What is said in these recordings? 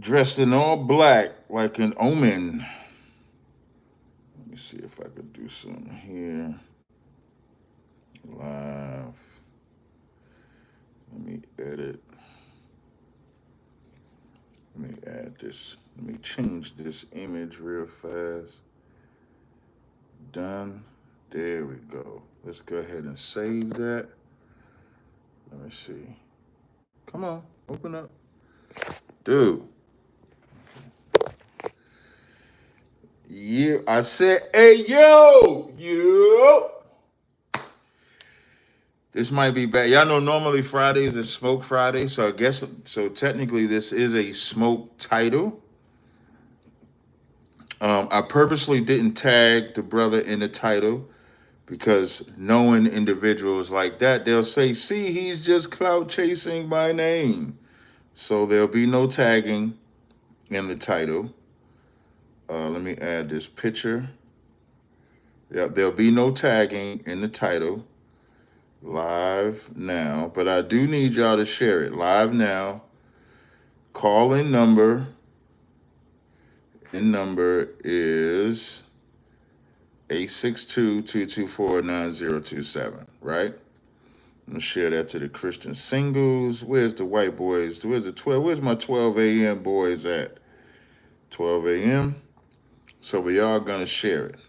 dressed in all black like an omen. Let me see if I could do something here. Live. Let me edit. Let me add this. Let me change this image real fast. Done. There we go. Let's go ahead and save that. Let me see. Come on, open up. Dude. Yeah, I said, hey, yo. This might be bad. Y'all know normally Fridays is Smoke Friday, so I guess, so technically this is a smoke title. I purposely didn't tag the brother in the title because knowing individuals like that, they'll say, see, he's just clout chasing by name. So there'll be no tagging in the title. Let me add this picture. Yep, there'll be no tagging in the title. Live now. But I do need y'all to share it. Live now. Call-in number. And number is 862-224-9027, right? I'm gonna share that to the Christian singles. Where's the white boys? Where's the 12? Where's my 12 a.m. boys at? 12 a.m. So we are gonna share it.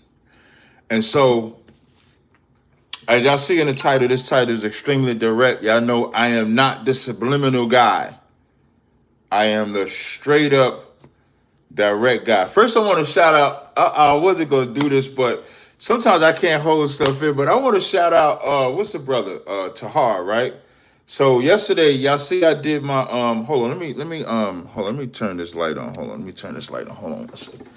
And so, as y'all see in the title, this title is extremely direct. Y'all know I am not the subliminal guy. I am the straight up direct guy. First, I want to shout out. I wasn't gonna do this, but sometimes I can't hold stuff in. But I want to shout out. What's the brother? Tahar, right? So yesterday, y'all see, I did my Hold on, let me hold on. Let me turn this light on. Hold on, let me turn this light on. Hold on, one second.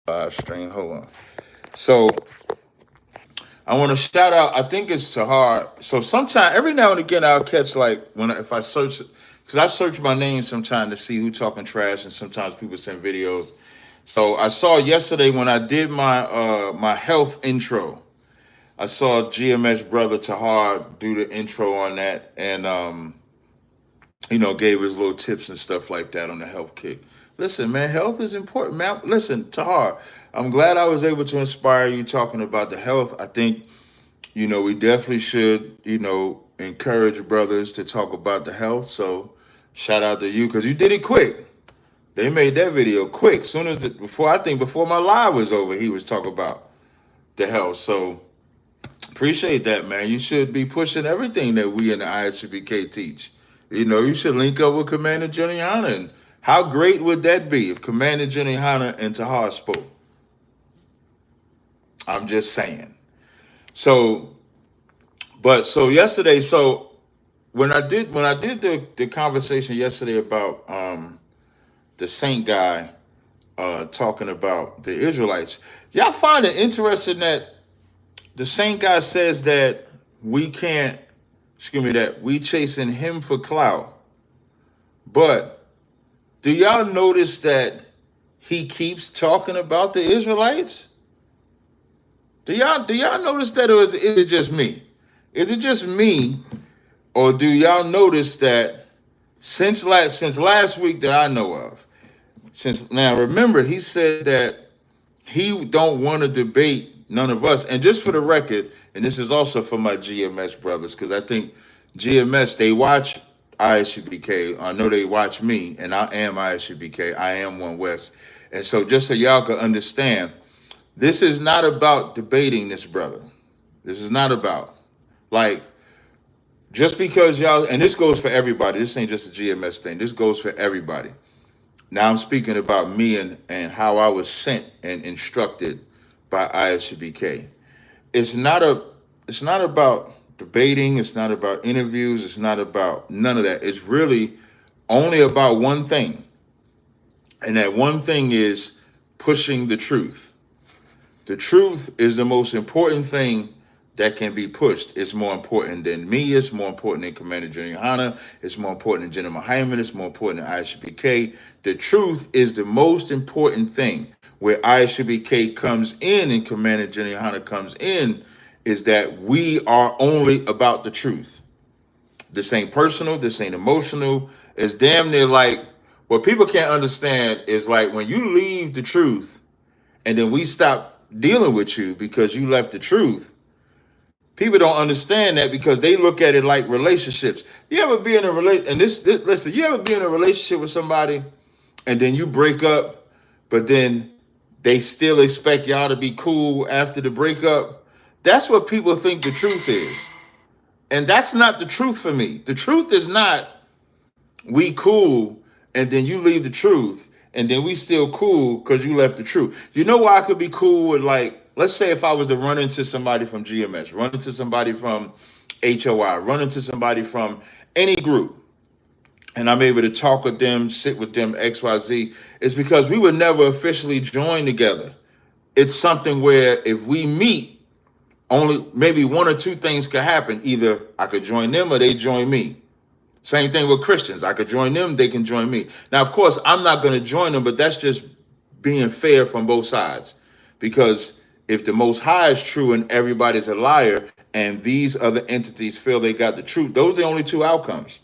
Live stream. Hold on. So I want to shout out. I think it's Tahar. So sometime, every now and again, I'll catch like if I search, because I search my name sometime to see who talking trash, and sometimes people send videos. So I saw yesterday when I did my health intro, I saw GMS brother Tahar do the intro on that, and gave his little tips and stuff like that on the health kick. Listen, man, health is important, man. Listen, Tahar, I'm glad I was able to inspire you talking about the health. I think, we definitely should, encourage brothers to talk about the health. So shout out to you because you did it quick. They made that video quick. Soon as before my live was over, he was talking about the health. So appreciate that, man. You should be pushing everything that we in the ISBK teach. You should link up with Commander Juliana. And how great would that be if Commander Juliana and Tahar spoke? I'm just saying. So yesterday, when I did the conversation yesterday about the Saint guy talking about the Israelites, y'all find it interesting that the Saint guy says that we can't, that we chasing him for clout. But do y'all notice that he keeps talking about the Israelites? Do y'all notice that, or is it just me? Is it just me, or do y'all notice that since last week that I know of, now remember he said that he don't want to debate none of us. And just for the record, and this is also for my GMS brothers, because I think GMS, they watch ISUBK. I know they watch me, and I am ISUBK. I am One West. And so just so y'all can understand, this is not about debating this brother. This is not about, like, just because y'all, and this goes for everybody. This ain't just a GMS thing. This goes for everybody. Now I'm speaking about me and how I was sent and instructed by ISUBK. It's not about debating. It's not about interviews. It's not about none of that. It's really only about one thing. And that one thing is pushing the truth. The truth is the most important thing that can be pushed. It's more important than me. It's more important than Commander General Hanna. It's more important than General Hyman. It's more important than ISBK. The truth is the most important thing. where ISUBK comes in and Commander Jenny Hunter comes in is that we are only about the truth. This ain't personal. This ain't emotional. It's damn near like what people can't understand is like when you leave the truth and then we stop dealing with you because you left the truth. People don't understand that because they look at it like relationships. You ever be in a relate and this listen, you ever be in a relationship with somebody and then you break up, but then they still expect y'all to be cool after the breakup? That's what people think the truth is. And that's not the truth for me. The truth is not we cool and then you leave the truth and then we still cool because you left the truth. You know why I could be cool with, like, let's say if I was to run into somebody from GMS, run into somebody from HOI, run into somebody from any group, and I'm able to talk with them, sit with them, XYZ, it's because we would never officially join together. It's something where if we meet, only maybe one or two things could happen. Either I could join them or they join me. Same thing with Christians. I could join them, they can join me. Now, of course, I'm not going to join them, but that's just being fair from both sides. Because if the Most High is true and everybody's a liar, and these other entities feel they got the truth, those are the only two outcomes.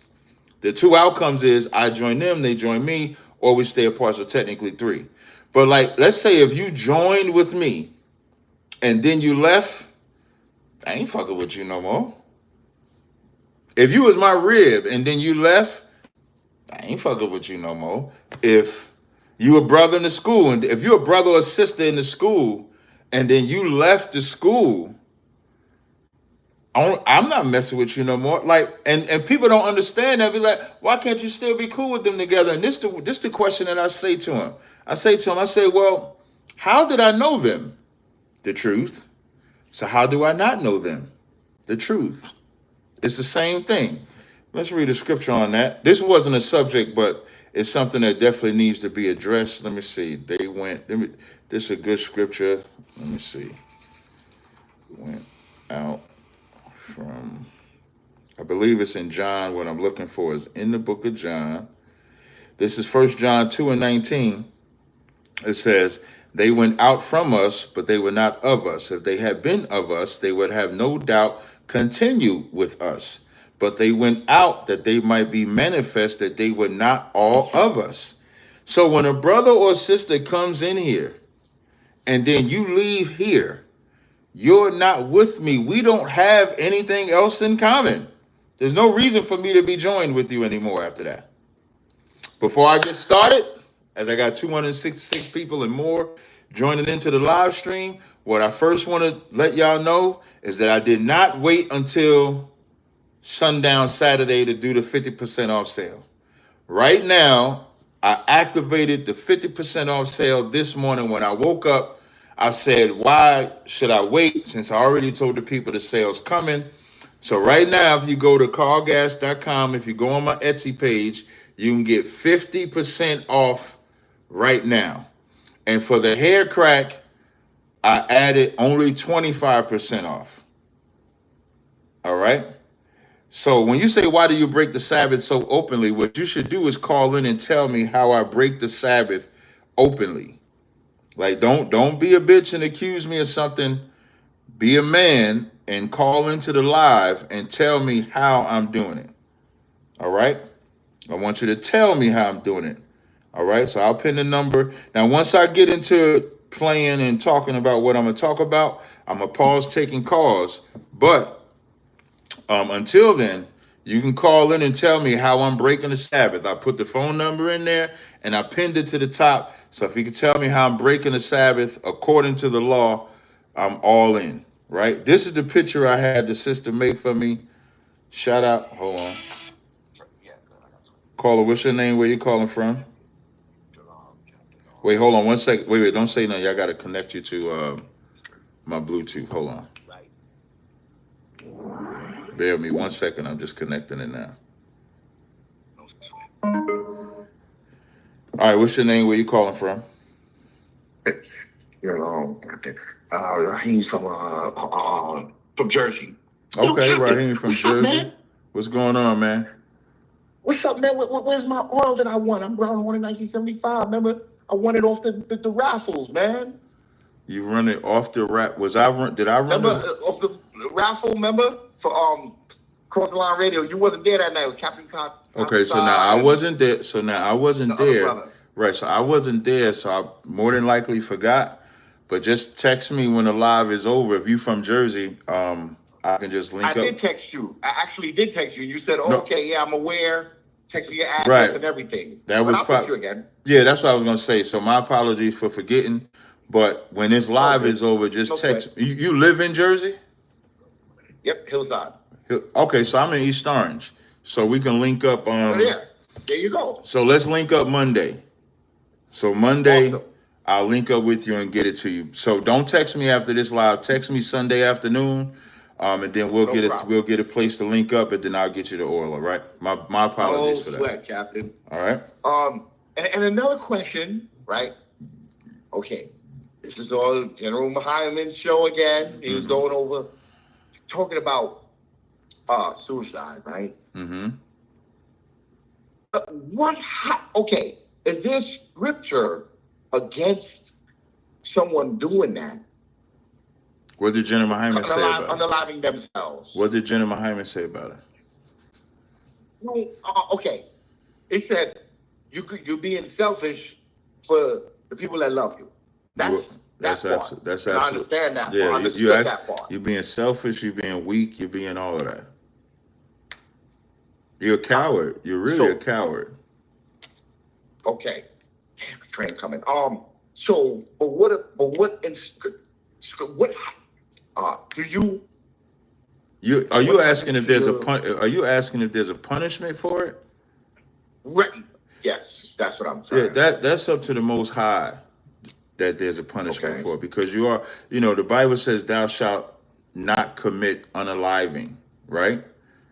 The two outcomes is I join them, they join me, or we stay apart, so technically three. But like, let's say if you joined with me and then you left, I ain't fucking with you no more. If you was my rib and then you left, I ain't fucking with you no more. If you a brother in the school, and if you're a brother or sister in the school, and then you left the school, I'm not messing with you no more. Like, and people don't understand that. Be like, why can't you still be cool with them together? And this the question that I say to him. I say, well, how did I know them? The truth. So how do I not know them? The truth. It's the same thing. Let's read a scripture on that. This wasn't a subject, but it's something that definitely needs to be addressed. Let me see. This is a good scripture. Let me see. Went out from, I believe it's in John. What I'm looking for is in the book of John. This is 1 John 2 and 19. It says, they went out from us, but they were not of us. If they had been of us, they would have no doubt continued with us. But they went out that they might be manifest that they were not all of us. So when a brother or sister comes in here and then you leave here, you're not with me. We don't have anything else in common. There's no reason for me to be joined with you anymore after that. Before I get started, as I got 266 people and more joining into the live stream, what I first want to let y'all know is that I did not wait until sundown Saturday to do the 50% off sale. Right now, I activated the 50% off sale this morning when I woke up. I said, why should I wait since I already told the people the sale's coming? So right now, if you go to cargas.com, if you go on my Etsy page, you can get 50% off right now. And for the hair crack, I added only 25% off. All right? So when you say, why do you break the Sabbath so openly? What you should do is call in and tell me how I break the Sabbath openly. Like, don't be a bitch and accuse me of something. Be a man and call into the live and tell me how I'm doing it. All right? I want you to tell me how I'm doing it. All right? So I'll pin the number. Now, once I get into playing and talking about what I'm going to talk about, I'm going to pause taking calls. But until then, you can call in and tell me how I'm breaking the Sabbath. I put the phone number in there and I pinned it to the top. So if you can tell me how I'm breaking the Sabbath according to the law, I'm all in, right? This is the picture I had the sister make for me. Shout out. Hold on. Caller, what's your name? Where you calling from? Wait, hold on 1 second. Wait, don't say nothing. I got to connect you to my Bluetooth. Hold on. Bear with me 1 second. I'm just connecting it now. All right, what's your name? Where you calling from? Raheem from Jersey. Okay, Raheem from Jersey. What's going on, man? What's up, man? Where's my oil that I won? I'm ground one in 1975. Remember? I won it off the raffles, man. You run it off the rap? Did I run Remember it? Off the raffle? Remember for Cross the Line Radio? You wasn't there that night. It was Captain Okay, so now I wasn't there. So now I wasn't the other there. brother. Right. So I wasn't there. So I more than likely forgot. But just text me when the live is over. If you from Jersey, I can just link up. I did text you. I actually did text you. You said, "Oh, No. okay, yeah, I'm aware." Text me your address Right. and everything. That was I'll text you again. Yeah, that's what I was gonna say. So my apologies for forgetting. But when this live Okay. is over, just No text. sweat. You live in Jersey? Yep, Hillside. Okay, so I'm in East Orange. So we can link up. Yeah, there you go. So let's link up Monday. So Monday, Awesome. I'll link up with you and get it to you. So don't text me after this live. Text me Sunday afternoon, and then we'll get a place to link up, and then I'll get you the oil. All right. My apologies for that. Sweat, Captain. All right. And another question, right? Okay, this is all General Muhammad's show again. He's going over talking about suicide, right? Mm-hmm. Okay, is there scripture against someone doing that? What did General Muhammad say about it? Unaliving themselves. What did General Muhammad say about it? Well, okay, it said you're being selfish for the people that love you. That's absolutely. I understand that. Yeah, I understood that part. You're being selfish. You're being weak. You're being all of that. You're a coward. You're really a coward. Okay. Damn, the train coming. So, but what do you? Are you asking if there's a punishment for it? Right. Yes, that's what I'm saying. Yeah, that's up to the Most High that there's a punishment for it, because the Bible says thou shalt not commit unaliving, right?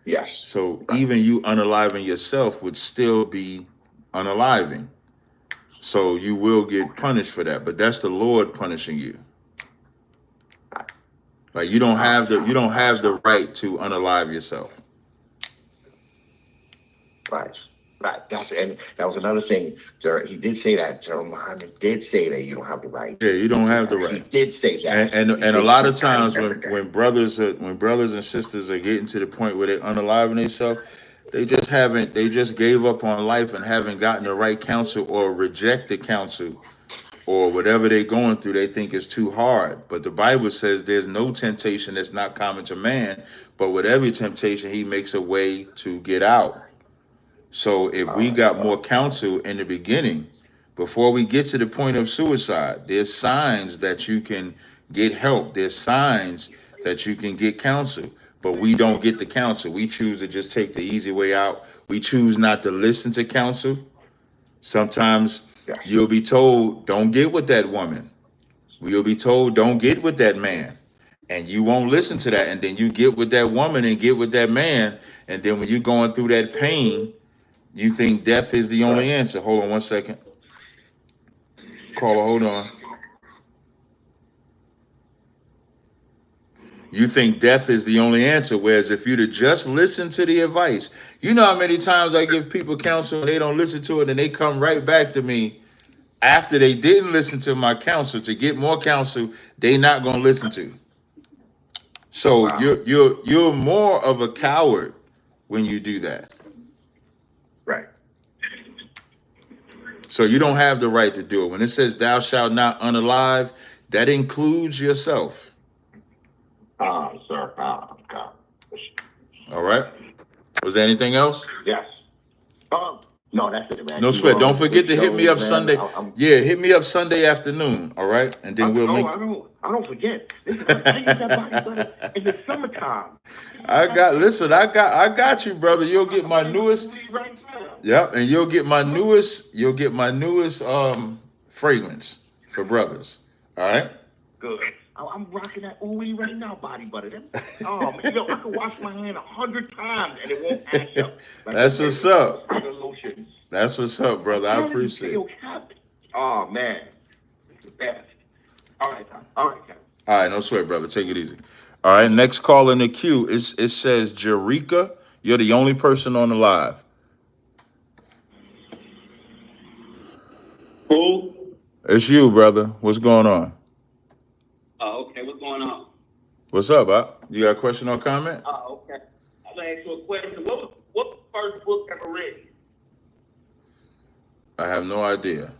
Yes. So even you unaliving yourself would still be unaliving. So you will get punished for that, but that's the Lord punishing you. Like you don't have the right to unalive yourself. Right. And that was another thing. He did say that. General Muhammad did say that you don't have the right. Yeah, you don't have the right. He did say that. And a lot of times when brothers and sisters are getting to the point where they're unaliving themselves, they just gave up on life and haven't gotten the right counsel, or rejected counsel, or whatever they're going through they think is too hard. But the Bible says there's no temptation that's not common to man, but with every temptation he makes a way to get out. So if we got more counsel in the beginning, before we get to the point of suicide, there's signs that you can get help. There's signs that you can get counsel, but we don't get the counsel. We choose to just take the easy way out. We choose not to listen to counsel. Sometimes you'll be told, don't get with that woman. You'll be told, don't get with that man. And you won't listen to that. And then you get with that woman and get with that man. And then when you're going through that pain, you think death is the only answer. Hold on 1 second. Caller, hold on. You think death is the only answer, whereas if you'd have just listened to the advice, you know how many times I give people counsel and they don't listen to it, and they come right back to me after they didn't listen to my counsel to get more counsel they not gonna listen to. So you're more of a coward when you do that. Right. So you don't have the right to do it. When it says thou shalt not unalive, that includes yourself. Sir. God. All right. Was there anything else? Yes. No, that's it, man. No sweat. Don't forget to hit me up Sunday. Yeah, hit me up Sunday afternoon. All right, and then we'll link. I don't forget. Listen, I use that body butter in the summertime. I got you, brother. You'll get my newest. Yep, and you'll get my newest fragrance for brothers. All right. Good. I'm rocking that ooey right now, body butter. Oh man, I can wash my hand 100 times and it won't ash up. That's what's up. That's what's up, brother. I appreciate it. Oh man, it's the best. All right. All right, no sweat, brother. Take it easy. All right, next call in the queue it says Jerika. You're the only person on the live. Who? It's you, brother. What's going on? Oh, okay. What's going on? What's up, Bob? You got a question or comment? Oh, okay. I'm gonna ask you a question. What was the first book ever written? I have no idea.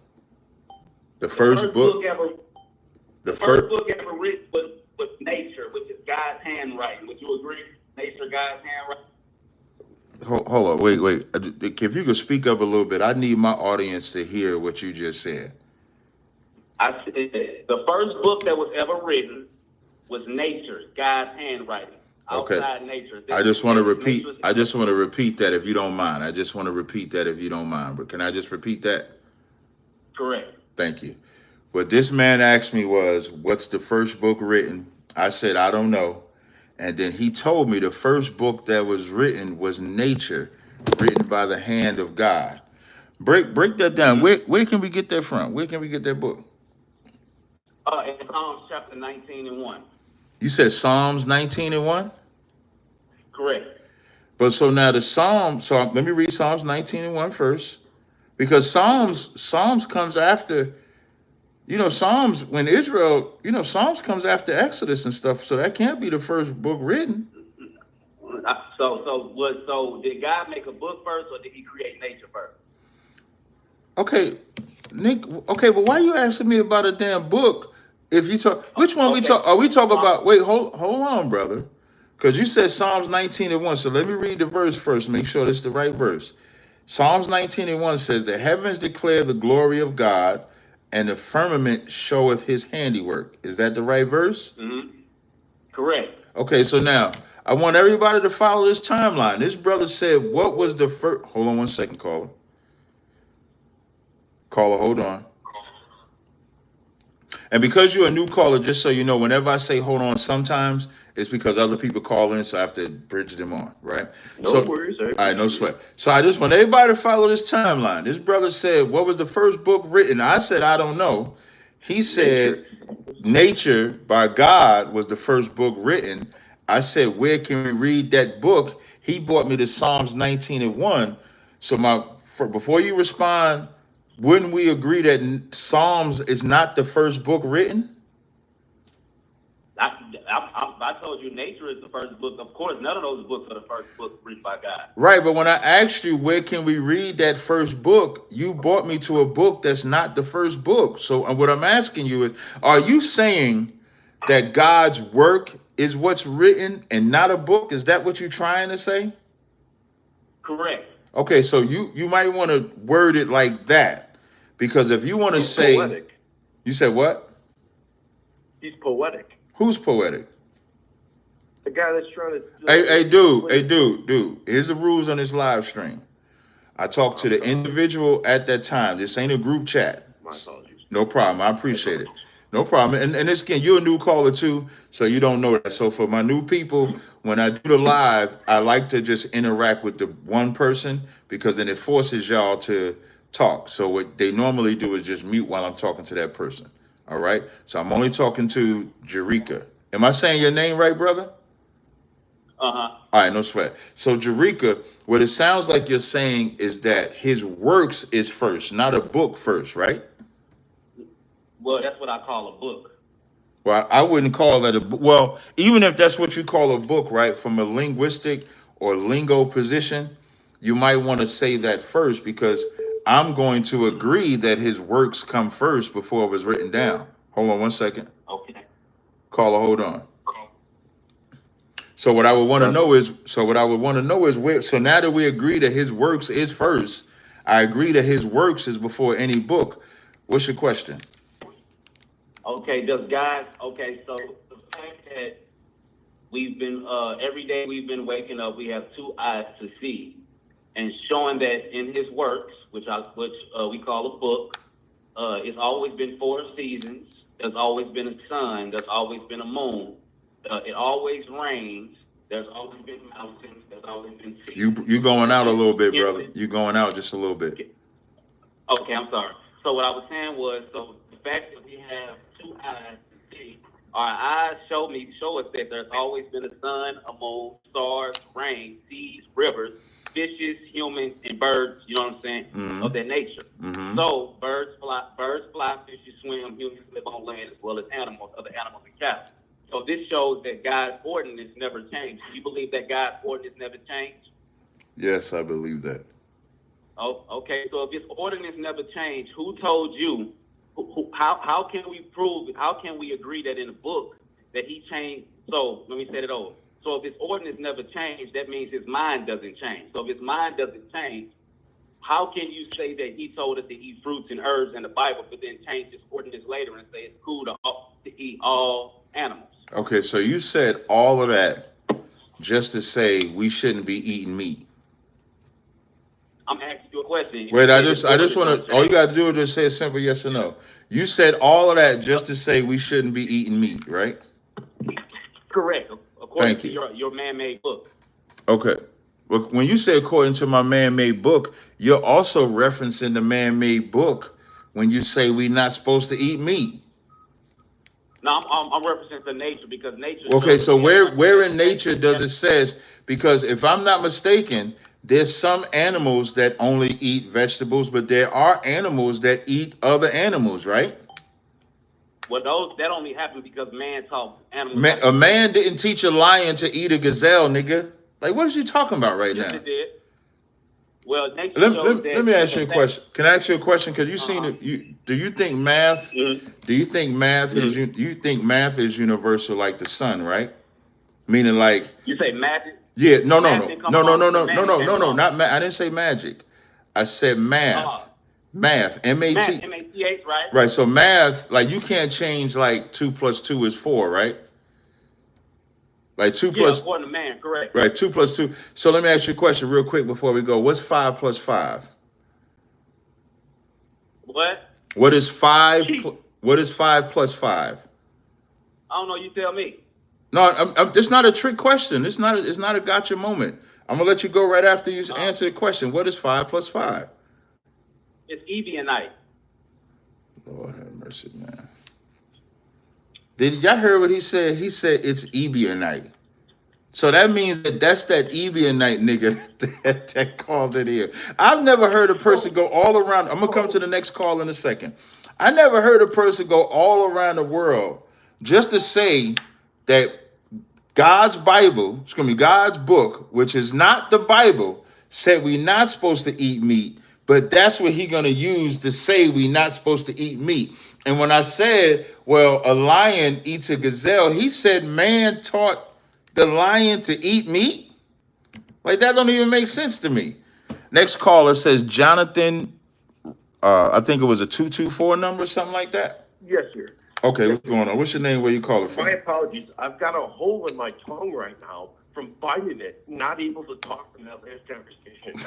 The The first first book, book ever the the first first. book ever written was nature, which is God's handwriting. Would you agree? Nature, God's handwriting. Hold on, wait. If you could speak up a little bit, I need my audience to hear what you just said. I said the first book that was ever written was nature, God's handwriting. Okay. Outside nature. I just want to repeat. Nature is- I just want to repeat that if you don't mind. I just want to repeat that if you don't mind. But can I just repeat that? Correct. Thank you. What this man asked me was, "What's the first book written?" I said, "I don't know." And then he told me the first book that was written was Nature, written by the hand of God. Break that down. Mm-hmm. Where can we get that from? Where can we get that book? In Psalms chapter 19 and 1. You said Psalms 19 and 1? Correct. But so now the Psalms, so let me read Psalms 19 and 1 first. Because Psalms comes after, Psalms, when Israel, Psalms comes after Exodus and stuff. So that can't be the first book written. So did God make a book first, or did He create nature first? Okay, Nick. Okay, but why you asking me about a damn book? If you talk, which one we Okay. talk? Are we talking about? Wait, hold on, brother. Because you said Psalms 19 and 1. So let me read the verse first. Make sure it's the right verse. Psalms 19 and 1 says, "The heavens declare the glory of God, and the firmament showeth His handiwork." Is that the right verse? Mm-hmm. Correct. Okay, so now I want everybody to follow this timeline. This brother said, "What was the first?" Hold on one second, caller. Caller, hold on. And because you're a new caller, just so you know, whenever I say hold on, sometimes it's because other people call in, so I have to bridge them on, right? No worries. All right, no sweat. So I just want everybody to follow this timeline. This brother said, "What was the first book written?" I said, "I don't know." He said, "Nature by God was the first book written." I said, "Where can we read that book?" He brought me to Psalms 19 and 1. So before you respond, wouldn't we agree that Psalms is not the first book written? I told you nature is the first book. Of course, none of those books are the first book written by God. Right, but when I asked you where can we read that first book, you brought me to a book that's not the first book. So what I'm asking you is, are you saying that God's work is what's written and not a book? Is that what you're trying to say? Correct. Okay, so you might want to word it like that. Because if you want to say poetic. You said what? He's poetic. Who's poetic? The guy that's trying to. Hey, dude. Here's the rules on this live stream. I talked to the individual at that time. This ain't a group chat. My apologies. No problem. I appreciate it. No problem. And this, again, you're a new caller too, so you don't know that. So for my new people, when I do the live, I like to just interact with the one person because then it forces y'all to talk. So what they normally do is just mute while I'm talking to that person. All right. So I'm only talking to Jerika. Am I saying your name right, brother? Uh-huh. All right, no sweat. So, Jerika, what it sounds like you're saying is that his works is first, not a book first, right? Well, that's what I call a book. Well, I wouldn't call that a book. Well, even if that's what you call a book, right, from a linguistic or lingo position, you might want to say that first because I'm going to agree that his works come first before it was written down. Hold on one second. Okay. Caller, hold on. So what I would want to know is where. So now that we agree that his works is first, I agree that his works is before any book. What's your question? Okay. So the fact that we've been every day we've been waking up, we have two eyes to see, and showing that in his works, which we call a book, it's always been 4 seasons. There's always been a sun. There's always been a moon. It always rains. There's always been mountains. There's always been seas. You going out a little bit, brother. You going out just a little bit. Okay, I'm sorry. So what I was saying was, so the fact that we have 2 eyes to see, our eyes show us that there's always been a sun, a moon, stars, rain, seas, rivers, fishes, humans, and birds, you know what I'm saying, Mhm. of their nature. Mhm. So birds fly, fishes swim, humans live on land as well as animals, other animals and cattle. So this shows that God's ordinance never changed. Do you believe that God's ordinance never changed? Yes, I believe that. Oh, okay. So if his ordinance never changed, who told you? How can we prove? How can we agree that in the book that he changed? So let me set it over. So if his ordinance never changed, that means his mind doesn't change. So if his mind doesn't change, how can you say that he told us to eat fruits and herbs in the Bible, but then change his ordinance later and say it's cool to eat all animals? Okay, so you said all of that just to say we shouldn't be eating meat. I'm asking you a question. Wait, I just want to. All you got to do is just say a simple yes or no. You said all of that just to say we shouldn't be eating meat, right? Correct. According Thank to you. your man-made book. Okay. Well, when you say according to my man-made book, you're also referencing the man-made book when you say we're not supposed to eat meat. No, I'm representing the nature because nature. Okay, so where in nature does it says? Because if I'm not mistaken, there's some animals that only eat vegetables, but there are animals that eat other animals, right? Well, that only happened because man taught animals. A man didn't teach a lion to eat a gazelle, nigga. Like, what is you talking about right Yes, now? it did. Well, nature Let me ask you a question. Can I ask you a question? Because you seen it. Do you think math? Mm-hmm. Do you think math is you think math is universal like the sun, right? Meaning like You say magic? yeah, no, Math didn't come along with man, not I didn't say magic. I said math. Math, M-A-T. M-A-T-H, right? Right. So math, like you can't change like 2 + 2 is 4, right? Like 2 plus according to man, correct. right, 2 + 2. So let me ask you a question real quick before we go. What's 5 + 5? What? What is 5 what is 5 + 5? I don't know, you tell me. No, it's not a trick question. It's not a gotcha moment. I'm gonna let you go right after you answer the question. What is 5 + 5? It's Ebionite. Lord have mercy, man. Did y'all hear what he said? He said it's Ebionite. So that means that's that Ebionite nigga that called it here. I've never heard a person go all around. I'm gonna come to the next call in a second. I never heard a person go all around the world just to say that God's Bible, it's gonna be God's book, which is not the Bible, said we're not supposed to eat meat, but that's what he's gonna use to say we're not supposed to eat meat. And when I said, well, a lion eats a gazelle, he said man taught the lion to eat meat? Like that don't even make sense to me. Next caller says Jonathan, I think it was a 224 number, something like that. Yes, sir. Okay, what's going on? What's your name? Where you calling from? My apologies. I've got a hole in my tongue right now from biting it. Not able to talk from that last conversation.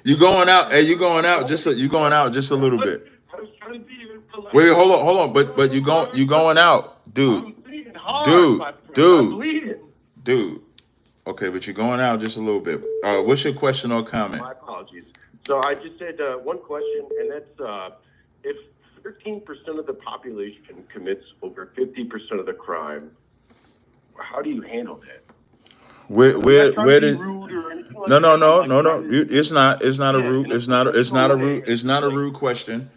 You going out? Hey, you going out? You going out just a little bit. I was trying to be polite. Wait, hold on. But you going out, dude. I'm bleeding hard, my friend. I'm bleeding. Dude. Okay, but you're going out just a little bit. What's your question or comment? My apologies. So I just had one question, and that's if 13% of the population commits over 50% of the crime, how do you handle that? Where did? No. It's not a rude. It's not a rude question.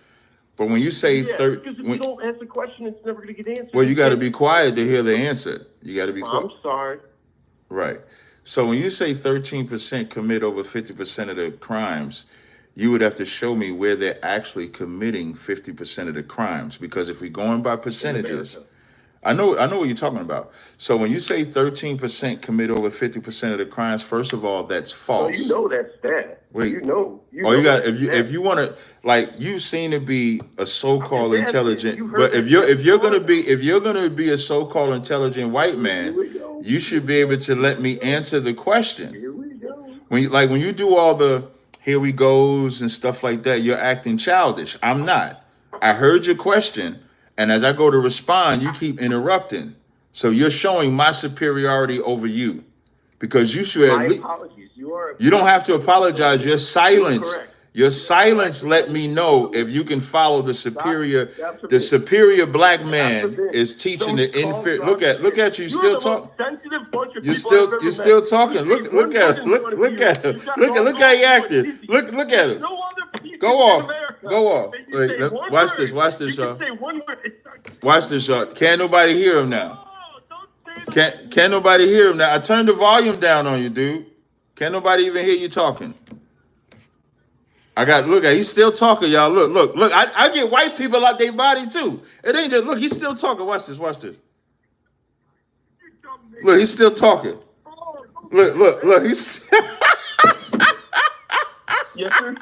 But when you say because if you don't ask the question, it's never going to get answered. well, you got to be quiet to hear the answer. You got to be quiet. I'm sorry. Right. So when you say 13% commit over 50% of the crimes, you would have to show me where they're actually committing 50% of the crimes. Because if we're going by percentages, I know what you're talking about. So when you say 13% commit over 50% of the crimes, first of all, that's false. Well, you know that's bad. Wait. You know if you want to, like, you seem to be a so-called intelligent, but if you're gonna be a so-called intelligent white man, you should be able to let me answer the question. Here we go. When you do all the here we goes and stuff like that, you're acting childish. I'm not. I heard your question, and as I go to respond, you keep interrupting. So you're showing my superiority over you, because you should at least. Apologies. You don't have to apologize. Your silence. Your silence let me know if you can follow the superior. The superior black man is teaching the inferior. Look at you still talking. You're still talking. Look at him. Look at him. Look how he acted. Look at him. Go off. Wait, watch this, y'all. Watch this, y'all. Can't nobody hear him now. Can't nobody hear him now. I turned the volume down on you, dude. Can't nobody even hear you talking. He's still talking, y'all. Look. I get white people out their body too. It ain't just, look, he's still talking. Watch this. Look, he's still talking. Look, he's Yes, sir.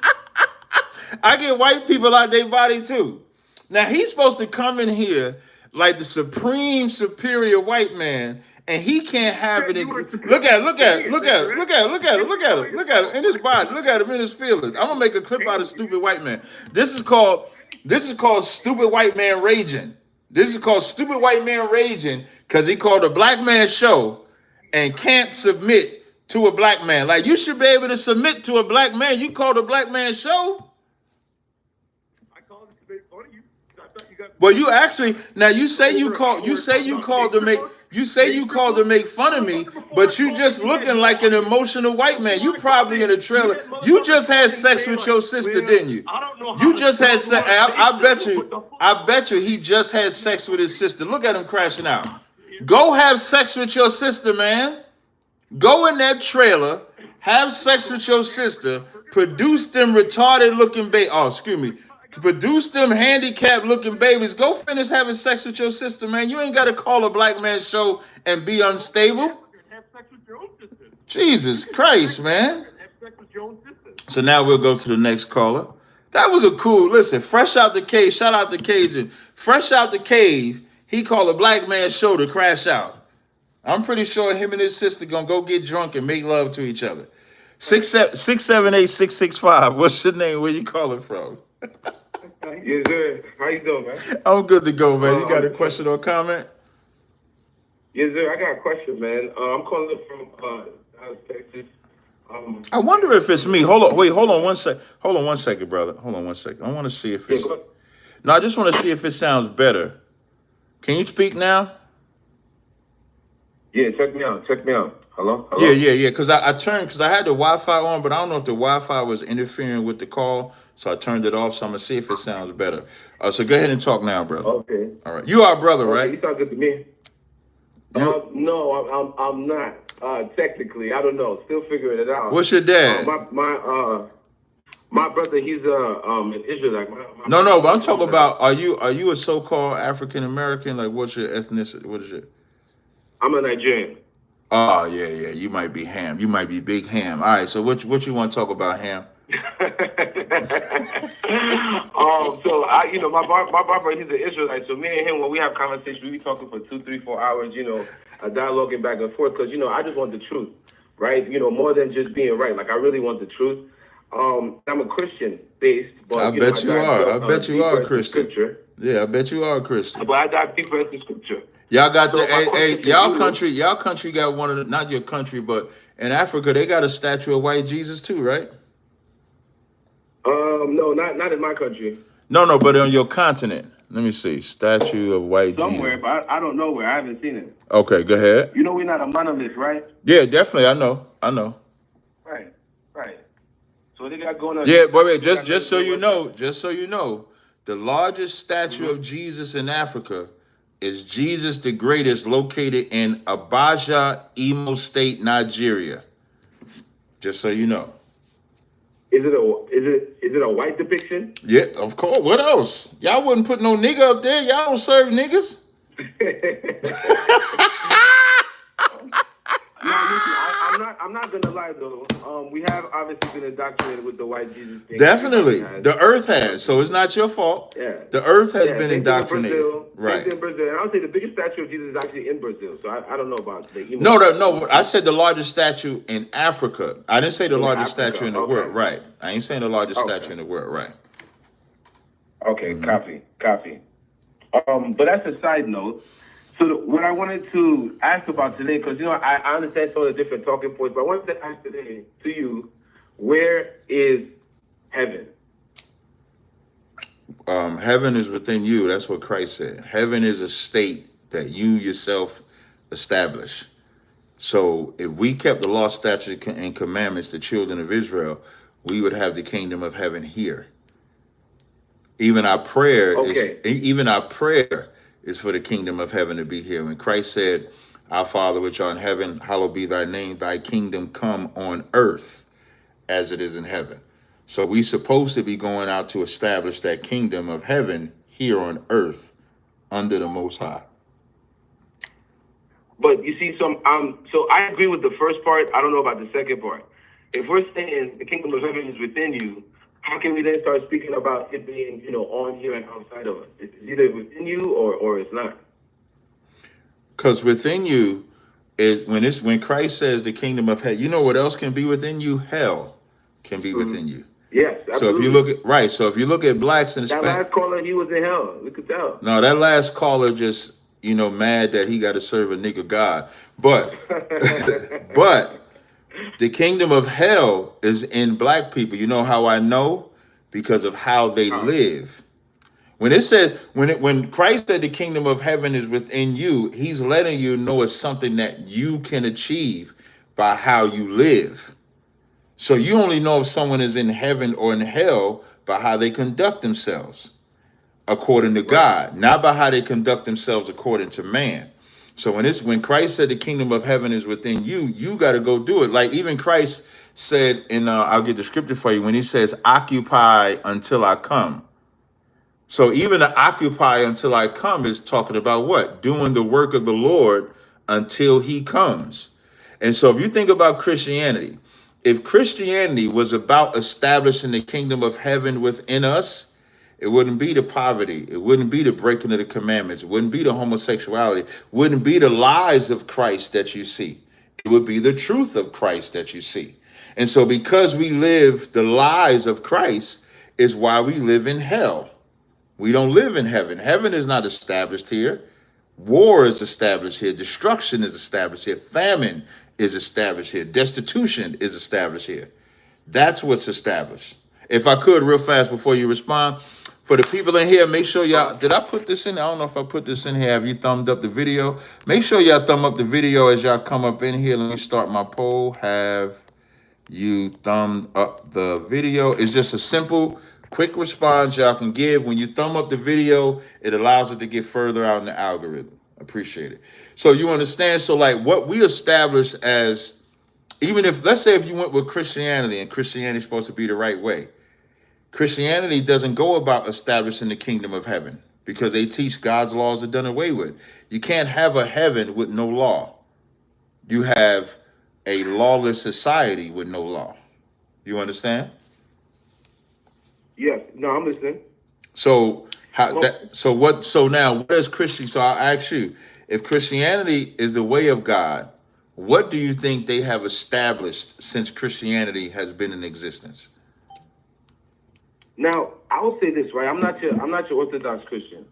I get white people out their body too. Now he's supposed to come in here like the supreme superior white man, and he can't have it. Look at him in his body. Look at him in his feelings. I'm gonna make a clip out of stupid white man. This is called stupid white man raging. This is called stupid white man raging because he called a black man show and can't submit to a black man. Like, you should be able to submit to a black man. You called a black man show. I called it to make fun of you. I thought you got. Well, you actually now you called to make fun of me, but you just looking like an emotional white man. You probably in a trailer. You just had sex with your sister, didn't you? I don't know. You just had sex. I bet you he just had sex with his sister. Look at him crashing out. Go have sex with your sister, man. Go in that trailer, have sex with your sister, produce them retarded looking babies. Oh, excuse me. Produce them handicapped looking babies. Go finish having sex with your sister, man. You ain't got to call a black man show and be unstable. Jesus Christ, man. So now we'll go to the next caller. That was a cool, listen, fresh out the cave. Shout out to Cajun. Fresh out the cave, he called a black man show to crash out. I'm pretty sure him and his sister gonna go get drunk and make love to each other. 678-665. What's your name? Where you calling from? Yes, sir. How you doing, man? I'm good to go, man. You got a question or comment? Yes, sir. I got a question, man. I'm calling from Dallas, Texas. I wonder if it's me. Hold on one second. Hold on one second, brother. Hold on one second. I want to see if it's. No, I just want to see if it sounds better. Can you speak now? Yeah, check me out. Hello? Yeah. Because I turned, because I had the Wi-Fi on, but I don't know if the Wi-Fi was interfering with the call, so I turned it off. So I'm gonna see if it sounds better. So go ahead and talk now, brother. Okay. All right. You are a brother, right? You sound good to me. No, I'm not. Technically, I don't know. Still figuring it out. What's your dad? My brother, he's an Israelite. No, but I'm talking about, are you a so-called African American? Like, what's your ethnicity? What is it? I'm a Nigerian. Oh, yeah. You might be Ham. You might be Big Ham. All right, so what you want to talk about, Ham? So my barber, he's an Israelite. So me and him, when we have conversations, we be talking for 2, 3, 4 hours. Dialoguing back and forth because I just want the truth, right? More than just being right. Like, I really want the truth. I'm a Christian based, but I bet you are a Christian. Scripture. Yeah, I bet you are a Christian. But I dive deeper into scripture. Y'all got y'all country got one of the, not your country, but in Africa they got a statue of white Jesus too, right? No, not in my country. No, but on your continent. Let me see, statue of white somewhere, Jesus. But I don't know where. I haven't seen it. Okay, go ahead. We're not a monolith, right? Yeah, definitely. I know. Right. So they got going on. Yeah, but wait, just so you know, the largest statue of Jesus in Africa is Jesus the Greatest, located in Abuja, Imo State, Nigeria. Just so you know. Is it a white depiction? Yeah, of course. What else? Y'all wouldn't put no nigga up there. Y'all don't serve niggas. No, listen, I'm not gonna lie though. We have obviously been indoctrinated with the white Jesus thing. Definitely, the earth has. So it's not your fault. Yeah, the earth has been indoctrinated. Right. In Brazil, and I would say the biggest statue of Jesus is actually in Brazil. So I don't know about the. No. I said the largest statue in Africa. I didn't say the largest statue in the world. Right. I ain't saying the largest statue in the world. Right. Okay. Mm-hmm. Copy. But that's a side note. So what I wanted to ask about today, because I understand some of the different talking points, but I wanted to ask today to you, where is heaven? Heaven is within you. That's what Christ said. Heaven is a state that you yourself establish. So if we kept the law, statutes, and commandments, the children of Israel, we would have the kingdom of heaven here. Even our prayer is for the kingdom of heaven to be here. When Christ said, "Our Father which art in heaven, hallowed be thy name, thy kingdom come on earth as it is in heaven." So we supposed to be going out to establish that kingdom of heaven here on earth under the Most High. But you see, so I agree with the first part. I don't know about the second part. If we're saying the kingdom of heaven is within you, how can we then start speaking about it being, on here and outside of us? It's either within you or it's not. Because within you is when Christ says the kingdom of heaven, you know what else can be within you? Hell can be within you. Yes, absolutely. So if you look at blacks and that last caller, he was in hell. We could tell. No, that last caller just mad that he got to serve a nigga God. But but the kingdom of hell is in black people. You know how I know? Because of how they live. When it said when Christ said the kingdom of heaven is within you, he's letting you know it's something that you can achieve by how you live. So you only know if someone is in heaven or in hell by how they conduct themselves according to God, not by how they conduct themselves according to man. So when Christ said the kingdom of heaven is within you, you got to go do it. Like even Christ said I'll get the scripture for you when he says, "Occupy until I come." So even the "occupy until I come" is talking about what? Doing the work of the Lord until he comes. And so if you think about Christianity, if Christianity was about establishing the kingdom of heaven within us, it wouldn't be the poverty. It wouldn't be the breaking of the commandments. It wouldn't be the homosexuality. It wouldn't be the lies of Christ that you see. It would be the truth of Christ that you see. And so because we live the lies of Christ is why we live in hell. We don't live in heaven. Heaven is not established here. War is established here. Destruction is established here. Famine is established here. Destitution is established here. That's what's established. If I could, real fast before you respond, for the people in here, make sure y'all, did I put this in? I don't know if I put this in here. Have you thumbed up the video? Make sure y'all thumb up the video as y'all come up in here. Let me start my poll. Have you thumbed up the video? It's just a simple, quick response y'all can give. When you thumb up the video, it allows it to get further out in the algorithm. Appreciate it. So you understand, so like what we establish as, even if, let's say if you went with Christianity and Christianity is supposed to be the right way, Christianity doesn't go about establishing the kingdom of heaven because they teach God's laws are done away with. You can't have a heaven with no law. You have a lawless society with no law. You understand? Yes. No, I'm listening. So now what is Christian? So I'll ask you, if Christianity is the way of God, what do you think they have established since Christianity has been in existence? Now, I will say this, right? I'm not your Orthodox Christian.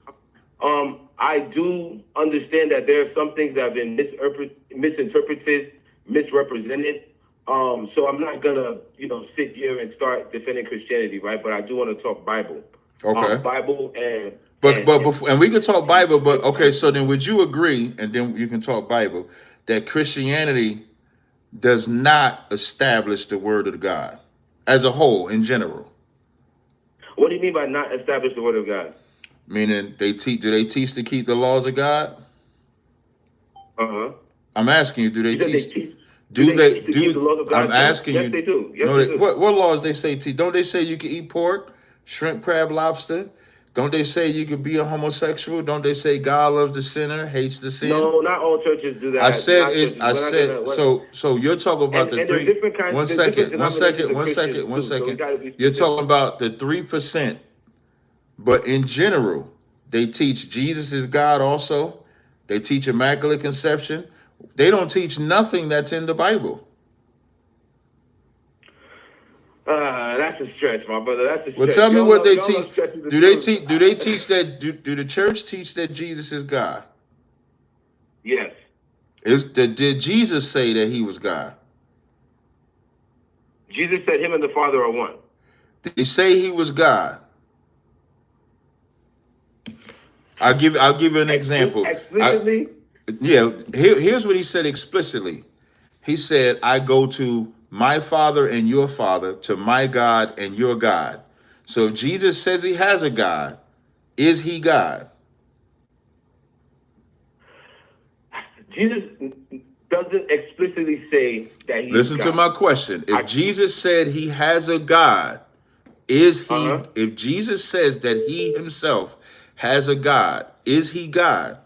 I do understand that there are some things that have been misinterpreted, misrepresented. So I'm not gonna, sit here and start defending Christianity, right? But I do want to talk Bible. Okay. Bible and we can talk Bible, but okay. So then, would you agree? And then you can talk Bible that Christianity does not establish the word of God as a whole in general. What do you mean by not establish the word of God? Meaning do they teach to keep the laws of God? Uh-huh. I'm asking you, do they teach? Do they keep the laws of God? I'm asking you. Yes, they do. Yes, no, they do. What laws they say teach? Don't they say you can eat pork, shrimp, crab, lobster? Don't they say you could be a homosexual? Don't they say God loves the sinner, hates the sin? No, not all churches do that. I said it. So you're talking about the three. One second. You're talking about the 3%, but in general, they teach Jesus is God. Also, they teach Immaculate Conception. They don't teach nothing that's in the Bible. That's a stretch, my brother. That's a stretch. Well, tell me what they teach. Do they teach? Do they teach that? Do the church teach that Jesus is God? Yes. Did Jesus say that he was God? Jesus said him and the Father are one. Did he say he was God? I'll give you an example. Explicitly? Here's what he said explicitly. He said, I go to my Father and your Father, to my God and your God. So if Jesus says he has a God, is he God? Jesus doesn't explicitly say that he's Listen God. to my question. If Jesus said he has a God, is he, if Jesus says that he himself has a God, is he God?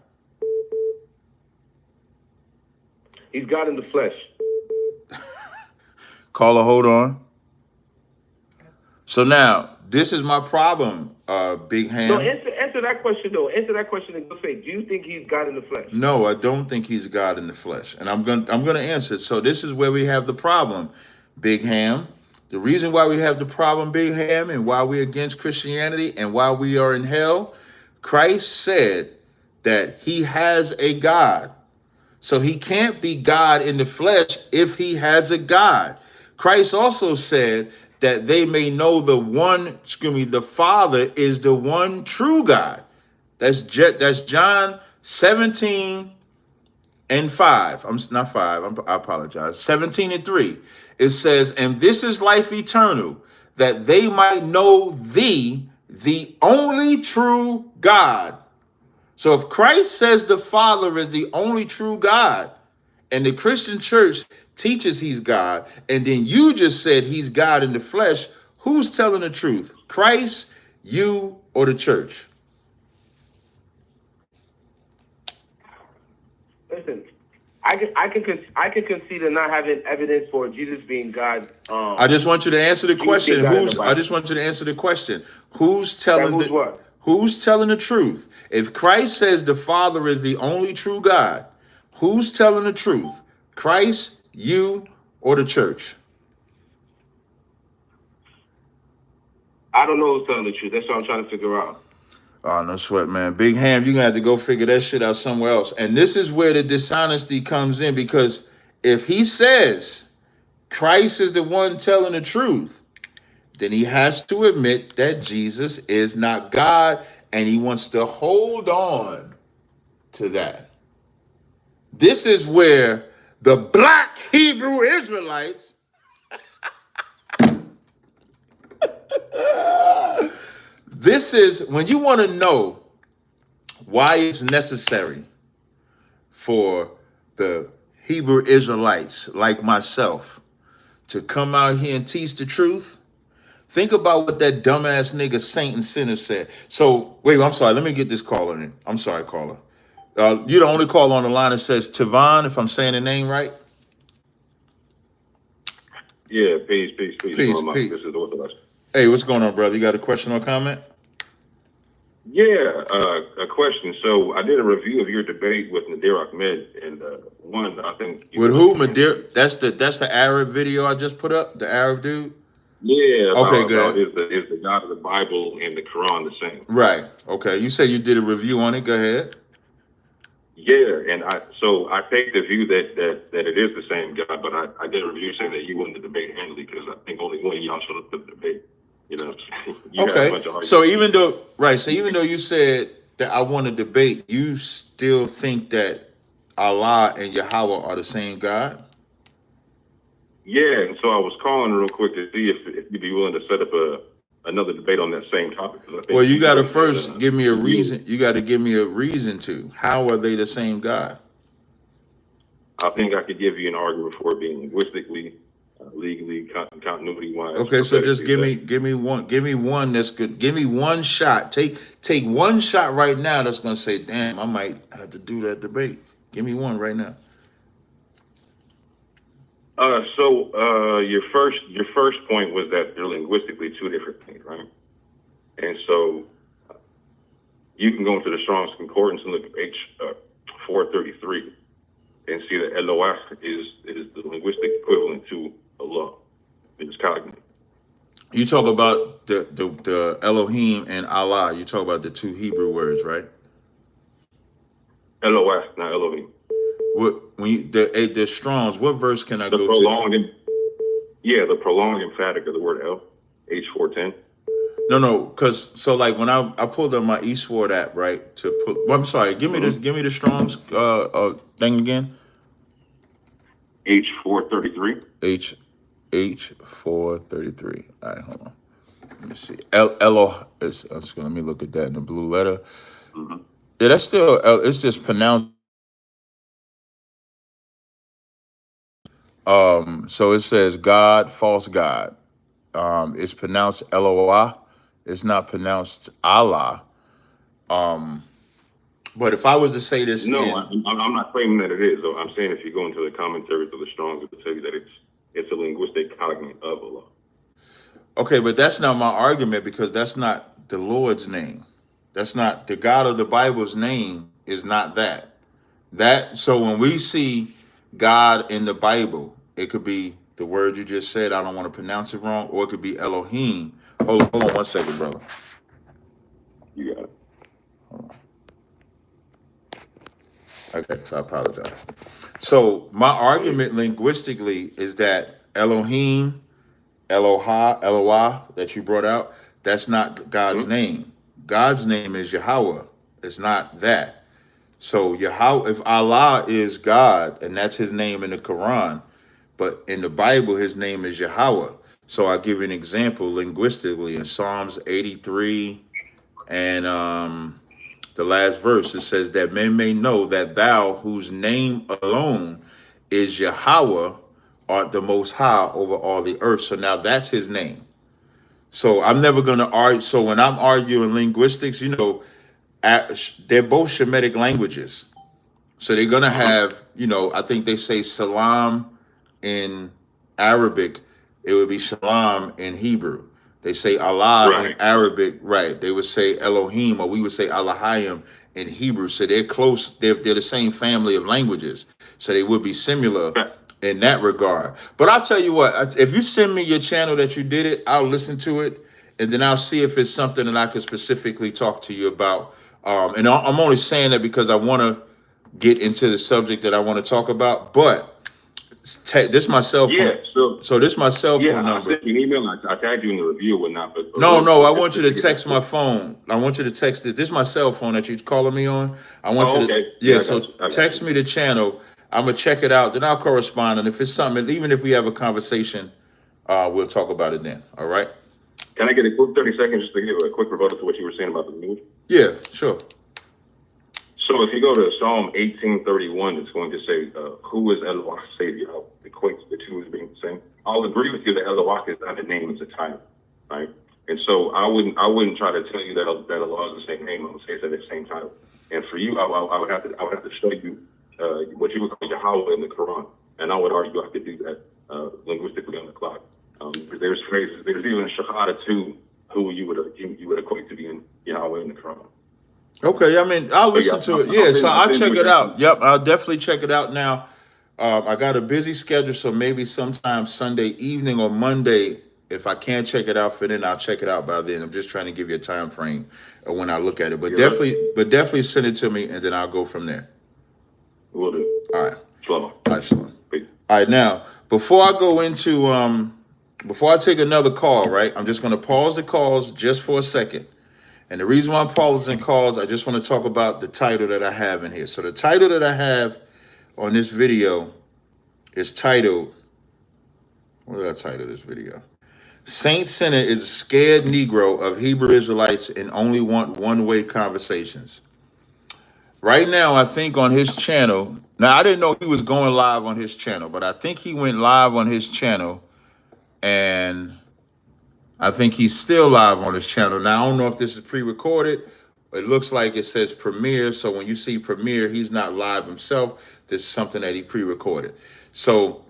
He's God in the flesh. Caller, hold on. So now, this is my problem, Big Ham. No, answer that question though. Answer that question in good faith. Do you think he's God in the flesh? No, I don't think he's God in the flesh. And I'm gonna answer it. So this is where we have the problem, Big Ham. The reason why we have the problem, Big Ham, and why we're against Christianity and why we are in hell, Christ said that he has a God. So he can't be God in the flesh if he has a God. Christ also said that they may know the Father is the one true God. That's John 17 and 5. I'm not 5. I apologize. 17 and 3. It says, and this is life eternal, that they might know thee, the only true God. So if Christ says the Father is the only true God, and the Christian church teaches he's God, and then you just said he's God in the flesh, who's telling the truth? Christ, you, or the church? Listen, I can concede to not having evidence for Jesus being God. I just want you to answer the question. I just want you to answer the question. Who's telling the truth? If Christ says the Father is the only true God, who's telling the truth? Christ, you, or the church? I don't know who's telling the truth. That's what I'm trying to figure out. Oh, no sweat, man. Big Ham, you're going to have to go figure that shit out somewhere else. And this is where the dishonesty comes in, because if he says Christ is the one telling the truth, then he has to admit that Jesus is not God, and he wants to hold on to that. This is where the black Hebrew Israelites this is when you want to know why it's necessary for the Hebrew Israelites like myself to come out here and teach the truth. Think about what that dumbass nigga Saint and Sinner said. So, wait, I'm sorry. Let me get this caller in. I'm sorry, caller. You're the only caller on the line that says Tavon, if I'm saying the name right. Yeah, peace. Peace. This is Orthodox. Hey, what's going on, brother? You got a question or comment? Yeah, a question. So I did a review of your debate with Nadir Ahmed, and one, I think. With who? Nadir? That's the Arab video I just put up. The Arab dude. Yeah. Okay, good. Is the God of the Bible and the Quran the same? Right. Okay. You say you did a review on it. Go ahead. Yeah, and I take the view that it is the same God, but I did a review saying that you won the debate handily because I think only one of y'all showed up to the debate. You know, you okay. Had a bunch of So even though you said that I won a debate, you still think that Allah and Yahweh are the same God? Yeah, and so I was calling real quick to see if you'd be willing to set up another debate on that same topic. Well, you got to first give me a reason. You got to give me a reason to. How are they the same God? I think I could give you an argument for it being linguistically, legally, continuity-wise. Okay, so just give me one that's good. Give me one shot. Take one shot right now that's gonna say, damn, I might have to do that debate. Give me one right now. Your first point was that they're linguistically two different things, right? And so you can go into the Strong's Concordance and look at page 433 and see that Eloah is the linguistic equivalent to Allah. It's cognitive. You talk about the Elohim and Allah. You talk about the two Hebrew words, right? Eloah, not Elohim. The Strong's, what verse can I go to? The prolonged emphatic of the word El H410. No, because so like when I pulled up my eSword app, right? Well, I'm sorry, give me the Strong's thing again. H433. H433. All right, hold on. Let me see. Let me look at that in the blue letter. Mm-hmm. Yeah, that's still it's just pronounced. So it says God, false God. It's pronounced Eloah. It's not pronounced Allah. But if I was to say this No, I'm not claiming that it is. I'm saying if you go into the commentaries of the Strong's, it will tell you that it's a linguistic cognate of Allah. Okay, but that's not my argument because that's not the Lord's name. That's not the God of the Bible's name is not that. So when we see God in the Bible, it could be the word you just said. I don't want to pronounce it wrong, or it could be Elohim. Hold on 1 second, brother. You got it. Okay, so I apologize. So my argument linguistically is that Elohim, Eloah that you brought out, that's not God's name. God's name is Yahweh. It's not that. So Yahweh, if Allah is God, and that's his name in the Quran, but in the Bible, his name is Yahweh. So I'll give you an example linguistically in Psalms 83 and the last verse, it says that men may know that thou, whose name alone is Yahweh, art the most high over all the earth. So now that's his name. So I'm never going to argue. So when I'm arguing linguistics, they're both Shemitic languages. So they're going to have, I think they say salam in Arabic. It would be shalom in Hebrew. They say Allah in Arabic, right? They would say Elohim, or we would say Elohim in Hebrew. So they're close. They're the same family of languages. So they would be similar in that regard. But I'll tell you what, if you send me your channel that you did it, I'll listen to it. And then I'll see if it's something that I could specifically talk to you about. And I'm only saying that because I want to get into the subject that I want to talk about. But this is my cell phone. Yeah, so this is my cell phone number. I sent you an email. I tagged you in the review or whatnot. But No, I want you to text my phone. I want you to text it. This is my cell phone that you're calling me on. I want you to. Okay. Yeah, so text me the channel. I'm gonna check it out. Then I'll correspond. And if it's something, even if we have a conversation, we'll talk about it then. All right. Can I get a quick 30 seconds just to give a quick rebuttal to what you were saying about the language? Yeah, sure. So if you go to Psalm 1831, it's going to say, who is Eloah Savior? Equates the two as being the same. I'll agree with you that Eloah is not a name, it's a title, right? And so I wouldn't try to tell you that Allah is the same name. I would say it's the same title. And for you, I would have to show you what you would call Yahweh in the Quran. And I would argue I could do that linguistically on the clock. There's phrases, there's even a Shahada too, who you would equate to being Yahweh in the Quran. Okay, I mean, I'll listen to it. Yeah, so I'll check it out. Yep, I'll definitely check it out now. I got a busy schedule, so maybe sometime Sunday evening or Monday, if I can't check it out for then, I'll check it out by then. I'm just trying to give you a time frame of when I look at it. But definitely send it to me, and then I'll go from there. Will do. All right. Shalom. All right, Shalom. Peace. All right, now, before I go into, before I take another call, right, I'm just going to pause the calls just for a second. And the reason why I'm pausing calls, I just want to talk about the title that I have in here. So the title that I have on this video is titled, what did I title this video? Saint Sinner is a scared Negro of Hebrew Israelites and only want one-way conversations. Right now, I think on his channel, now I didn't know he was going live on his channel, but I think he went live on his channel, and I think he's still live on his channel. Now, I don't know if this is pre-recorded. It looks like it says premiere. So when you see premiere, he's not live himself. This is something that he pre-recorded. So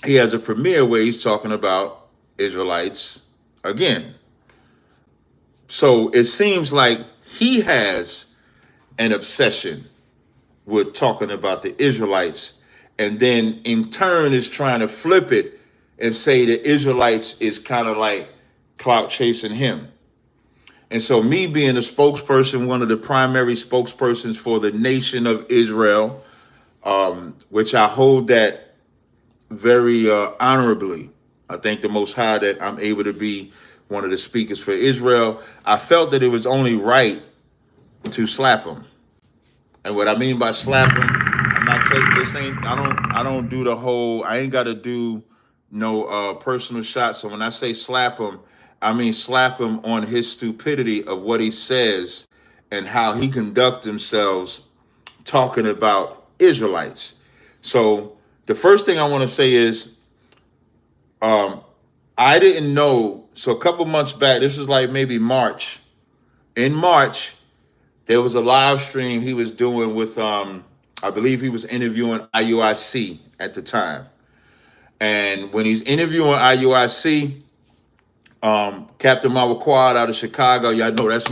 he has a premiere where he's talking about Israelites again. So it seems like he has an obsession with talking about the Israelites, and then in turn is trying to flip it and say the Israelites is kind of like clout chasing him. And so me being a spokesperson, one of the primary spokespersons for the nation of Israel, which I hold that very honorably. I thank the Most High that I'm able to be one of the speakers for Israel, I felt that it was only right to slap him. And what I mean by slap him, I'm not taking this ain't I don't do the whole, I ain't gotta do no personal shots. So when I say slap him, I mean slap him on his stupidity of what he says and how he conducts himself talking about Israelites. So the first thing I want to say is I didn't know. So a couple months back, this was like maybe March. In March, there was a live stream he was doing with, I believe he was interviewing IUIC at the time. And when he's interviewing IUIC, Captain Mawaquad out of Chicago, y'all know that's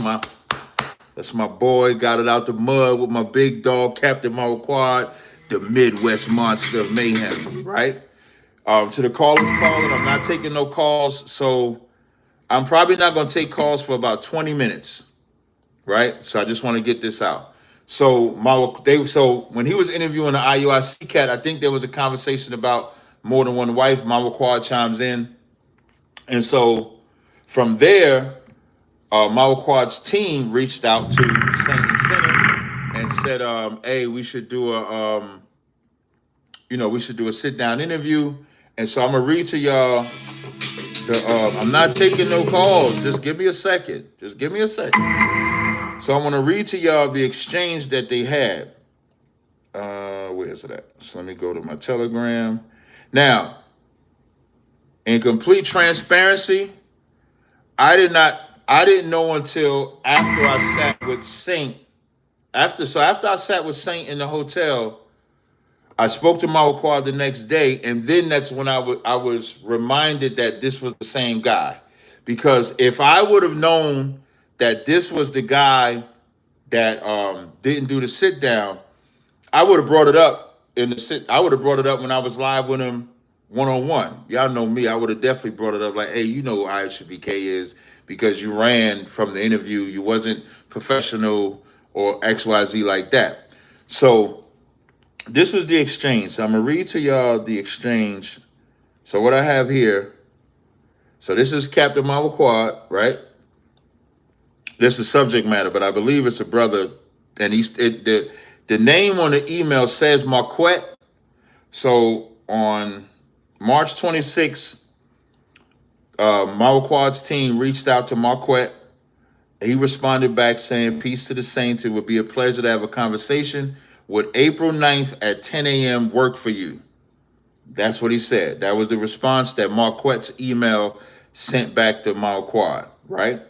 my boy. Got it out the mud with my big dog, Captain Mawaquad, the Midwest monster of mayhem, right? To the callers calling, I'm not taking no calls. So I'm probably not going to take calls for about 20 minutes, right? So I just want to get this out. So when he was interviewing the IUIC cat, I think there was a conversation about more than one wife. Mawaquad chimes in. And so from there, Mawaquad's team reached out to Saint and Sinner and said, hey, we should do a sit-down interview. And so I'm going to read to y'all I'm not taking no calls. Just give me a second. So I'm going to read to y'all the exchange that they had. Where is it at? So let me go to my Telegram. Now, in complete transparency, I didn't know until after I sat with Saint. After I sat with Saint in the hotel, I spoke to Mawaquad the next day, and then that's when I was reminded that this was the same guy. Because if I would have known that this was the guy that didn't do the sit down, I would have brought it up I would have brought it up when I was live with him one-on-one. Y'all know me. I would have definitely brought it up like, hey, you know who ISBK is because you ran from the interview. You wasn't professional or XYZ like that. So this was the exchange. So I'm going to read to y'all the exchange. So what I have here. So this is Captain Mawaquad, right? This is subject matter, but I believe it's a brother. And the name on the email says Marquette. So on March 26th, Mawaquad's team reached out to Marquette. He responded back saying, peace to the saints. It would be a pleasure to have a conversation. Would April 9th at 10 a.m. work for you? That's what he said. That was the response that Marquette's email sent back to Mawaquad, right?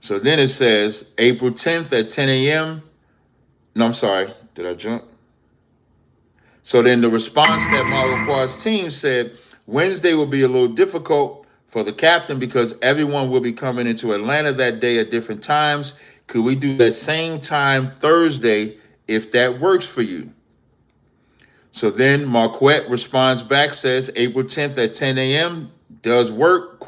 So then it says April 10th at 10 a.m. No, I'm sorry. Did I jump? So then the response that Mawaquad's team said, Wednesday will be a little difficult for the captain because everyone will be coming into Atlanta that day at different times. Could we do that same time Thursday if that works for you? So then Marquette responds back, says April 10th at 10 a.m. does work, ?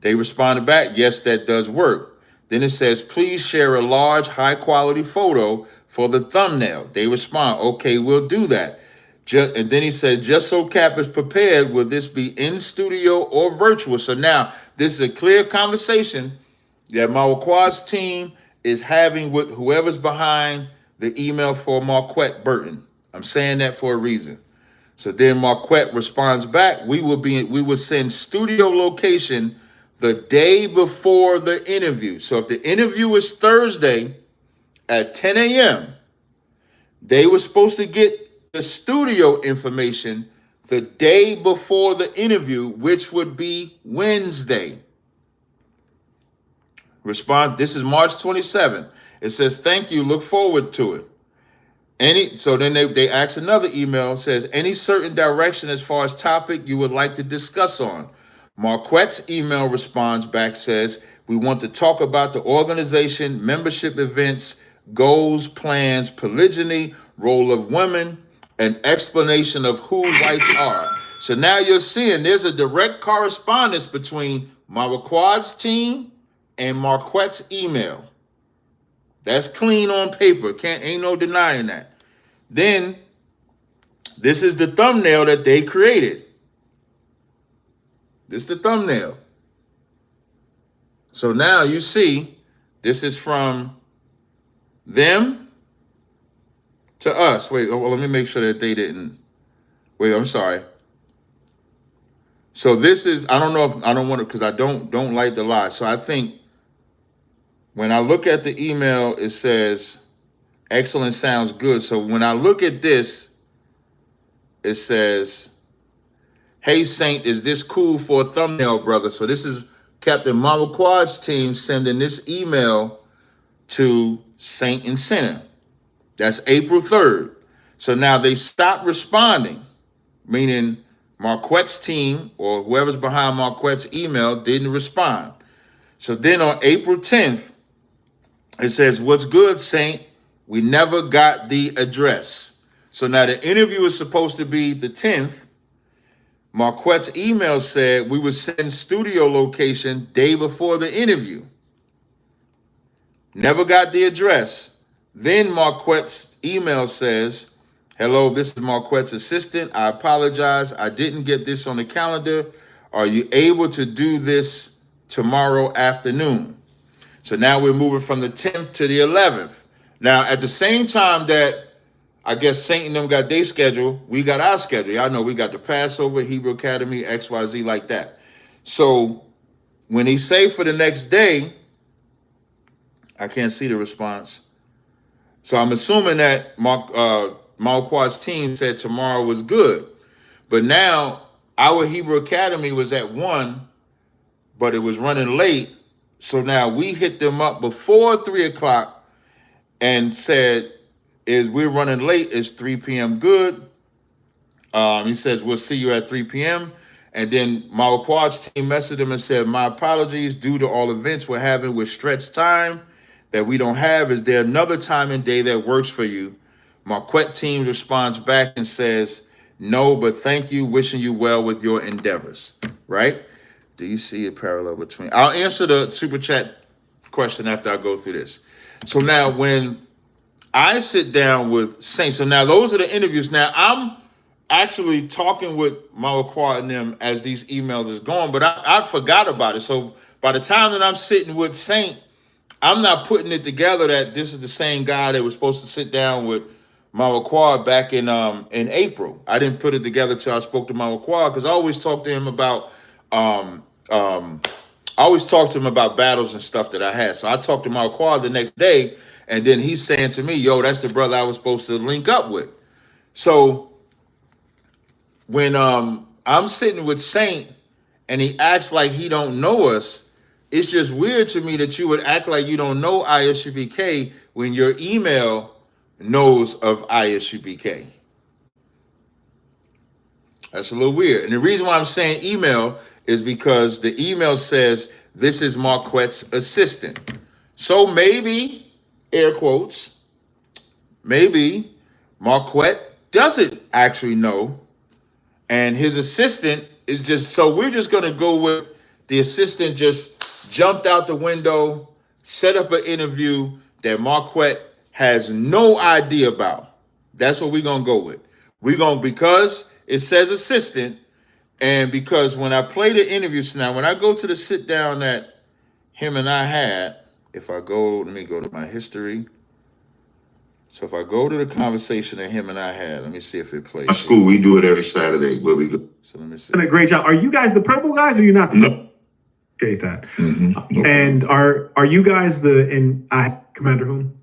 They responded back, yes, that does work. Then it says, please share a large, high-quality photo for the thumbnail. They respond, okay, we'll do that. And then he said, just so Cap is prepared, will this be in studio or virtual? So now this is a clear conversation that Mawaquad's team is having with whoever's behind the email for Marquette Burton. I'm saying that for a reason. So then Marquette responds back, we will send studio location the day before the interview. So if the interview is Thursday at 10 a.m., they were supposed to get the studio information the day before the interview, which would be Wednesday. Response, this is March 27th. It says, thank you, look forward to it. So then they ask another email, says, any certain direction as far as topic you would like to discuss on? Marquette's email responds back, says, we want to talk about the organization, membership events, goals, plans, polygyny, role of women, and explanation of who whites are. So now you're seeing there's a direct correspondence between Mawaquad's team and Marquette's email. That's clean on paper. Ain't no denying that. Then this is the thumbnail that they created. This is the thumbnail. So now you see, this is from them to us. Wait, well, let me make sure that they didn't. Wait, I'm sorry. So this is, I don't know if, I don't want to, because I don't like the lie. So I think when I look at the email, it says, excellent, sounds good. So when I look at this, it says, hey, Saint, is this cool for a thumbnail, brother? So this is Captain Mama Quad's team sending this email to Saint and Sinner. That's April 3rd. So now they stopped responding, meaning Marquette's team or whoever's behind Marquette's email didn't respond. So then on April 10th, it says, what's good, Saint? We never got the address. So now the interview is supposed to be the 10th. Marquette's email said we would send studio location day before the interview. Never got the address. Then Marquette's email says, hello, this is Marquette's assistant. I apologize. I didn't get this on the calendar. Are you able to do this tomorrow afternoon? So now we're moving from the 10th to the 11th. Now, at the same time that I guess Saint and them got their schedule, we got our schedule. Y'all know we got the Passover, Hebrew Academy, XYZ like that. So when he say for the next day, I can't see the response. So I'm assuming that Malquad's team said tomorrow was good. But now our Hebrew Academy was at 1, but it was running late. So now we hit them up before 3 o'clock and said, we're running late, is 3 p.m. good? He says, we'll see you at 3 p.m. And then Malquad's team messaged him and said, my apologies, due to all events we're having with stretched time that we don't have. Is there another time and day that works for you? Marquette team responds back and says, no, but thank you, wishing you well with your endeavors, right? Do you see a parallel between? I'll answer the super chat question after I go through this. So now when I sit down with Saint, so now those are the interviews. Now I'm actually talking with Malquad and them as these emails is going, but I forgot about it. So by the time that I'm sitting with Saint, I'm not putting it together that this is the same guy that was supposed to sit down with Malquad back in April. I didn't put it together till I spoke to Malquad because I always talk to him about battles and stuff that I had. So I talked to Malquad the next day, and then he's saying to me, yo, that's the brother I was supposed to link up with. So when I'm sitting with Saint and he acts like he don't know us, it's just weird to me that you would act like you don't know ISUBK when your email knows of ISUBK. That's a little weird. And the reason why I'm saying email is because the email says this is Marquette's assistant. So maybe, air quotes, maybe Marquette doesn't actually know, and his assistant is just, so we're just going to go with the assistant just jumped out the window, set up an interview that Marquette has no idea about. That's what we're going to go with. We're going to, because it says assistant, and because when I play the interviews now, when I go to the sit down that him and I had, if I go, let me go to my history. So if I go to the conversation that him and I had, let me see if it plays. Our school, we do it every Saturday where we go. So let me see. Done a great job. Are you guys the purple guys or you're not? No. Appreciate that. Mm-hmm. And are you guys Commander whom?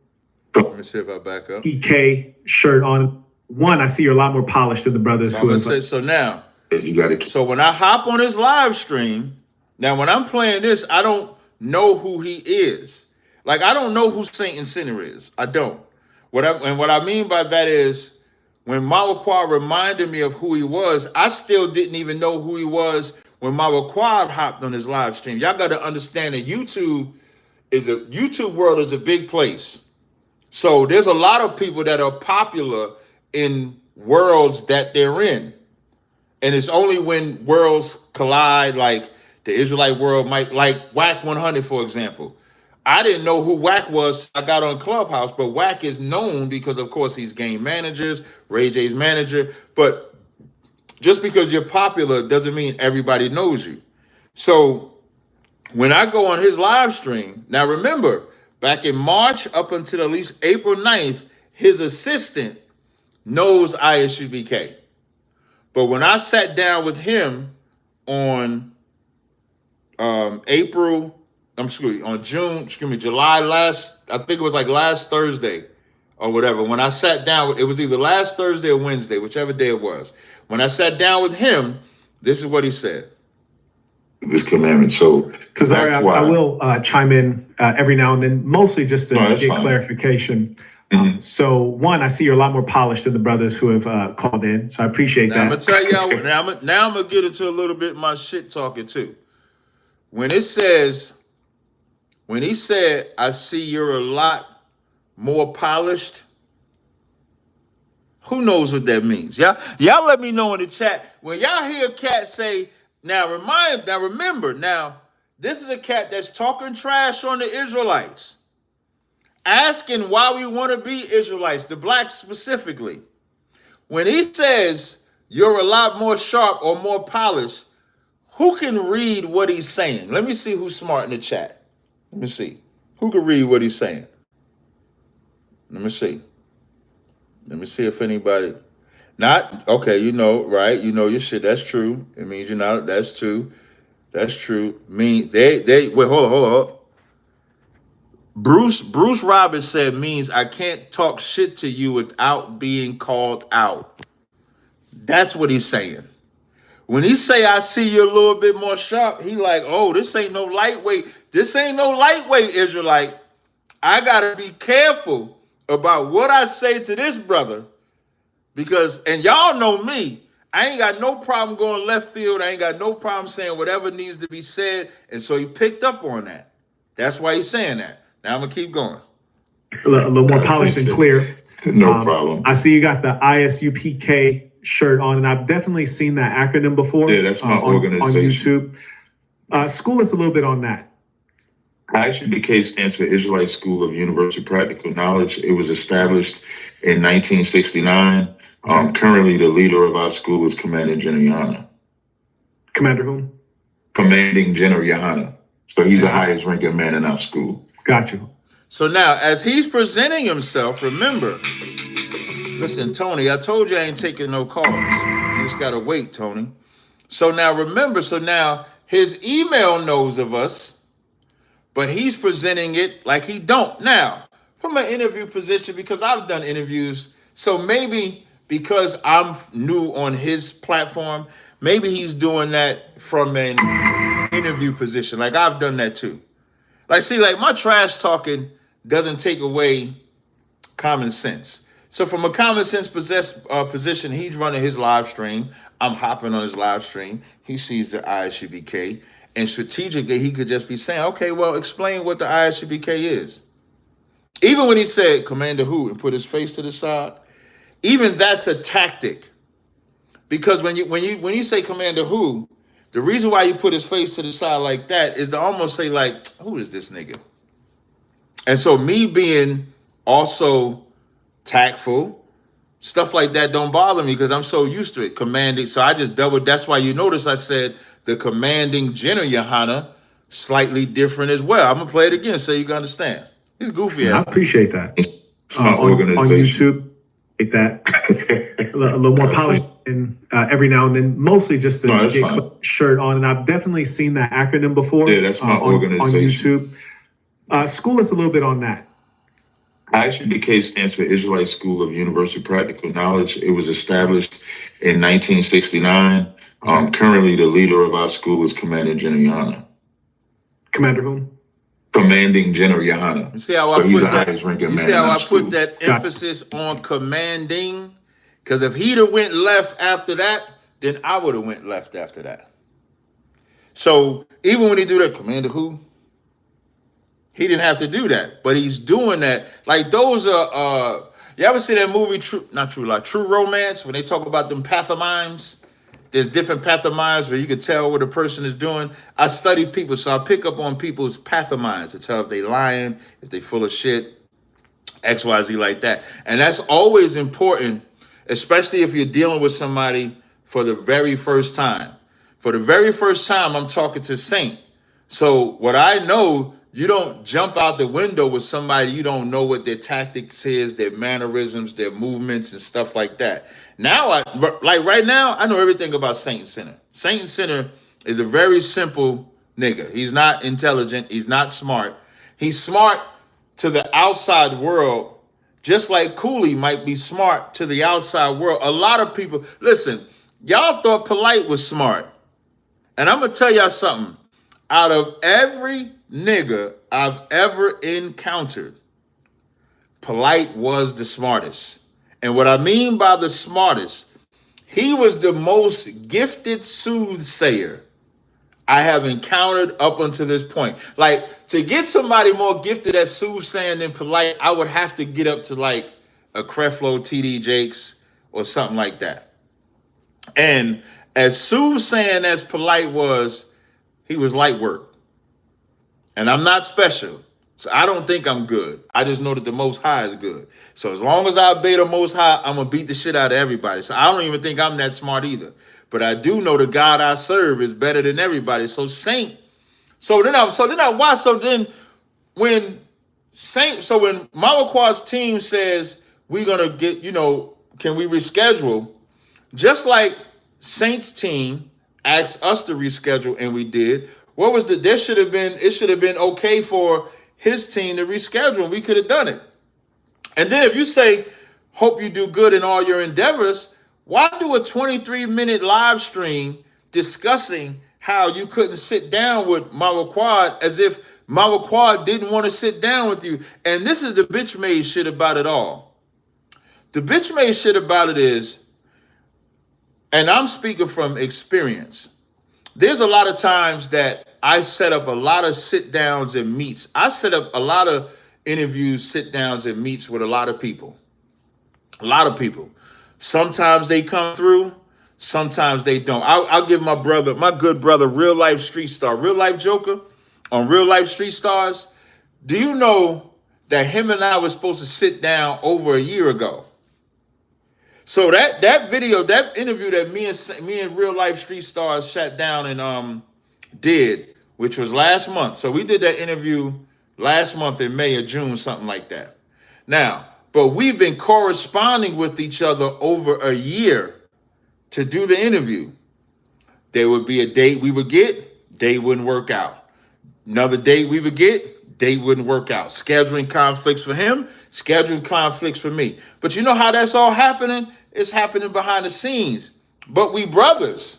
Let me see if I back up. PK shirt on. One, I see you're a lot more polished than the brothers So, who have. so now, You got to. so when I hop on his live stream, now when I'm playing this, I don't know who he is. Like, I don't know who Saint and Sinner is. I don't. What I mean by that is, when Malquad reminded me of who he was, I still didn't even know who he was when Malquad hopped on his live stream. Y'all got to understand that YouTube world is a big place. So there's a lot of people that are popular in worlds that they're in. And it's only when worlds collide, like the Israelite world might, like Whack 100, for example. I didn't know who Whack was. I got on Clubhouse, but Whack is known because, of course, he's game managers, Ray J's manager. But just because you're popular doesn't mean everybody knows you. So when I go on his live stream, now remember, back in March up until at least April 9th, his assistant knows ISUBK. But when I sat down with him on July last, I think it was like last Thursday or whatever. When I sat down, it was either last Thursday or Wednesday, whichever day it was. When I sat down with him, this is what he said. This commandment. So Tazaryach, I will chime in every now and then, mostly just to get clarification. So one, I see you're a lot more polished than the brothers who have called in. So I appreciate that. I'm going to tell y'all, now I'm going to get into a little bit of my shit talking too. When he said, I see you're a lot more polished, who knows what that means? Y'all let me know in the chat. When y'all hear a cat say, remember, this is a cat that's talking trash on the Israelites, asking why we want to be Israelites, the blacks specifically. When he says you're a lot more sharp or more polished, who can read what he's saying? Let me see who's smart in the chat. Let me see. Who can read what he's saying? Let me see. Let me see if anybody... Not, okay, right? You know your shit. That's true. It means you're not... That's true. That's true. Wait, hold on. Bruce Roberts said means I can't talk shit to you without being called out. That's what he's saying. When he say I see you a little bit more sharp, he like, oh, this ain't no lightweight. This ain't no lightweight Israelite. I gotta be careful about what I say to this brother, because, and y'all know me, I ain't got no problem going left field. I ain't got no problem saying whatever needs to be said. And so he picked up on that. That's why he's saying that. Now I'm gonna keep going. A little more polished and clear. No problem. I see you got the ISUPK shirt on, and I've definitely seen that acronym before. Yeah, that's my organization. On YouTube. School us a little bit on that. ISUBK stands for Israelite School of Universal Practical Knowledge. It was established in 1969. Currently, the leader of our school is Commander General Yohana. Commander whom? Commanding General Yohana. So he's the highest ranking man in our school. Got you. So now, as he's presenting himself, remember, listen, Tony, I told you I ain't taking no calls. You just got to wait, Tony. So now, remember, his email knows of us, but he's presenting it like he don't. Now, from an interview position, because I've done interviews, so maybe because I'm new on his platform, maybe he's doing that from an interview position. Like I've done that too. Like, see, like my trash talking doesn't take away common sense. So from a common sense position, he's running his live stream. I'm hopping on his live stream. He sees the ISUBK. And strategically, he could just be saying, okay, well, explain what the ISUBK is. Even when he said, Commander who, and put his face to the side, even that's a tactic. Because when you say Commander who, the reason why you put his face to the side like that is to almost say, like, who is this nigga? And so me being also tactful, stuff like that don't bother me because I'm so used to it. Commanding, so I just doubled. That's why you notice I said the commanding General Yohana slightly different as well. I'm gonna play it again so you can understand. He's goofy ass. I appreciate that. On YouTube, like that. A little more polished and every now and then, mostly just to get a shirt on. And I've definitely seen that acronym before. Yeah, that's my organization. On YouTube. School us a little bit on that. ISUBK stands for Israelite School of Universal Practical Knowledge. It was established in 1969. Currently, the leader of our school is Commander General Yohana. Commander whom? Commanding General Yohana. You see how I put that emphasis on commanding? Because if he'd have went left after that, then I would have went left after that. So even when he do that, Commander who? He didn't have to do that, but he's doing that. Like those are, you ever see that movie, True Romance, when they talk about them pantomimes? There's different pantomimes where you can tell what a person is doing. I study people, so I pick up on people's pantomimes to tell if they lying, if they full of shit, X, Y, Z like that. And that's always important, especially if you're dealing with somebody for the very first time. For the very first time, I'm talking to Saint. So what I know, you don't jump out the window with somebody you don't know what their tactics is, their mannerisms, their movements, and stuff like that. Now, like right now, I know everything about Saint Sinner. Saint Sinner is a very simple nigga. He's not intelligent. He's not smart. He's smart to the outside world, just like Cooley might be smart to the outside world. A lot of people, listen, y'all thought Polite was smart. And I'm going to tell y'all something. Out of every nigga I've ever encountered, Polite was the smartest. And what I mean by the smartest, he was the most gifted soothsayer I have encountered up until this point. Like, to get somebody more gifted at soothsaying than Polite, I would have to get up to like a Creflo, TD Jakes, or something like that. And as soothsaying as Polite was, he was light work. And I'm not special. So I don't think I'm good. I just know that the Most High is good. So as long as I obey the Most High, I'm going to beat the shit out of everybody. So I don't even think I'm that smart either. But I do know the God I serve is better than everybody. So Saint. So then when Mama Quad's team says we're going to get, can we reschedule? Just like Saint's team asked us to reschedule and we did. It should have been okay for his team to reschedule, and we could have done it. And then if you say, hope you do good in all your endeavors, why do a 23-minute live stream discussing how you couldn't sit down with Mama Quad as if Mama Quad didn't want to sit down with you? And this is the bitch made shit about it all. The bitch made shit about it is, and I'm speaking from experience, there's a lot of times that I set up a lot of sit downs and meets. I set up a lot of interviews, sit downs and meets with a lot of people. A lot of people. Sometimes they come through, sometimes they don't. I'll give my good brother, Real Life Street Star, Real Life Joker on Real Life Street Stars. Do you know that him and I were supposed to sit down over a year ago? So that video, that interview that me and Real Life Street Stars sat down and did, which was last month. So we did that interview last month in May or June, something like that. Now, but we've been corresponding with each other over a year to do the interview. There would be a date we would get, date wouldn't work out. Another date we would get, date wouldn't work out. Scheduling conflicts for him, scheduling conflicts for me. But you know how that's all happening? It's happening behind the scenes. But we brothers.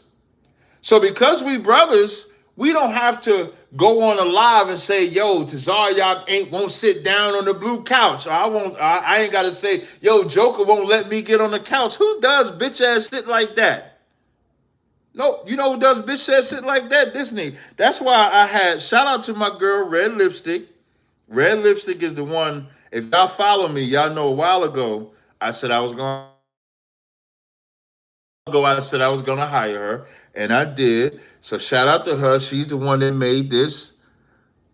So because we brothers, we don't have to go on a live and say, yo, Tazaryach won't sit down on the blue couch. Or I ain't got to say, yo, Joker won't let me get on the couch. Who does bitch ass shit like that? No, you know who does bitch ass shit like that? Disney. That's why I had, shout out to my girl, Red Lipstick. Red Lipstick is the one, if y'all follow me, y'all know a while ago, I said I was going to hire her, and I did. So shout out to her. She's the one that made this.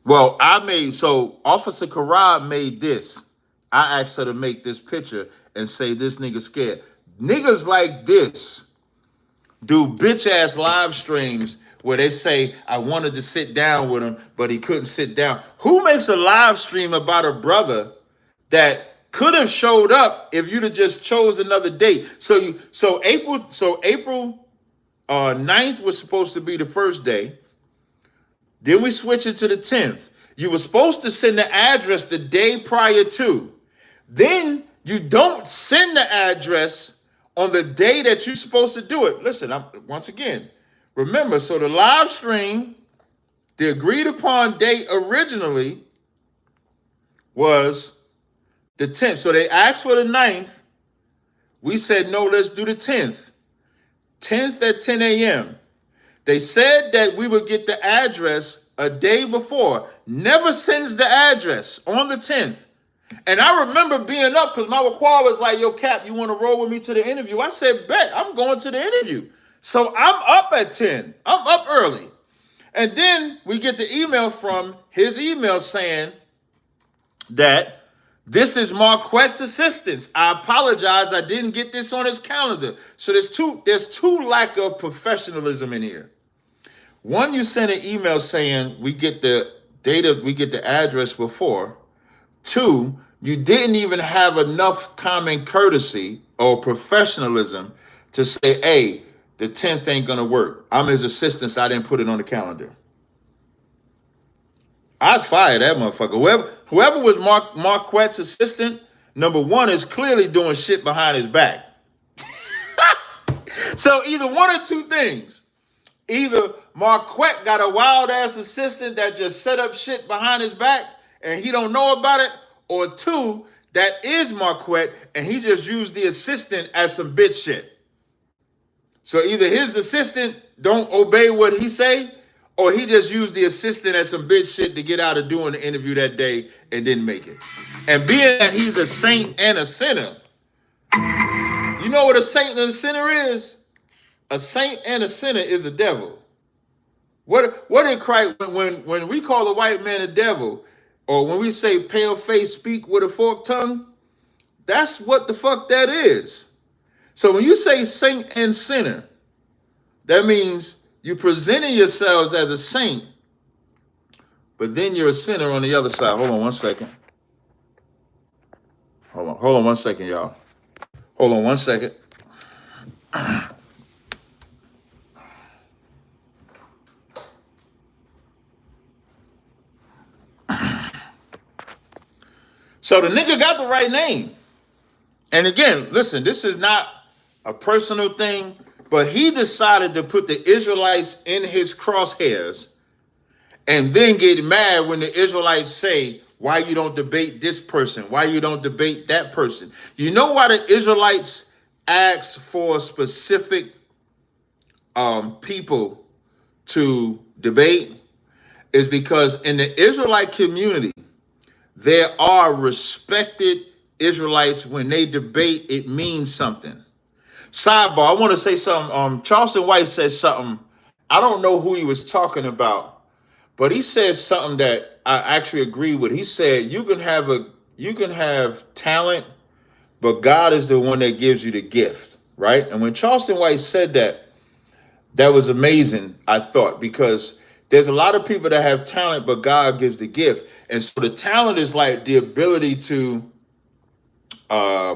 Well, Officer Karab made this. I asked her to make this picture and say this nigga scared. Niggas like this do bitch ass live streams where they say, I wanted to sit down with him, but he couldn't sit down. Who makes a live stream about a brother that could have showed up if you'd have just chose another date? So April 9th was supposed to be the first day. Then we switched it to the 10th. You were supposed to send the address the day prior to. Then you don't send the address on the day that you're supposed to do it. Listen, once again, remember, so the live stream, the agreed upon date originally was the 10th. So they asked for the 9th. We said, no, let's do the 10th. 10th at 10 a.m. They said that we would get the address a day before. Never sends the address on the 10th. And I remember being up because my Waqua was like, yo, Cap, you want to roll with me to the interview? I said, bet, I'm going to the interview. So I'm up at 10. I'm up early. And then we get the email from his email saying that this is Marquette's assistance. I apologize. I didn't get this on his calendar. So there's two lack of professionalism in here. One, you sent an email saying we get the data, we get the address before. Two, you didn't even have enough common courtesy or professionalism to say, hey, the 10th ain't gonna work. I'm his assistant, so I didn't put it on the calendar. I'd fire that motherfucker. Whoever was Marquette's assistant, number one, is clearly doing shit behind his back. So either one or two things. Either Marquette got a wild ass assistant that just set up shit behind his back and he don't know about it, or two, that is Marquette and he just used the assistant as some bitch shit. So either his assistant don't obey what he say, or he just used the assistant as some bitch shit to get out of doing the interview that day and didn't make it. And being that he's a saint and a sinner, you know what a saint and a sinner is? A saint and a sinner is a devil. What did Christ, when we call a white man a devil, or when we say pale face speak with a forked tongue, that's what the fuck that is. So when you say saint and sinner, that means you presenting yourselves as a saint, but then you're a sinner on the other side. Hold on one second. Hold on 1 second, y'all. Hold on 1 second. So the nigga got the right name. And again, listen, this is not a personal thing, but he decided to put the Israelites in his crosshairs and then get mad when the Israelites say, why you don't debate this person? Why you don't debate that person? You know why the Israelites asked for specific people to debate? Is because in the Israelite community, there are respected Israelites. When they debate, it means something. Sidebar, I want to say something. Charleston White said something. I don't know who he was talking about, but he said something that I actually agree with. He said you can have talent, but God is the one that gives you the gift, right? And when Charleston White said that, that was amazing, I thought, because there's a lot of people that have talent, but God gives the gift. And so the talent is like the ability to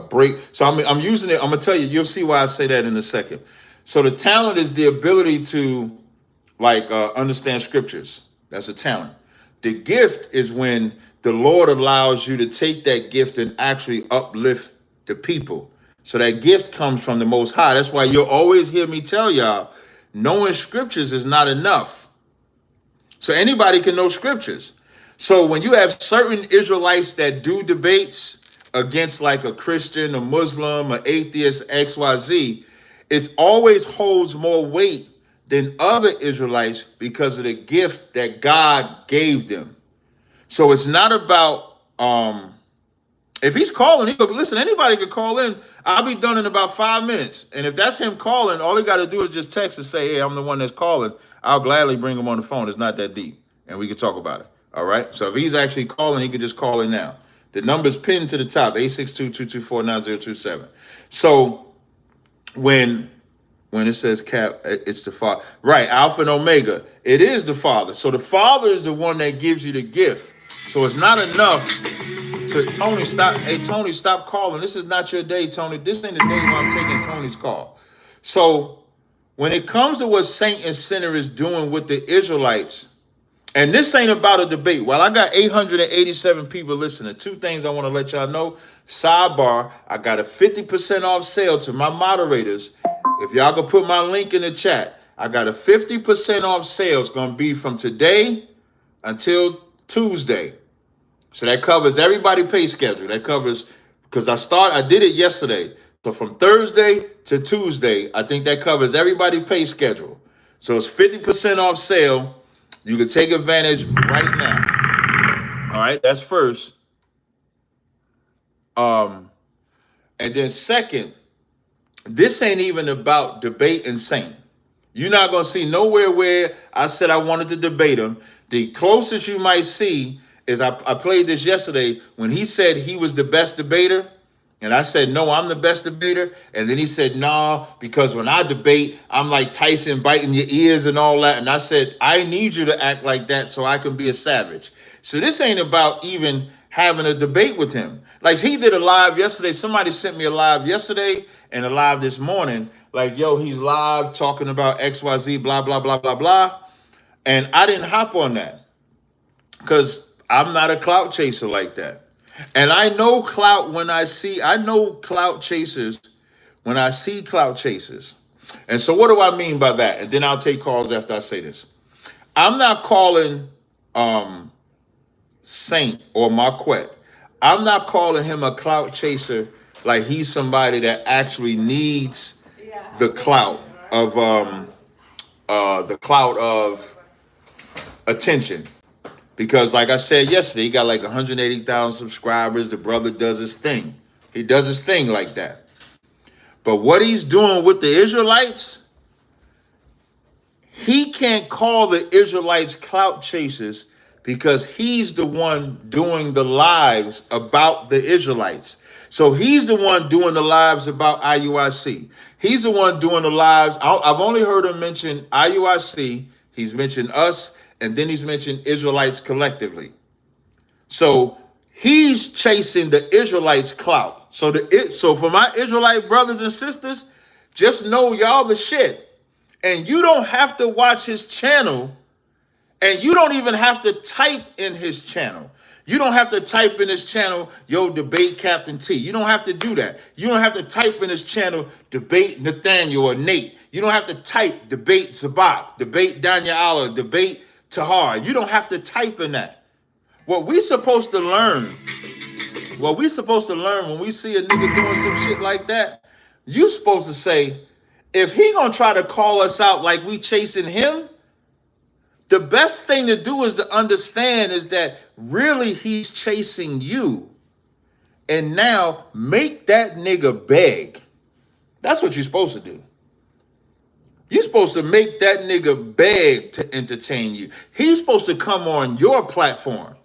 break. So I'm using it. I'm going to tell you, you'll see why I say that in a second. So the talent is the ability to understand scriptures. That's a talent. The gift is when the Lord allows you to take that gift and actually uplift the people. So that gift comes from the Most High. That's why you'll always hear me tell y'all, knowing scriptures is not enough. So anybody can know scriptures. So when you have certain Israelites that do debates against like a Christian, a Muslim, an atheist, XYZ, it always holds more weight than other Israelites because of the gift that God gave them. So it's not about, if he's calling, he goes, listen, anybody could call in. I'll be done in about 5 minutes. And if that's him calling, all he got to do is just text and say, hey, I'm the one that's calling. I'll gladly bring him on the phone. It's not that deep. And we can talk about it. All right. So if he's actually calling, he can just call in now. The number's pinned to the top, 862-224-9027. So when it says Cap, it's the Father. Right, Alpha and Omega. It is the Father. So the Father is the one that gives you the gift. So it's not enough to, Tony, stop. Hey, Tony, stop calling. This is not your day, Tony. This ain't the day where I'm taking Tony's call. So when it comes to what Saint and Sinner is doing with the Israelites, and this ain't about a debate. While I got 887 people listening, two things I want to let y'all know. Sidebar, I got a 50% off sale to my moderators. If y'all can put my link in the chat, I got a 50% off sale. It's going to be from today until Tuesday. So that covers everybody pay schedule. That covers, because I did it yesterday. So from Thursday to Tuesday, I think that covers everybody pay schedule. So it's 50% off sale. You can take advantage right now. All right, that's first. And then second, this ain't even about debate and saint. You're not going to see nowhere where I said I wanted to debate him. The closest you might see is I played this yesterday when he said he was the best debater. And I said, no, I'm the best debater. And then he said, no, because when I debate, I'm like Tyson biting your ears and all that. And I said, I need you to act like that so I can be a savage. So this ain't about even having a debate with him. Like he did a live yesterday. Somebody sent me a live yesterday and a live this morning. Like, yo, he's live talking about XYZ, blah, blah, blah, blah, blah. And I didn't hop on that because I'm not a clout chaser like that. And I know clout I know clout chasers when I see clout chasers. And so what do I mean by that? And then I'll take calls after I say this. I'm not calling Saint or Marquette. I'm not calling him a clout chaser like he's somebody that actually needs the clout of attention. Because like I said yesterday, he got like 180,000 subscribers. The brother does his thing. He does his thing like that. But what he's doing with the Israelites, he can't call the Israelites clout chasers because he's the one doing the lives about the Israelites. So he's the one doing the lives about IUIC. He's the one doing the lives. I've only heard him mention IUIC. He's mentioned us. And then he's mentioned Israelites collectively. So he's chasing the Israelites' clout. So for my Israelite brothers and sisters, just know y'all the shit. And you don't have to watch his channel. And you don't even have to type in his channel. You don't have to type in his channel, yo, debate Captain T. You don't have to do that. You don't have to type in his channel, debate Nathaniel or Nate. You don't have to type debate Zabak, debate Daniel Allah, debate Tahar. You don't have to type in that. What we supposed to learn when we see a nigga doing some shit like that, you supposed to say, if he gonna try to call us out like we chasing him, the best thing to do is to understand is that really he's chasing you. And now make that nigga beg. That's what you're supposed to do. You're supposed to make that nigga beg to entertain you. He's supposed to come on your platform.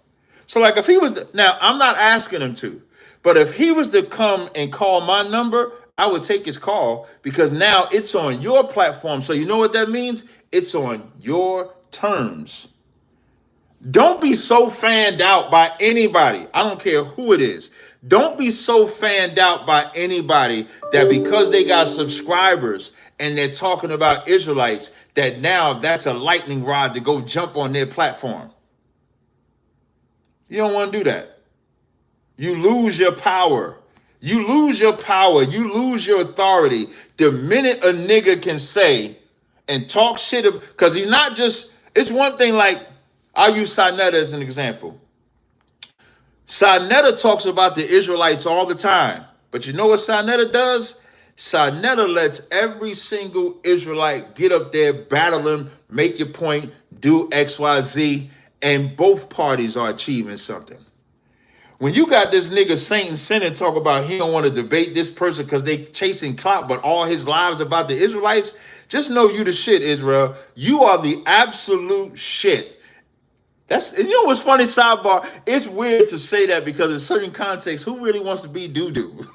So like if he was, now I'm not asking him to, but if he was to come and call my number, I would take his call because now it's on your platform. So you know what that means? It's on your terms. Don't be so fanned out by anybody. I don't care who it is. Don't be so fanned out by anybody that because they got subscribers and they're talking about Israelites, that now that's a lightning rod to go jump on their platform. You don't want to do that. You lose your power. You lose your power. You lose your authority the minute a nigga can say and talk shit, because he's not just, it's one thing like, I'll use Sinetta as an example. Sinetta talks about the Israelites all the time. But you know what Sinetta does? Sinetta lets every single Israelite get up there, battle him, make your point, do X, Y, Z, and both parties are achieving something. When you got this nigga Saint and Sinner talk about he don't want to debate this person because they chasing clout, but all his lives about the Israelites, just know you the shit, Israel. You are the absolute shit. And you know what's funny, sidebar? It's weird to say that because in certain contexts, who really wants to be doo-doo?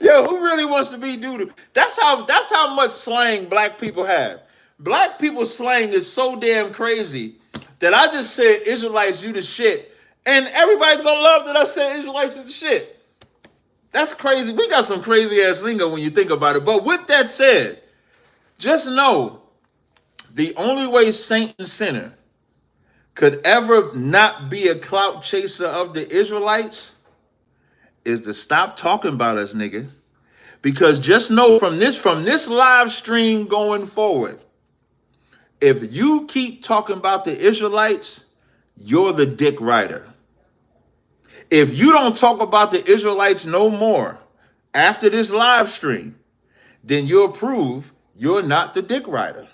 Yo, who really wants to be doo-doo? That's how much slang black people have. Black people's slang is so damn crazy that I just said Israelites, you the shit. And everybody's gonna love that I said Israelites is the shit. That's crazy. We got some crazy ass lingo when you think about it. But with that said, just know the only way Saint and Sinner could ever not be a clout chaser of the Israelites is to stop talking about us, nigga. Because just know from this live stream going forward, if you keep talking about the Israelites, you're the dick rider. If you don't talk about the Israelites no more after this live stream, then you'll prove you're not the dick rider.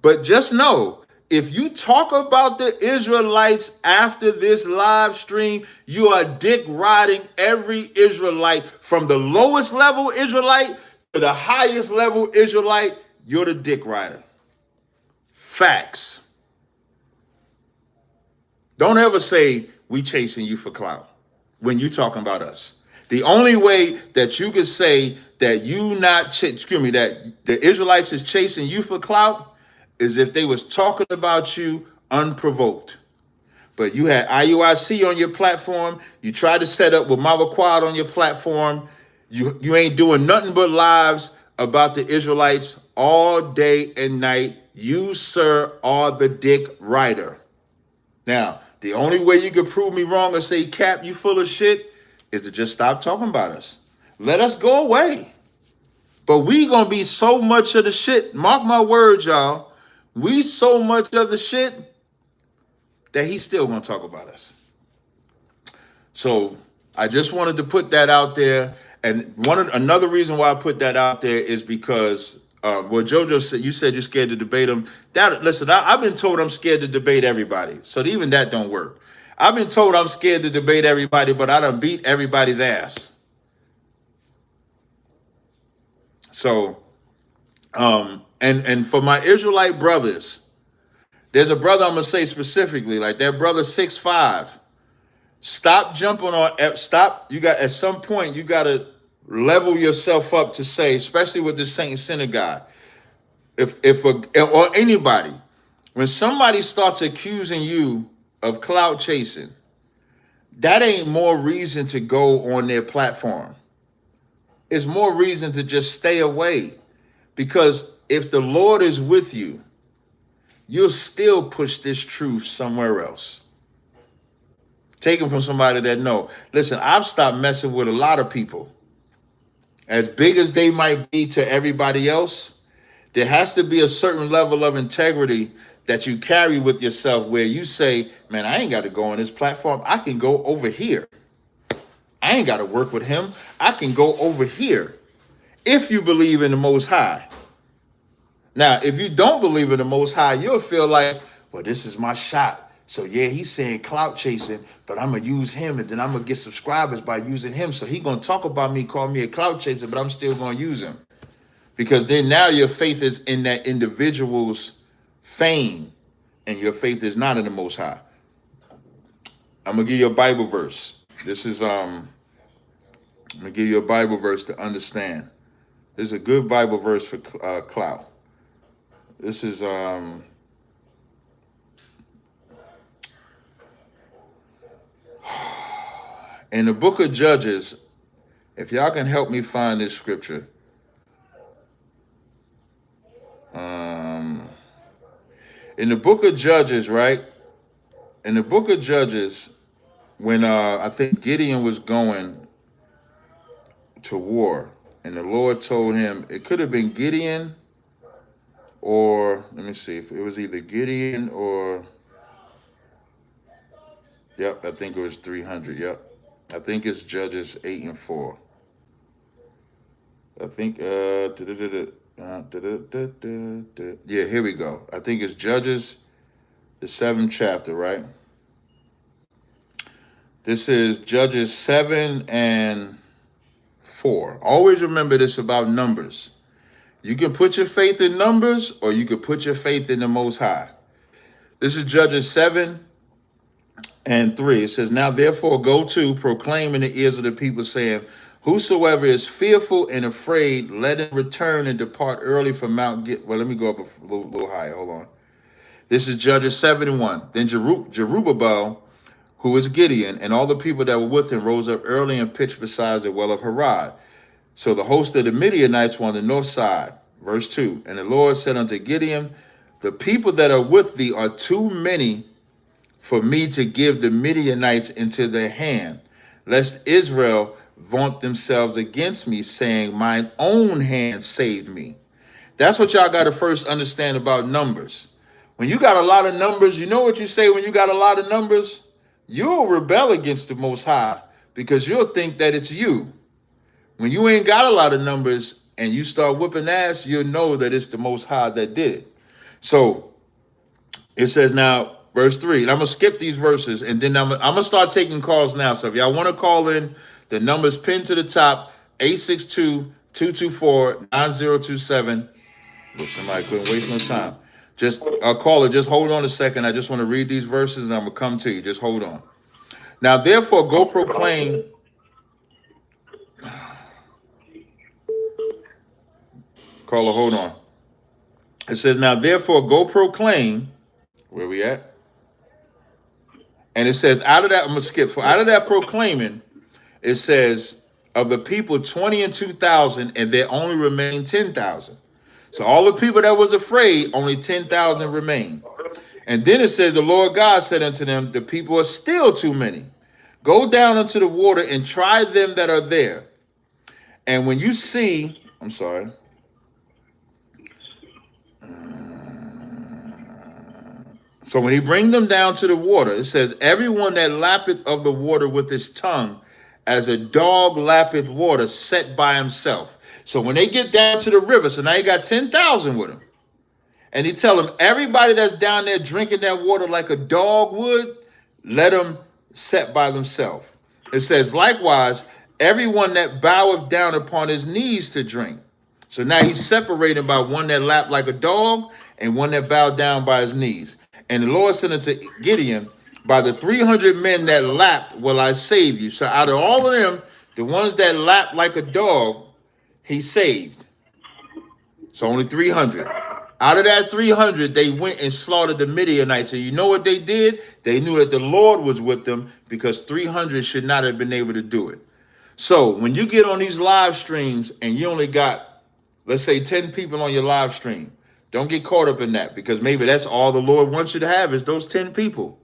But just know, if you talk about the Israelites after this live stream, you are dick riding every Israelite from the lowest level Israelite to the highest level Israelite. You're the dick rider. Facts. Don't ever say we chasing you for clout when you talking about us. The only way that you could say that that the Israelites is chasing you for clout is if they was talking about you unprovoked. But you had IUIC on your platform. You tried to set up with Mama Quad on your platform. You ain't doing nothing but lives about the Israelites all day and night. You, sir, are the dick rider. Now, the only way you could prove me wrong or say, Cap, you full of shit, is to just stop talking about us. Let us go away. But we gonna be so much of the shit. Mark my words, y'all. We so much of the shit that he's still gonna talk about us. So I just wanted to put that out there. And another reason why I put that out there is because what JoJo said, you said you're scared to debate him. Listen, I've been told I'm scared to debate everybody. So even that don't work. I've been told I'm scared to debate everybody, but I done beat everybody's ass. So, and for my Israelite brothers, there's a brother I'm gonna say specifically, like that brother 6'5". Stop jumping on. Stop. At some point you gotta level yourself up to say, especially with the Saint Sinner guy, or anybody, when somebody starts accusing you of clout chasing, that ain't more reason to go on their platform. It's more reason to just stay away, because if the Lord is with you, you'll still push this truth somewhere else. Taken from somebody that know. Listen, I've stopped messing with a lot of people. As big as they might be to everybody else, there has to be a certain level of integrity that you carry with yourself where you say, man, I ain't got to go on this platform. I can go over here. I ain't got to work with him. I can go over here if you believe in the Most High. Now, if you don't believe in the Most High, you'll feel like, well, this is my shot. So, yeah, he's saying clout chasing, but I'm going to use him, and then I'm going to get subscribers by using him. So he's going to talk about me, call me a clout chaser, but I'm still going to use him. Because then now your faith is in that individual's fame, and your faith is not in the Most High. I'm going to give you a Bible verse. This is, I'm going to give you a Bible verse to understand. This is a good Bible verse for clout. This is, in the book of Judges, if y'all can help me find this scripture. In the book of Judges, right? In the book of Judges, when I think Gideon was going to war, and the Lord told him, it could have been Gideon, or let me see, if it was either Gideon or, yep, I think it was 300, yep. I think it's Judges 8 and 4. I think, yeah, here we go. I think it's Judges, the 7th chapter, right? This is Judges 7 and 4. Always remember this about numbers. You can put your faith in numbers, or you can put your faith in the Most High. This is Judges 7 and 3. It says, now therefore go to proclaim in the ears of the people, saying, whosoever is fearful and afraid, let him return and depart early from Mount Well, let me go up a little higher. Hold on. This is Judges 7 and 1. Then Jerubbaal, who is Gideon, and all the people that were with him rose up early and pitched beside the well of Harod. So the host of the Midianites were on the north side. Verse 2. And the Lord said unto Gideon, the people that are with thee are too many for me to give the Midianites into their hand, lest Israel vaunt themselves against me, saying, mine own hand saved me. That's what y'all got to first understand about numbers. When you got a lot of numbers, you know what you say when you got a lot of numbers? You'll rebel against the Most High, because you'll think that it's you. When you ain't got a lot of numbers and you start whooping ass, you'll know that it's the Most High that did it. So it says now, verse 3, and I'm going to skip these verses, and then I'm going to start taking calls now. So if y'all want to call in, the number's pinned to the top, 862-224-9027. Well, somebody couldn't waste no time. Just caller, just hold on a second. I just want to read these verses and I'm gonna come to you. Just hold on. Now, therefore, go proclaim. Caller, hold on. It says, now, therefore, go proclaim. Where we at? And it says, out of that, I'm gonna skip. For out of that proclaiming, it says, of the people 20 and 2,000, and there only remain 10,000. So all the people that was afraid, only 10,000 remained. And then it says, the Lord God said unto them, the people are still too many. Go down into the water and try them that are there. And when you see, I'm sorry. So when he bring them down to the water, it says, everyone that lappeth of the water with his tongue, as a dog lappeth water, set by himself. So when they get down to the river, so now you got 10,000 with him. And he tell them, everybody that's down there drinking that water like a dog would, let them set by themselves. It says, likewise, everyone that boweth down upon his knees to drink. So now he's separated by one that lapped like a dog and one that bowed down by his knees. And the Lord said unto Gideon, by the 300 men that lapped will I save you. So out of all of them, the ones that lapped like a dog, he saved. So only 300. Out of that 300, they went and slaughtered the Midianites. And you know what they did? They knew that the Lord was with them, because 300 should not have been able to do it. So when you get on these live streams and you only got, let's say, 10 people on your live stream, don't get caught up in that, because maybe that's all the Lord wants you to have is those 10 people.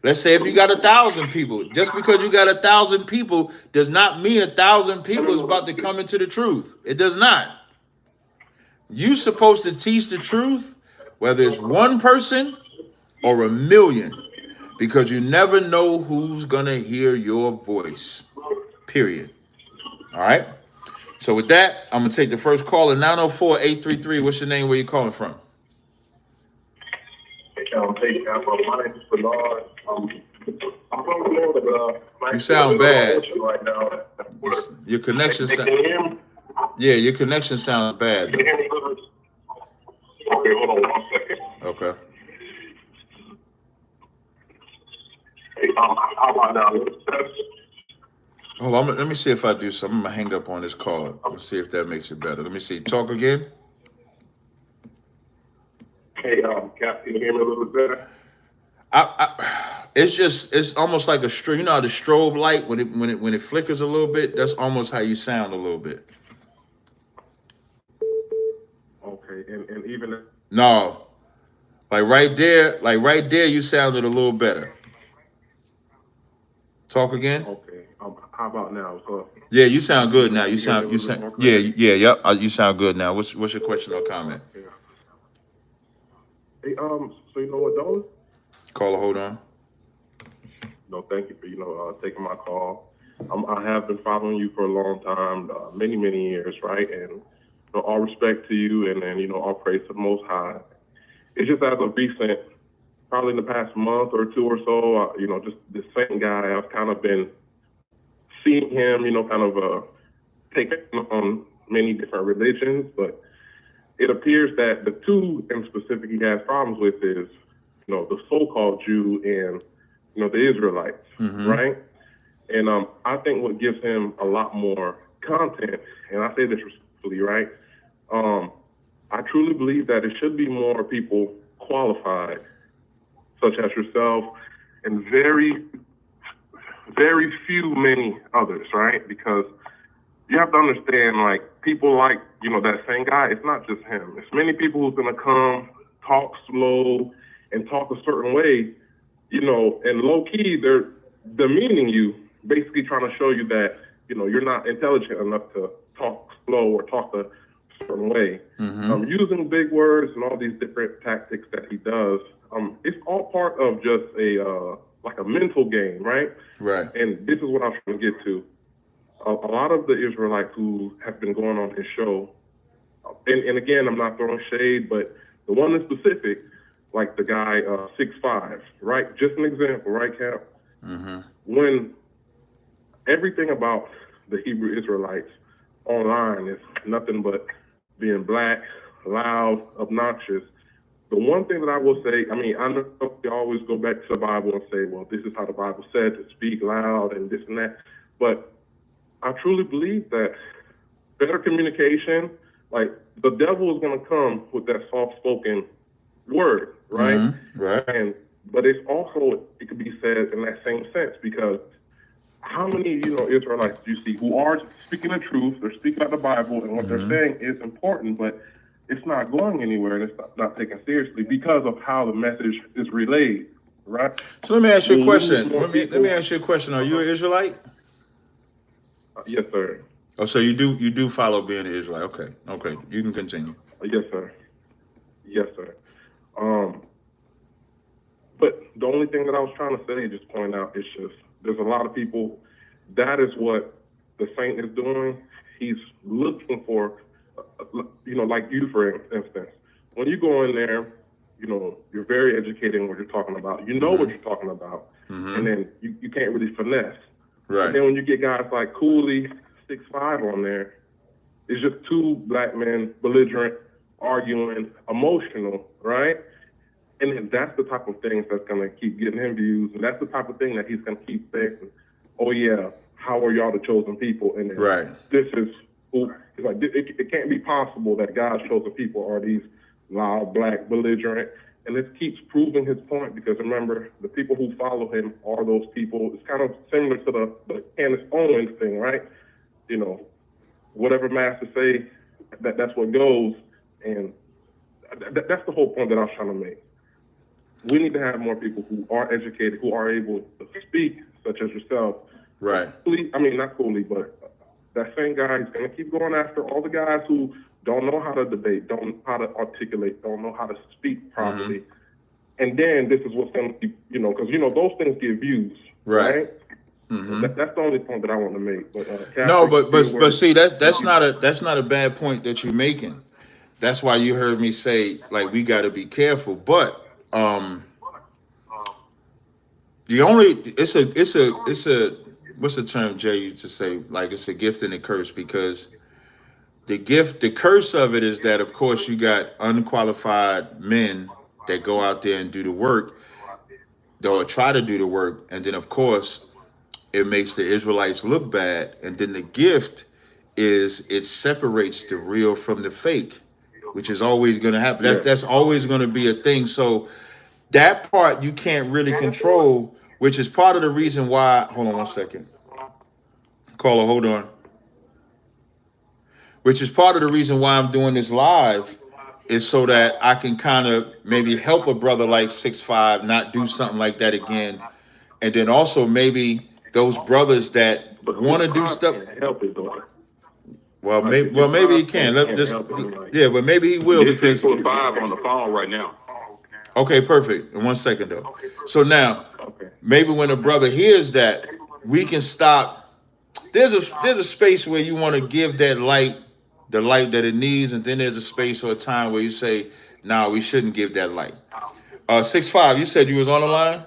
Let's say if you got 1,000 people, just because you got 1,000 people does not mean 1,000 people is about to come into the truth. It does not. You're supposed to teach the truth, whether it's one person or a million, because you never know who's going to hear your voice, period. All right? So with that, I'm going to take the first call at 904-833. What's your name? Where you calling from? My name is Bernard. I'm from Florida. You sound bad. Right now. Your connection Can you hear me? Yeah, your connection sounds bad. Can you hear me? Okay, hold on 1 second. Okay. Hey, how about now? Hold on, let me see if I do something. I'm going to hang up on this call. Let's see if that makes it better. Let me see. Talk again. Hey, Cap, can you hear me a little bit better? It's almost like a strobe. You know how the strobe light, when it flickers a little bit, that's almost how you sound a little bit. Okay, and even No, like right there, you sounded a little better. Talk again. okay. How about now? So, Yeah, you sound good now. You sound. Yeah. Yep. You sound good now. What's your question or comment? Yeah. Hey, so you know what, Don? Caller, hold on. No, thank you for taking my call. I have been following you for a long time, many years, right? And all respect to you, and all praise to the Most High. It's just as of recent, probably in the past month or two or so, just the same guy. I've kind of been seeing him, take on many different religions, but it appears that the two in specific he has problems with is, the so-called Jew and, the Israelites, right? And I think what gives him a lot more content, and I say this respectfully, right? I truly believe that it should be more people qualified, such as yourself, and very many others, right? Because you have to understand, like, people like, that same guy, it's not just him. It's many people who's going to come, talk slow, and talk a certain way, and low-key, they're demeaning you, basically trying to show you that, you're not intelligent enough to talk slow or talk a certain way. Using big words and all these different tactics that he does, it's all part of just like a mental game, right? Right. And this is what I'm trying to get to. A lot of the Israelites who have been going on his show, and again, I'm not throwing shade, but the one in specific, like the guy 6'5", right? Just an example, right, Cap? When everything about the Hebrew Israelites online is nothing but being black, loud, obnoxious, the one thing that I will say, I mean, I know we always go back to the Bible and say, well, this is how the Bible said to speak loud and this and that. But I truly believe that better communication, like the devil is going to come with that soft-spoken word, right? Mm-hmm. Right. But it's also, it could be said in that same sense, because how many, Israelites do you see who are speaking the truth, they're speaking out the Bible, and what they're saying is important, but it's not going anywhere, and it's not taken seriously because of how the message is relayed, right? So let me ask you a question. Let me ask you a question. Are you an Israelite? Yes, sir. Oh, so you do follow being an Israelite. Okay. You can continue. Yes, sir. Yes, sir. But the only thing that I was trying to say, just point out, is just there's a lot of people, that is what the saint is doing. He's looking for, like you, for instance. When you go in there, you're very educated in what you're talking about. You know what you're talking about. And then you can't really finesse. Right. And then when you get guys like Cooley, 6'5" on there, it's just two black men, belligerent, arguing, emotional, right? And then that's the type of things that's going to keep getting him views. And that's the type of thing that he's going to keep saying, oh, yeah, how are y'all the chosen people? And then this is who, it's like, it can't be possible that God's chosen people are these loud, black, belligerent. And this keeps proving his point, because remember, the people who follow him are those people. It's kind of similar to the Candace Owens thing, right? Whatever master say, that's what goes. And that's the whole point that I was trying to make. We need to have more people who are educated, who are able to speak, such as yourself. Right. Not Cooley, but that same guy is going to keep going after all the guys who don't know how to debate, don't know how to articulate, don't know how to speak properly. And then this is what's going to keep, because, those things get views, right? That's the only point that I want to make. But but see, that's not a bad point that you're making. That's why you heard me say, like, we got to be careful. But it's a what's the term Jay used to say? Like, it's a gift and a curse, because the curse of it is that, of course, you got unqualified men that go out there and do the work, or try to do the work, and then, of course, it makes the Israelites look bad. And then the gift is it separates the real from the fake, which is always going to happen. That's always going to be a thing. So that part you can't really control, which is part of the reason why. Hold on one second. Caller, hold on. Which is part of the reason why I'm doing this live, is so that I can kind of maybe help a brother like 6'5" not do something like that again. And then also maybe those brothers that want to do stuff. Well, maybe he can. But maybe he will, because 6'5" on the phone right now. Okay, perfect. In 1 second though. So now, maybe when a brother hears that, we can stop. There's a space where you want to give that light, the light that it needs, and then there's a space or a time where you say, "Nah, we shouldn't give that light." 6'5", you said you was on the line.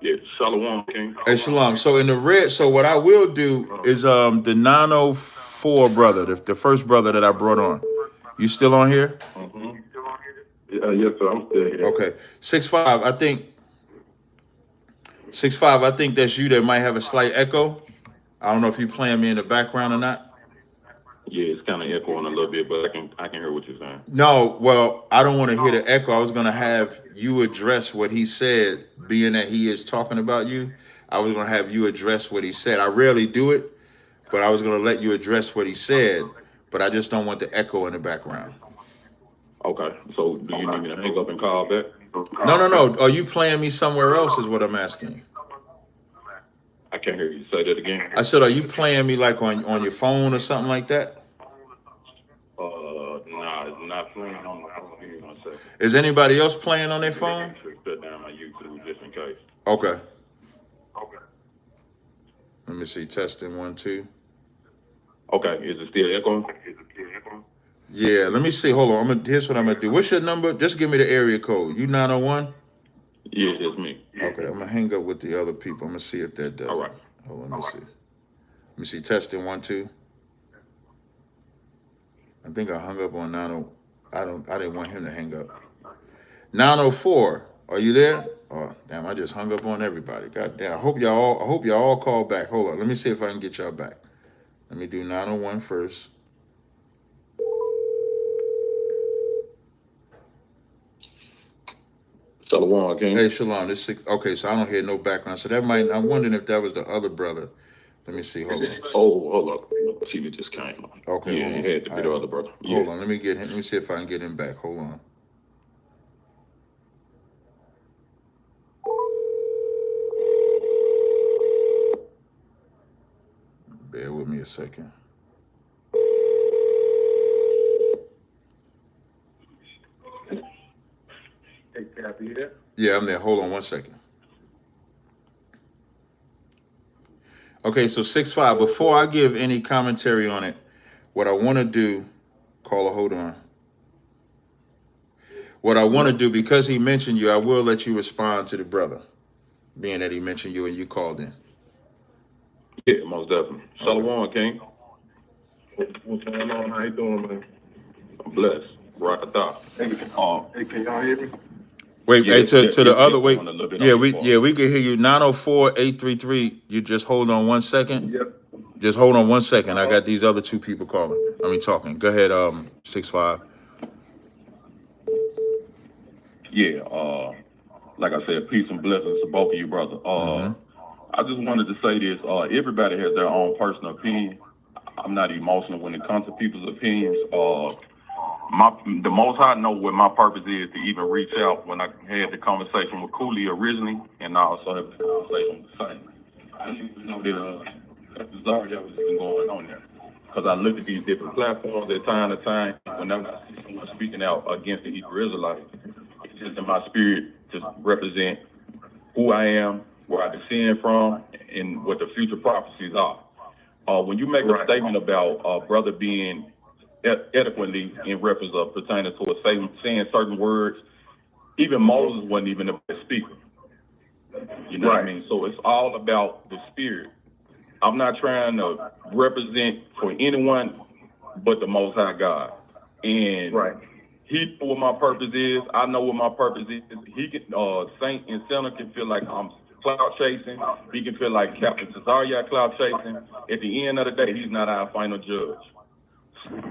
Yeah, Shalom, King. Hey, Shalom. So in the red, so what I will do is the 904 brother, the first brother that I brought on. You still on here? Yes, sir. I'm still here. Okay. 6'5", I think. 6'5", I think that's you. That might have a slight echo. I don't know if you're playing me in the background or not. Yeah, it's kind of echoing a little bit, but I can hear what you're saying. No, well, I don't want to hear the echo. I was going to have you address what he said, being that he is talking about you. I was going to have you address what he said. I rarely do it, but I was going to let you address what he said, but I just don't want the echo in the background. Okay, so do you need me to hang up and call back? No. Are you playing me somewhere else is what I'm asking you. I can't hear you. Say that again. I said, are you playing me like on your phone or something like that? Nah, it's not playing on the phone. Give me 1 second. Is anybody else playing on their phone? Shut down my YouTube just in case. Okay. Let me see. Testing 1, 2. Okay, is it still echoing? Yeah, let me see. Hold on. Here's what I'm gonna do. What's your number? Just give me the area code. You 901? Yeah, that's me. Okay, I'm gonna hang up with the other people. I'm gonna see if that does. All right. Hold on, let me see. Let me see. Testing 1, 2. I think I hung up on 90. I didn't want him to hang up. 904, are you there? Oh, damn, I just hung up on everybody. God damn. I hope y'all all call back. Hold on. Let me see if I can get y'all back. Let me do 901 first. Shalom, King. Hey, Shalom. This 6. Okay, so I don't hear no background. So that might. I'm wondering if that was the other brother. Let me see. Hold on. Oh, hold up. See, it just came on. Okay. Yeah, you had to be the other brother. Hold on. Let me get him. Let me see if I can get him back. Hold on. Bear with me a second. Hey, Kathy, you there? Yeah, I'm there. Hold on one second. Okay, so 6'5". Before I give any commentary on it, what I want to do, caller, hold on. What I want to do, because he mentioned you, I will let you respond to the brother, being that he mentioned you and you called in. Yeah, most definitely. Shalom, King. What's going on? How you doing, man? I'm blessed. Right at that. Hey, can y'all hear me? Wait, Yeah, hey, to the yeah, other way. on a little bit Yeah, on we the phone. yeah we can hear you. 904-833. You just hold on 1 second. Yep. Just hold on 1 second. I got these other two people calling. Talking. Go ahead, 6'5". Yeah, like I said, peace and blessings to both of you, brother. I just wanted to say this. Everybody has their own personal opinion. I'm not emotional when it comes to people's opinions. The Most High know what my purpose is to even reach out when I had the conversation with Cooley originally, and I also have the conversation with the Saint. I didn't even know that Tazaryach was even going on there, because I look at these different platforms at time to time. Whenever I see someone speaking out against the Hebrew Israelites, it's just in my spirit to represent who I am, where I descend from, and what the future prophecies are. When you make a statement about a brother being eloquently in reference of pertaining to a saying certain words, even Moses wasn't even a speaker. You know what I mean? So it's all about the spirit. I'm not trying to represent for anyone but the Most High God. And he know what my purpose is. I know what my purpose is. He can, Saint and Sinner can feel like I'm clout chasing. He can feel like Captain Tazaryach clout chasing. At the end of the day, he's not our final judge.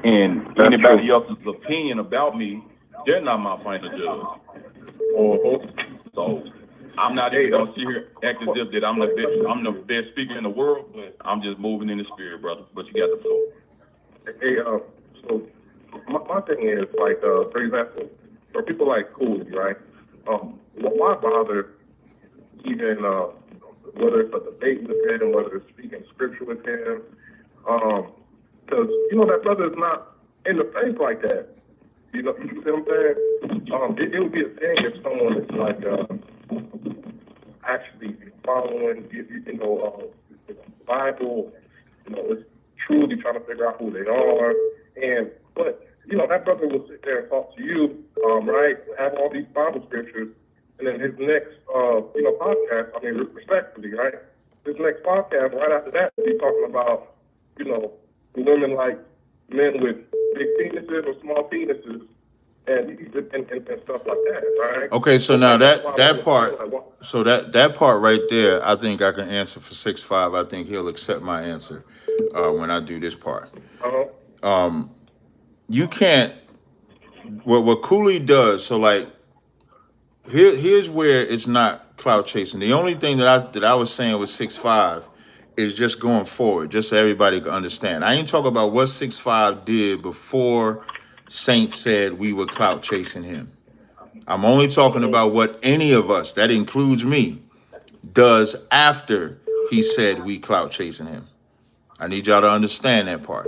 And anybody else's opinion about me, they're not my final judge. So I'm not even gonna sit here act as if that I'm the best speaker in the world, but I'm just moving in the spirit, brother. But you got the floor. Hey, so my thing is, like, for example, for people like Cooley, right? Why bother even, whether it's a debate with him, whether it's speaking scripture with him? Because, that brother is not in the faith like that. You see what I'm saying? It would be a thing if someone is like, actually following, the Bible, is truly trying to figure out who they are. But that brother will sit there and talk to you, right? Have all these Bible scriptures, and then his next, podcast, respectfully, right? His next podcast, right after that, he's talking about, women like men with big penises or small penises, and stuff like that, right? Okay, so now that part, so that part right there, I think I can answer for 6'5". I think he'll accept my answer when I do this part. You can't. What Cooley does. So like, here's where it's not clout chasing. The only thing that I was saying with 6'5" is just going forward, just so everybody can understand. I ain't talking about what 6'5" did before Saint said we were clout chasing him. I'm only talking about what any of us, that includes me, does after he said we clout chasing him. I need y'all to understand that part.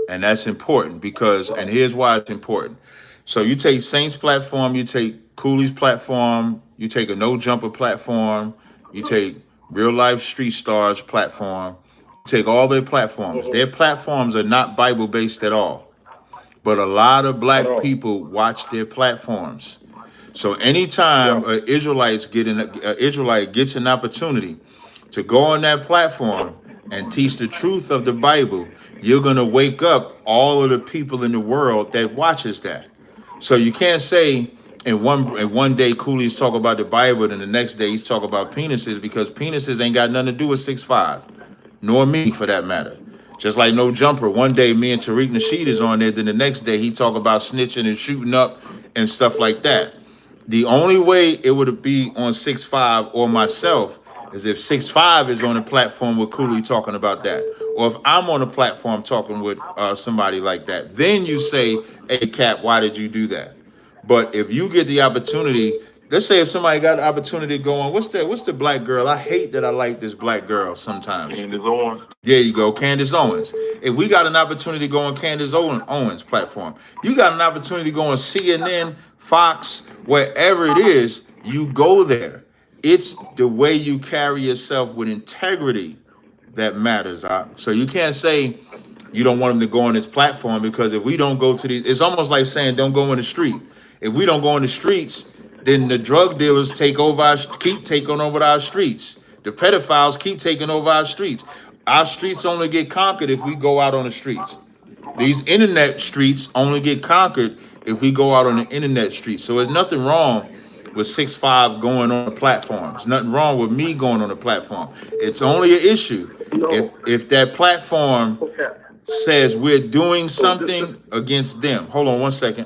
And that's important because, and here's why it's important. So you take Saint's platform, you take Cooley's platform, you take a No Jumper platform, you take Real Life Street Stars platform, you take all their platforms. Their platforms are not Bible-based at all. But a lot of black people watch their platforms. So anytime an Israelite gets an opportunity to go on that platform and teach the truth of the Bible, you're going to wake up all of the people in the world that watches that. So you can't say, and one day Cooley's talk about the Bible, and the next day he's talking about penises, because penises ain't got nothing to do with 6'5", nor me for that matter. Just like No Jumper. One day me and Tariq Nasheed is on there, then the next day he talk about snitching and shooting up and stuff like that. The only way it would be on 6'5" or myself is if 6'5" is on a platform with Cooley talking about that, or if I'm on a platform talking with somebody like that. Then you say, "Hey, Cap, why did you do that?" But if you get the opportunity, let's say if somebody got the opportunity to go on, what's the black girl? I hate that I like this black girl sometimes. Candace Owens. There you go, Candace Owens. If we got an opportunity to go on Candace Owens platform, you got an opportunity to go on CNN, Fox, wherever it is, you go there. It's the way you carry yourself with integrity that matters. So you can't say you don't want them to go on this platform, because if we don't go to these, it's almost like saying don't go in the street. If we don't go in the streets, then the drug dealers keep taking over our streets. The pedophiles keep taking over our streets. Our streets only get conquered if we go out on the streets. These internet streets only get conquered if we go out on the internet streets. So there's nothing wrong with 6'5" going on the platform. There's nothing wrong with me going on the platform. It's only an issue if that platform says we're doing something against them. Hold on one second.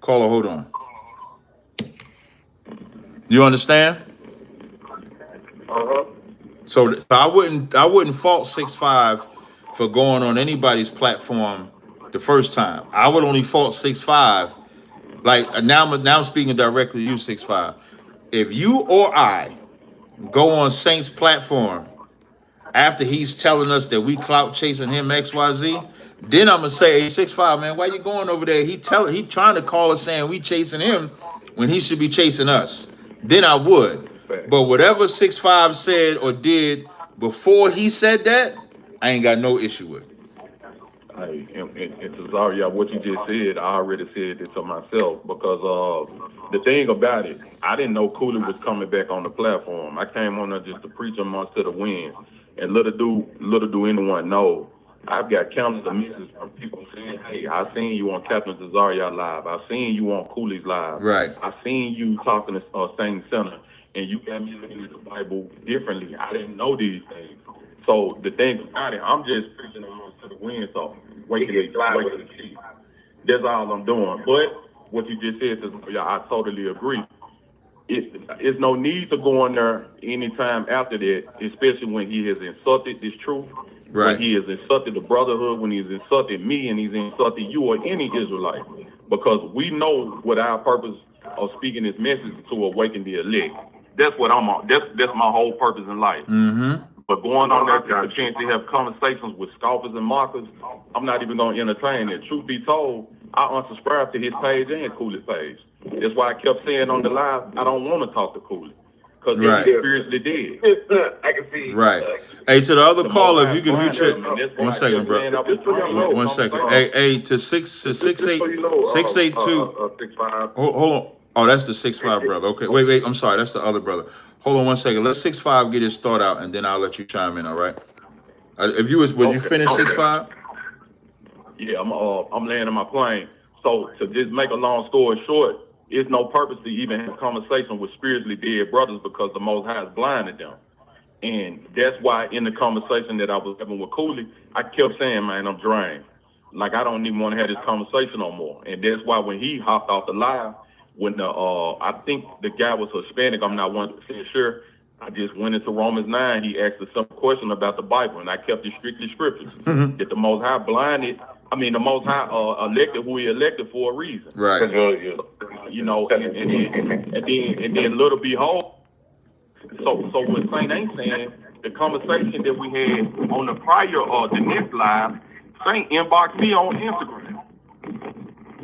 Caller, hold on. You understand? So I wouldn't fault 6'5" for going on anybody's platform the first time. I would only fault 6'5". Like now I'm speaking directly to you, 6'5". If you or I go on Saint's platform after he's telling us that we clout chasing him XYZ, then I'm gonna say, hey, 6'5", man, why you going over there? He trying to call us saying we chasing him when he should be chasing us. Then I would. But whatever 6'5" said or did before he said that, I ain't got no issue with. Hey, and Tazaryach, what you just said, I already said it to myself, because the thing about it, I didn't know Cooley was coming back on the platform. I came on there just to preach amongst to the wind, and little do anyone know, I've got countless of messages from people saying, hey, I seen you on Captain Tazaryach live. I seen you on Cooley's live. Right. I seen you talking to Saint Center, and you got me looking at the Bible differently. I didn't know these things. So the thing about it, I'm just preaching amongst to the wind, so waking the sheep. That's all I'm doing. But what you just said, I totally agree. It's no need to go on there anytime after that, especially when he has insulted this truth. Right. When he has insulted the brotherhood, when he's insulted me, and he's insulted you or any Israelite. Because we know what our purpose of speaking this message is, to awaken the elect. That's what I'm on. That's my whole purpose in life. Mm-hmm. But going on there to potentially have conversations with scoffers and mockers, I'm not even going to entertain it. Truth be told, I unsubscribed to his page and Cooley's page. That's why I kept saying on the live, I don't want to talk to Cooley, because Right. he's seriously dead. I can see. Right. Hey, to the other caller, if you can mute your 1 second, bro. 1 second. Hey, to 682. Hold on. Oh, that's the 6'5" brother. Okay. Wait. I'm sorry. That's the other brother. Hold on 1 second. Let 6'5" get his thought out, and then I'll let you chime in. All right. Would you finish 6'5"? Yeah, I'm landing my plane. So to just make a long story short, it's no purpose to even have a conversation with spiritually dead brothers, because the Most High has blinded them. And that's why in the conversation that I was having with Cooley, I kept saying, man, I'm drained. Like, I don't even want to have this conversation no more. And that's why when he hopped off the live, when I think the guy was Hispanic, I'm not 100% sure, I just went into Romans 9. He asked a simple question about the Bible, and I kept it strictly scriptures. Mm-hmm. That the Most High the Most High elected who he elected for a reason. Right. You know, and then little behold, so what Saint ain't saying, the conversation that we had on the prior the next live, Saint inboxed me on Instagram.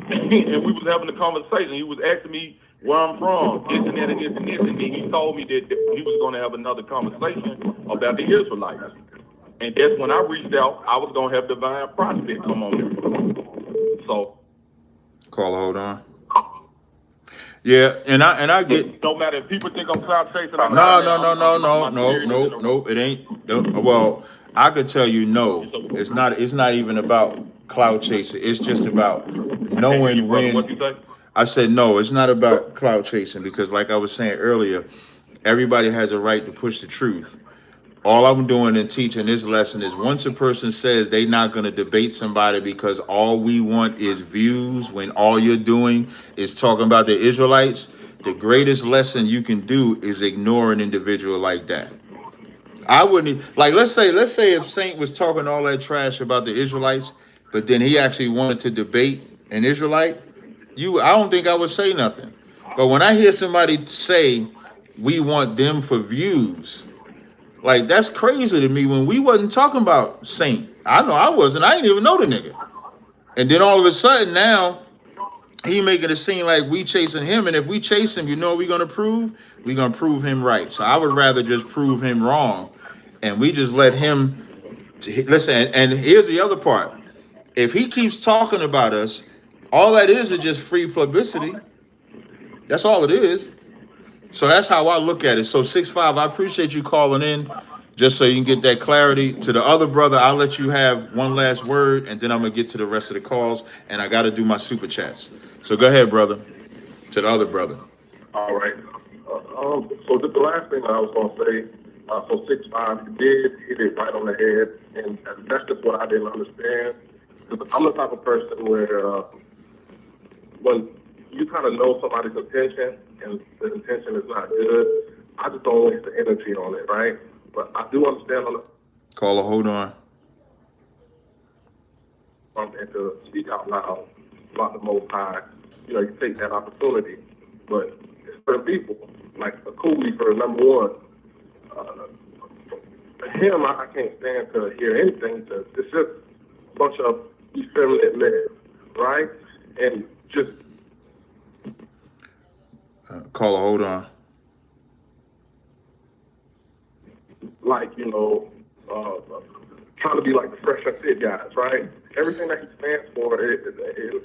And we was having a conversation. He was asking me where I'm from, this and that and this and this, and then he told me that he was going to have another conversation about the Israelites. And that's when I reached out. I was going to have Divine Prospect come on there. So, Caller, hold on. Yeah, and I get. No matter if people think I'm clout chasing. No. It ain't. Well, I could tell you no. It's not even about clout chasing. It's just about knowing What when. you say? I said no, it's not about clout chasing, because like I was saying earlier, everybody has a right to push the truth. All I'm doing in teaching this lesson is, once a person says they're not going to debate somebody because all we want is views, when all you're doing is talking about the Israelites, the greatest lesson you can do is ignore an individual like that. I wouldn't, like, let's say if Saint was talking all that trash about the Israelites, but then he actually wanted to debate an Israelite, I don't think I would say nothing. But when I hear somebody say we want them for views, like, that's crazy to me, when we wasn't talking about Saint. I know I wasn't. I didn't even know the nigga. And then all of a sudden now he making it seem like we chasing him. And if we chase him, you know what we're gonna prove? We're gonna prove him right. So I would rather just prove him wrong, and we just let him listen. And here's the other part. If he keeps talking about us, all that is just free publicity. That's all it is. So that's how I look at it. So 6'5", I appreciate you calling in, just so you can get that clarity. To the other brother, I'll let you have one last word, and then I'm gonna get to the rest of the calls, and I got to do my super chats. So go ahead, brother. To the other brother. All right. So the last thing I was going to say, so 6'5", you did hit it right on the head, and that's just what I didn't understand. Because I'm the type of person where when you kind of know somebody's intention and the intention is not good, I just don't waste the energy on it, right? But I do understand on the Caller, hold on. and to speak out loud about the Most High, you take that opportunity. But certain people, like a Cooley for number one, him, I can't stand to hear anything. It's just a bunch of effeminate men, right? And just Caller, hold on. like, trying to be like the fresh and fit guys, right? Everything that he stands for, it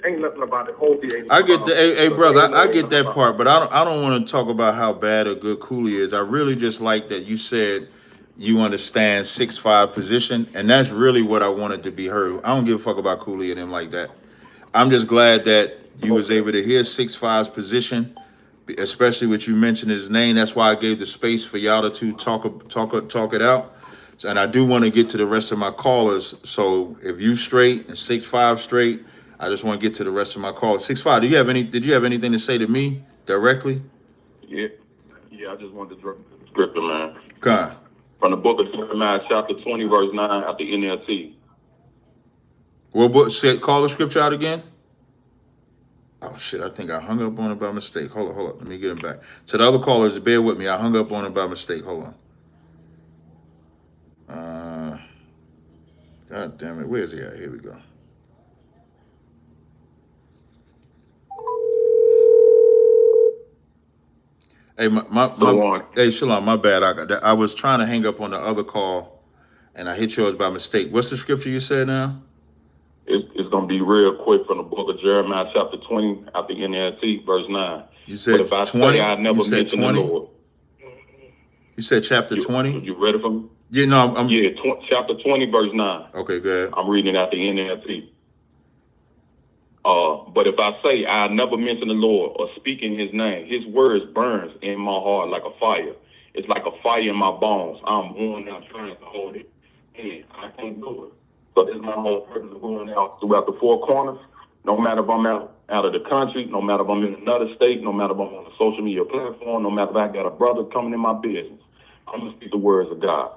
ain't nothing about it. I get the, hey brother, I get that part, but I don't want to talk about how bad or good Cooley is. I really just like that you said you understand 6'5" position, and that's really what I wanted to be heard. I don't give a fuck about Cooley and him like that. I'm just glad that you was able to hear 6'5's position, especially with you mentioning his name. That's why I gave the space for y'all to talk it out. And I do want to get to the rest of my callers. So if you straight and 6'5" straight, I just want to get to the rest of my callers. 6'5", did you have anything to say to me directly? Yeah, I just wanted to drop the scripture, man. Okay. From the book of Jeremiah, chapter 20, verse 9, at the NLT. What call the scripture out again? Oh shit, I think I hung up on it by mistake. Hold on. Let me get him back. To the other callers, bear with me. I hung up on it by mistake. Hold on. God damn it. Where's he at? Here we go. Hey, hey, Shalom, my bad. I was trying to hang up on the other call, and I hit yours by mistake. What's the scripture you said now? It's going to be real quick, from the book of Jeremiah, chapter 20, at the NLT, verse 9. You said but if I 20? Say I never mentioned 20? The Lord. You said chapter 20? You ready for me? Yeah, no, I'm chapter 20, verse 9. Okay, go ahead. I'm reading it at the NLT. But if I say I never mention the Lord or speak in his name, his words burns in my heart like a fire. It's like a fire in my bones. I'm worn out trying to hold it in. I can't do it. So this is my whole purpose of going out throughout the four corners. No matter if I'm out of the country, no matter if I'm in another state, no matter if I'm on a social media platform, no matter if I got a brother coming in my business, I'm going to speak the words of God.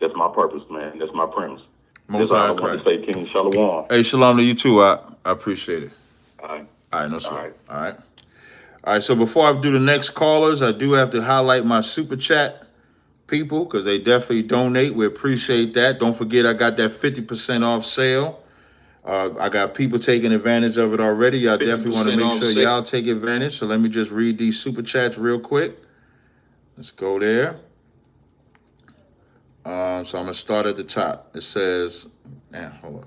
That's my purpose, man. That's my premise. That's all I want to say, King. Shalom. Hey, shalom to you too. I appreciate it. All right. All right, no sweat. All right. So before I do the next callers, I do have to highlight my super chat people, because they definitely donate. We appreciate that. Don't forget, I got that 50% off sale. I got people taking advantage of it already. Y'all definitely want to make sure y'all take advantage. So let me just read these super chats real quick. Let's go there. So I'm going to start at the top. It says, hold on.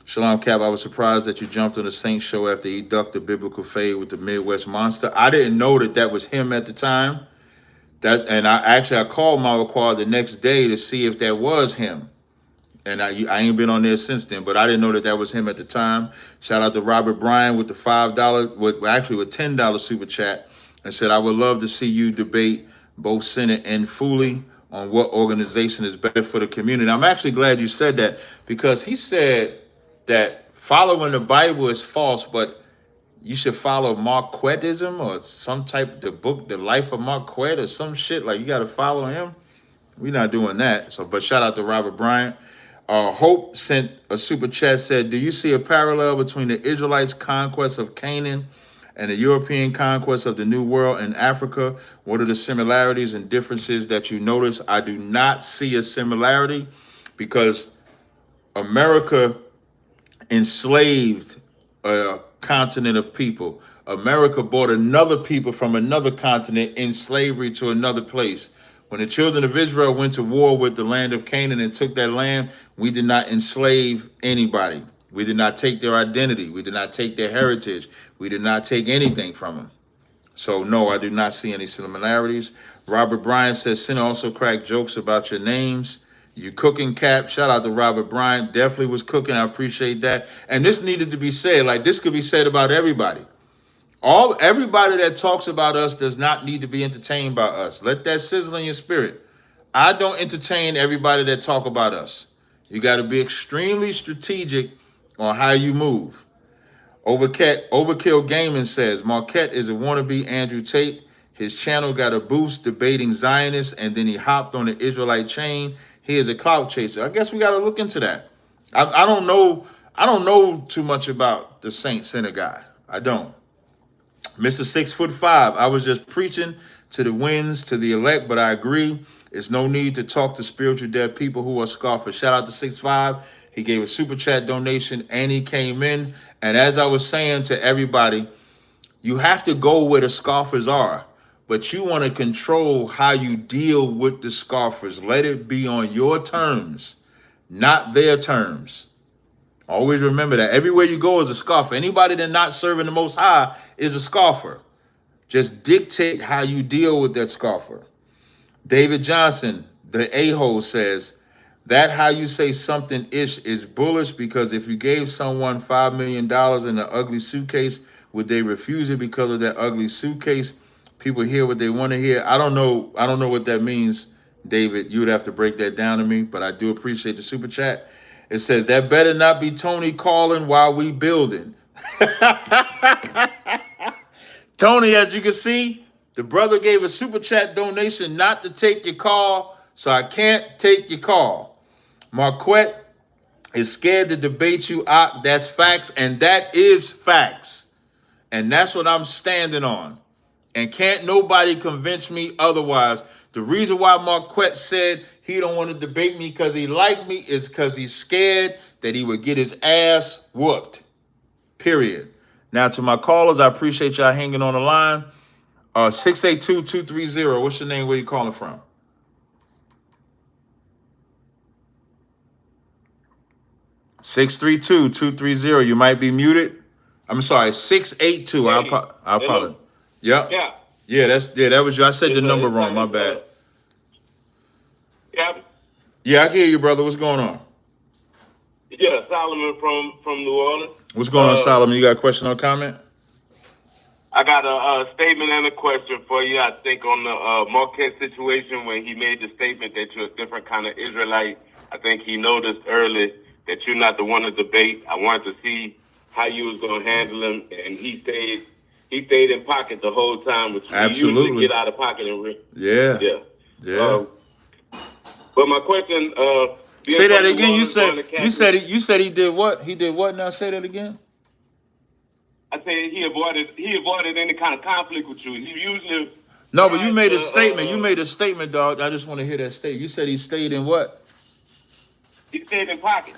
Shalom Cap, I was surprised that you jumped on the Saint show after he ducked the biblical fade with the Midwest Monster. I didn't know that was him at the time. And I called Mawakwa the next day to see if that was him. And I ain't been on there since then, but I didn't know that was him at the time. Shout out to Robert Bryan with the $5, with $10 super chat, and said, I would love to see you debate both Senate and Foley on what organization is better for the community. I'm actually glad you said that, because he said that following the Bible is false, but you should follow Marquettism or some type, the book, The Life of Marquette or some shit. Like, you got to follow him. We're not doing that. So, but shout out to Robert Bryant. Hope sent a super chat, said, do you see a parallel between the Israelites' conquest of Canaan and the European conquest of the New World in Africa? What are the similarities and differences that you notice? I do not see a similarity, because America enslaved a continent of people. America brought another people from another continent in slavery to another place. When the children of Israel went to war with the land of Canaan and took that land, we did not enslave anybody. We did not take their identity. We did not take their heritage. We did not take anything from them. So no, I do not see any similarities. Robert Bryant says, Sinner also cracked jokes about your names. You cooking, Cap. Shout out to Robert Bryant. Definitely was cooking. I appreciate that. And this needed to be said. Like, this could be said about everybody. Everybody that talks about us does not need to be entertained by us. Let that sizzle in your spirit. I don't entertain everybody that talk about us. You got to be extremely strategic on how you move. Overkill Gaming says, Marquette is a wannabe Andrew Tate. His channel got a boost debating Zionists, and then he hopped on the Israelite chain. He is a clout chaser. I guess we got to look into that. I don't know. I don't know too much about the Saint Sinner guy. I don't. Mr. 6'5", I was just preaching to the winds, to the elect, but I agree. There's no need to talk to spiritual dead people who are scoffers. Shout out to 6'5". He gave a super chat donation and he came in. And as I was saying to everybody, you have to go where the scoffers are, but you want to control how you deal with the scoffers. Let it be on your terms, not their terms. Always remember that. Everywhere you go is a scoffer. Anybody that's not serving the Most High is a scoffer. Just dictate how you deal with that scoffer. David Johnson, the a-hole, says, that how you say something ish is bullish, because if you gave someone $5 million in an ugly suitcase, would they refuse it because of that ugly suitcase? People hear what they want to hear. I don't know what that means, David. You would have to break that down to me, but I do appreciate the super chat. It says, that better not be Tony calling while we building. Tony, as you can see, the brother gave a super chat donation not to take your call, so I can't take your call. Marquette is scared to debate you. That's facts, and that is facts. And that's what I'm standing on. And can't nobody convince me otherwise. The reason why Marquette said he don't want to debate me because he liked me is because he's scared that he would get his ass whooped. Period. Now, to my callers, I appreciate y'all hanging on the line. 682-230. What's your name? Where you calling from? (632-230). You might be muted. I'm sorry, 682. I apologize. Yep. Yeah, that was you. I said the number wrong. My bad. Yeah, I hear you, brother. What's going on? Yeah, Solomon from New Orleans. What's going on, Solomon? You got a question or comment? I got a statement and a question for you. I think on the Marquette situation, when he made the statement that you're a different kind of Israelite, I think he noticed early that you're not the one to debate. I wanted to see how you was going to handle him, and he stayed in pocket the whole time, which Absolutely. You usually get out of pocket and Yeah. But my question, say that again. You said he did what? He did what? Now say that again. I said he avoided any kind of conflict with you. He usually No, but you made a statement. You made a statement, dog. I just want to hear that statement. You said he stayed in what? He stayed in pocket.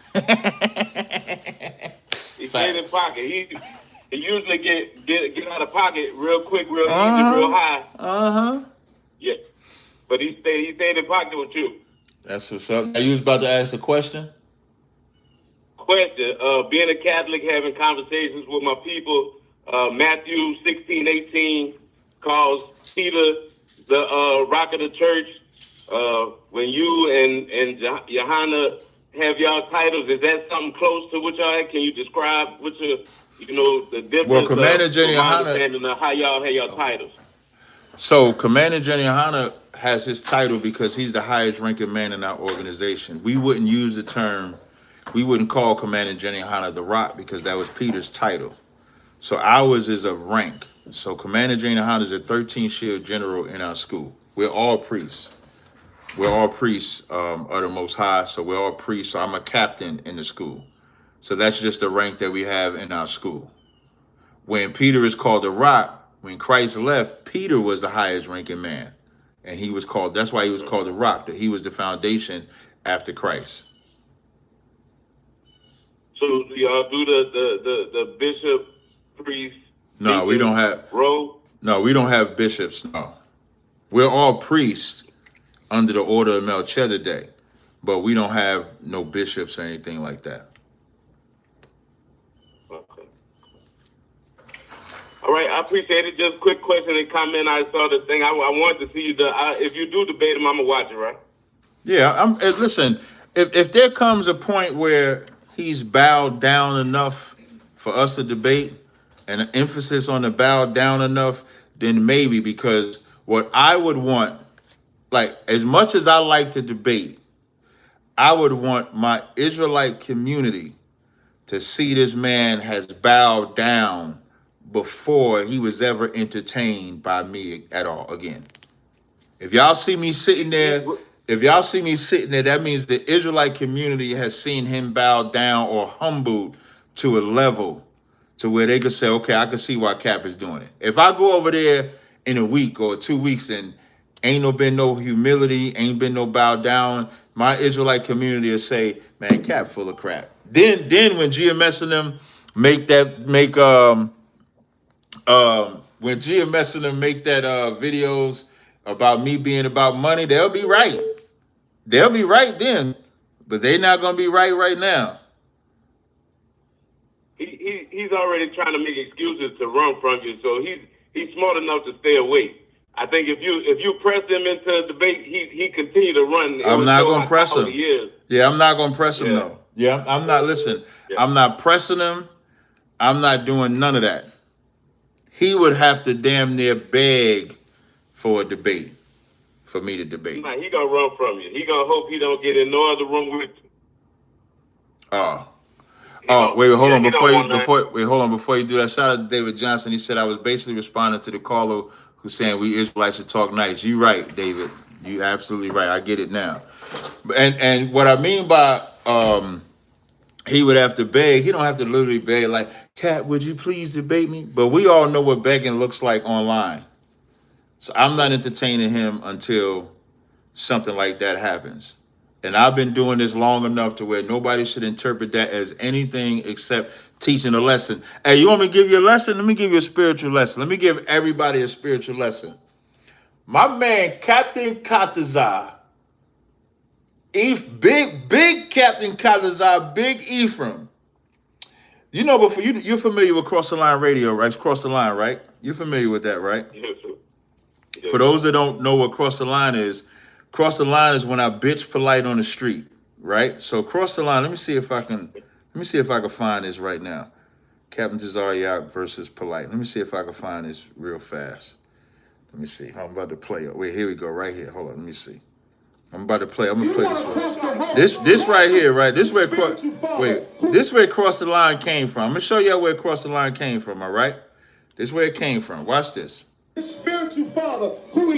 He stayed in pocket. He usually get out of pocket real quick, real easy, real high. Yeah. But he stayed in pocket with you. That's what's up. Now, you was about to ask a question? Being a Catholic, having conversations with my people, Matthew 16:18 calls Peter the rock of the church. When you and Johanna have y'all titles? Is that something close to what y'all have? Can you describe what your, the difference? Well, Commander Jenny understanding of how y'all have your titles. So Commander Jenny Hanna has his title because he's the highest ranking man in our organization. We wouldn't use the term, we wouldn't call Commander Jenny Hanna the Rock because that was Peter's title. So ours is a rank. So Commander Jenny Hanna is a 13th shield general in our school. We're all priests. We're all priests of the Most High. So we're all priests. So I'm a captain in the school. So that's just the rank that we have in our school. When Peter is called the Rock, when Christ left, Peter was the highest ranking man. And he was called, that's why he was called the Rock, that he was the foundation after Christ. So do y'all do the bishop, priest? No, we don't have row? No, we don't have bishops, no. We're all priests under the order of Melchizedek, but we don't have no bishops or anything like that. Okay. All right, I appreciate it. Just a quick question and comment. I saw the thing. I wanted to see you. If you do debate him, I'm gonna watch it, right? Yeah, listen. If there comes a point where he's bowed down enough for us to debate, and an emphasis on the bowed down enough, then maybe, because what I would want, like as much as I like to debate, I would want my Israelite community to see this man has bowed down before he was ever entertained by me at all again. If y'all see me sitting there, that means the Israelite community has seen him bow down or humbled to a level to where they could say, okay, I can see why Cap is doing it. If I go over there in a week or 2 weeks and ain't been no humility, ain't been no bow down, my Israelite community will say, man, Cap full of crap. Then when GMS and them make videos about me being about money, they'll be right. They'll be right then, but they're not gonna be right now. He's already trying to make excuses to run from you, so he's smart enough to stay away. I think if you press him into a debate, he continue to run. I'm not gonna press him. Yeah, I'm not gonna press him though. Yeah, I'm not. Listen, I'm not pressing him. I'm not doing none of that. He would have to damn near beg for a debate, for me to debate. Nah, he gonna run from you. He gonna hope he don't get in no other room with you. Wait, hold on. Before you do that, shout out to David Johnson. He said I was basically responding to the caller who's saying we Israelites should talk nice. You right, David. You absolutely right. I get it now. And what I mean by he would have to beg, he don't have to literally beg like, Cat, would you please debate me? But we all know what begging looks like online. So I'm not entertaining him until something like that happens. And I've been doing this long enough to where nobody should interpret that as anything except teaching a lesson. Hey, you want me to give you a lesson? Let me give you a spiritual lesson. Let me give everybody a spiritual lesson. My man, Captain Tazaryach, big Captain Tazaryach, Big Ephraim. You know, before you're familiar with Cross the Line Radio, right? It's Cross the Line, right? You're familiar with that, right? Yes, sir. Yes. For those that don't know what Cross the Line is when I bitch polite on the street, right? So Cross the Line, let me see if I can find this right now. Captain Tazaryach versus polite. Let me see if I can find this real fast. Let me see. I'm about to play it. Wait, here we go, right here. Hold on, let me see. I'm about to play. I'm gonna play this one. This right here, right? This where Cross the Line came from. I'm gonna show y'all where Cross the Line came from, all right? This is where it came from. Watch this. Spiritual father, who's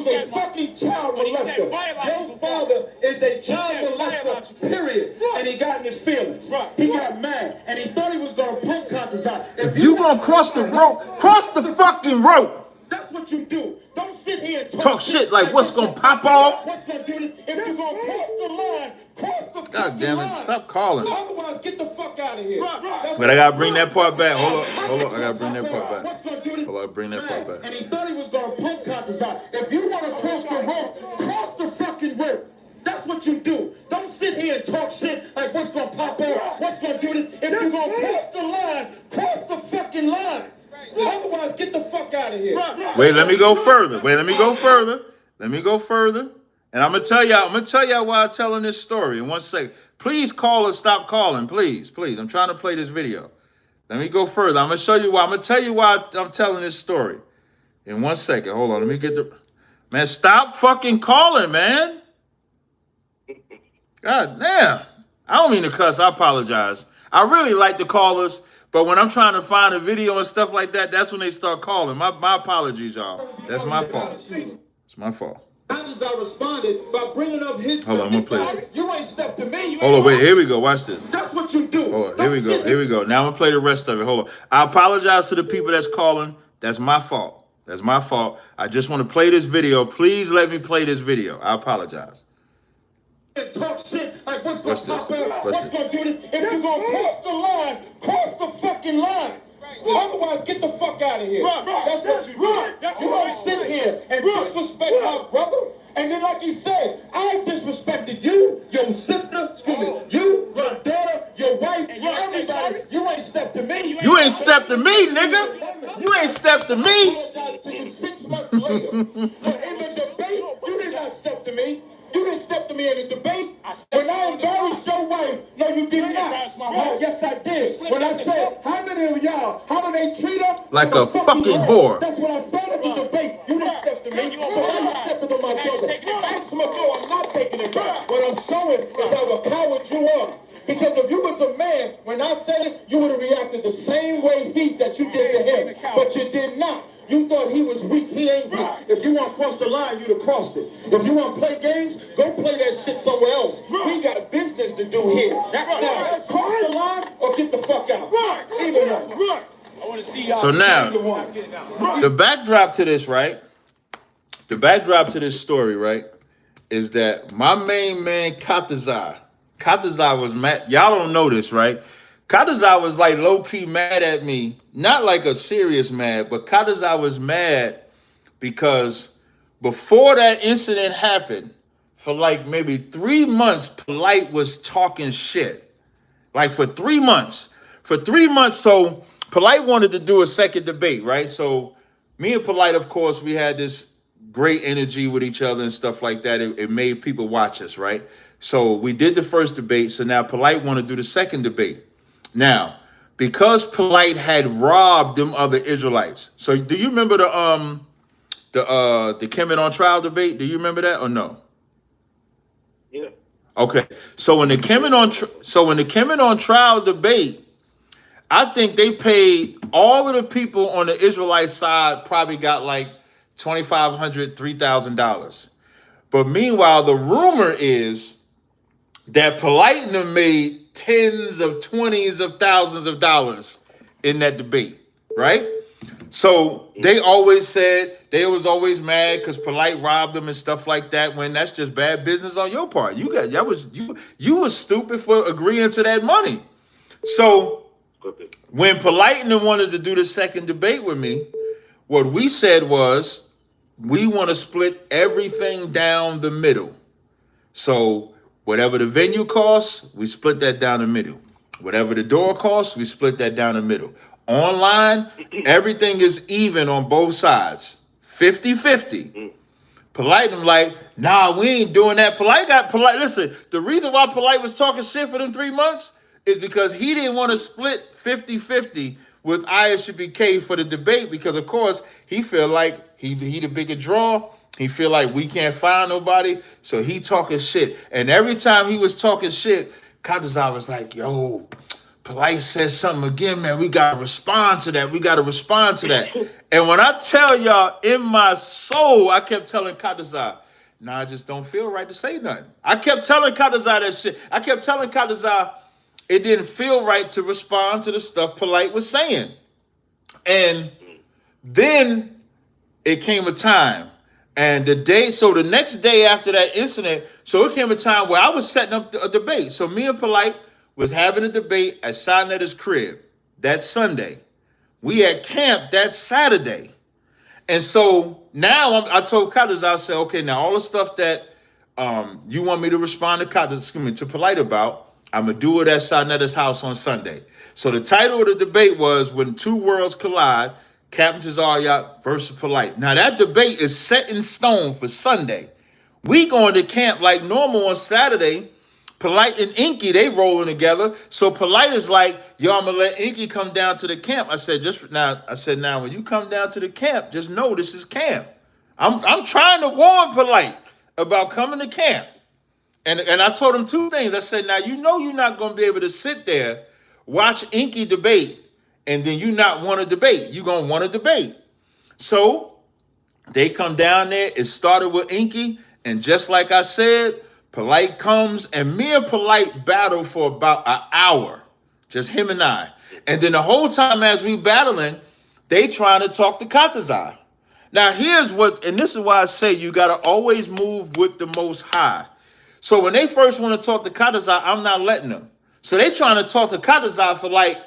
a fucking child molester. Your father is a child molester, period. And he got in his feelings. He got mad, and he thought he was gonna punk Tazaryach. If you gonna cross the rope, cross the fucking rope. That's what you do. Don't sit here and talk shit like what's gonna pop off. What's gonna do this? If you're gonna cross the line, cross the God damn it! Stop calling. Otherwise, get the fuck out of here. But I gotta bring that part back. Hold on. I gotta bring that part back. Hold on, bring that part back. And he thought he was gonna punk Tazaryach. If you wanna cross the rope, cross the fucking rope. That's what you do. Don't sit here and talk shit like what's gonna pop off. What's gonna do this? If you're gonna cross the line, cross the fucking line. Otherwise, get the fuck out of here. Wait, let me go further. And I'm gonna tell y'all why I'm telling this story in 1 second. Please call us. Stop calling, please. I'm trying to play this video. Let me go further. I'm gonna show you why. I'm gonna tell you why I'm telling this story. In 1 second. Hold on. Let me get the man. Stop fucking calling, man. God damn. I don't mean to cuss. I apologize. I really like the callers, but when I'm trying to find a video and stuff like that, that's when they start calling. My apologies, y'all. That's my fault. It's my fault. How does I responded by bringing up his? Hold on, I'm gonna play this. You ain't stepped to me. Hold on, wait. Here we go. Watch this. That's what you do. Hold on. Here we go. Here we go. Now I'm gonna play the rest of it. Hold on. I apologize to the people that's calling. That's my fault. That's my fault. I just want to play this video. Please let me play this video. I apologize. Talk shit like what's gonna pop out, What's what's gonna do this. If you're gonna cross the line, cross the fucking line. Otherwise, get the fuck out of here. That's what you do. You don't sit here and disrespect my brother. And then, like he said, I disrespected you, your sister, you, your daughter, your wife, everybody. You ain't stepped to me. You ain't stepped to me, nigga. You ain't stepped to me. I apologize to you 6 months later. But in the debate, you did not step to me. You didn't step to me in a debate. When I embarrassed your wife, no, you did not. Oh, yes, I did. When I said, how many of y'all, how do they treat her? Like a fucking whore. That's what I said at the debate. You didn't step to me. So why you stepping on my brother? 6 months ago, I'm not taking it back. What I'm showing is how empowered you are. Because if you was a man, when I said it, you would have reacted the same way that you did to him. But you did not. You thought he was weak. He ain't weak. If you want to cross the line, you'd have crossed it. If you want to play games, go play that shit somewhere else. We got business to do here. That's now. Cross the line or get the fuck out. Either one. I want to see y'all. So now, the backdrop to this, right? The backdrop to this story, right, is that my main man, Tazaryach was mad. Y'all don't know this, right? Tazaryach was like low-key mad at me. Not like a serious mad, but Tazaryach was mad because before that incident happened, for like maybe 3 months, Polite was talking shit. Like for 3 months. For 3 months, so Polite wanted to do a second debate, right? So me and Polite, of course, we had this great energy with each other and stuff like that. It made people watch us, right? So we did the first debate. So now Polite wanted to do the second debate. Now, because Polite had robbed them other Israelites. So do you remember the Kemet on trial debate? Do you remember that or no? Yeah. Okay. So when the Kemet on trial debate, I think they paid all of the people on the Israelite side probably got like $2,500, $3,000. But meanwhile, the rumor is that Polite and them made tens of twenties of thousands of dollars in that debate, right? So they always said they was always mad because Polite robbed them and stuff like that. When that's just bad business on your part. You was stupid for agreeing to that money. So when Polite and them wanted to do the second debate with me, what we said was we want to split everything down the middle. So whatever the venue costs, we split that down the middle. Whatever the door costs, we split that down the middle. Online, everything is even on both sides. 50-50. Polite, I'm like, nah, we ain't doing that. Polite. Listen, the reason why Polite was talking shit for them 3 months is because he didn't want to split 50-50 with ISUPK for the debate because, of course, he feel like he the bigger draw. He feel like we can't find nobody, so he talking shit. And every time he was talking shit, Tazaryach was like, yo, Polite says something again, man. We got to respond to that. We got to respond to that. And when I tell y'all, in my soul, I kept telling Tazaryach, nah, I just don't feel right to say nothing. I kept telling Tazaryach that shit. I kept telling Tazaryach it didn't feel right to respond to the stuff Polite was saying. And then it came a time. And the next day after that incident, so it came a time where I was setting up a debate. So me and Polite was having a debate at Sinetta's crib that Sunday. We at camp that Saturday. And so now I told Tazaryach, I said, okay, now all the stuff that you want me to respond to Polite about, I'm going to do it at Sinetta's house on Sunday. So the title of the debate was When Two Worlds Collide, Captain Tazaryach versus Polite. Now that debate is set in stone for Sunday. We going to camp like normal on Saturday, Polite and Inky, they rolling together. So Polite is like, yo, I'm gonna let Inky come down to the camp. I said, now when you come down to the camp, just know this is camp. I'm trying to warn Polite about coming to camp. And I told him two things. I said, now you know you're not gonna be able to sit there, watch Inky debate, and then you not want to debate. You're gonna want to debate. So they come down there. It started with Inky, and just like I said, Polite comes, and me and Polite battle for about an hour, just him and I. And then the whole time as we battling, they trying to talk to Tazaryach. Now here's what, and this is why I say you got to always move with the Most High. So when they first want to talk to Tazaryach, I'm not letting them. So they trying to talk to Tazaryach for like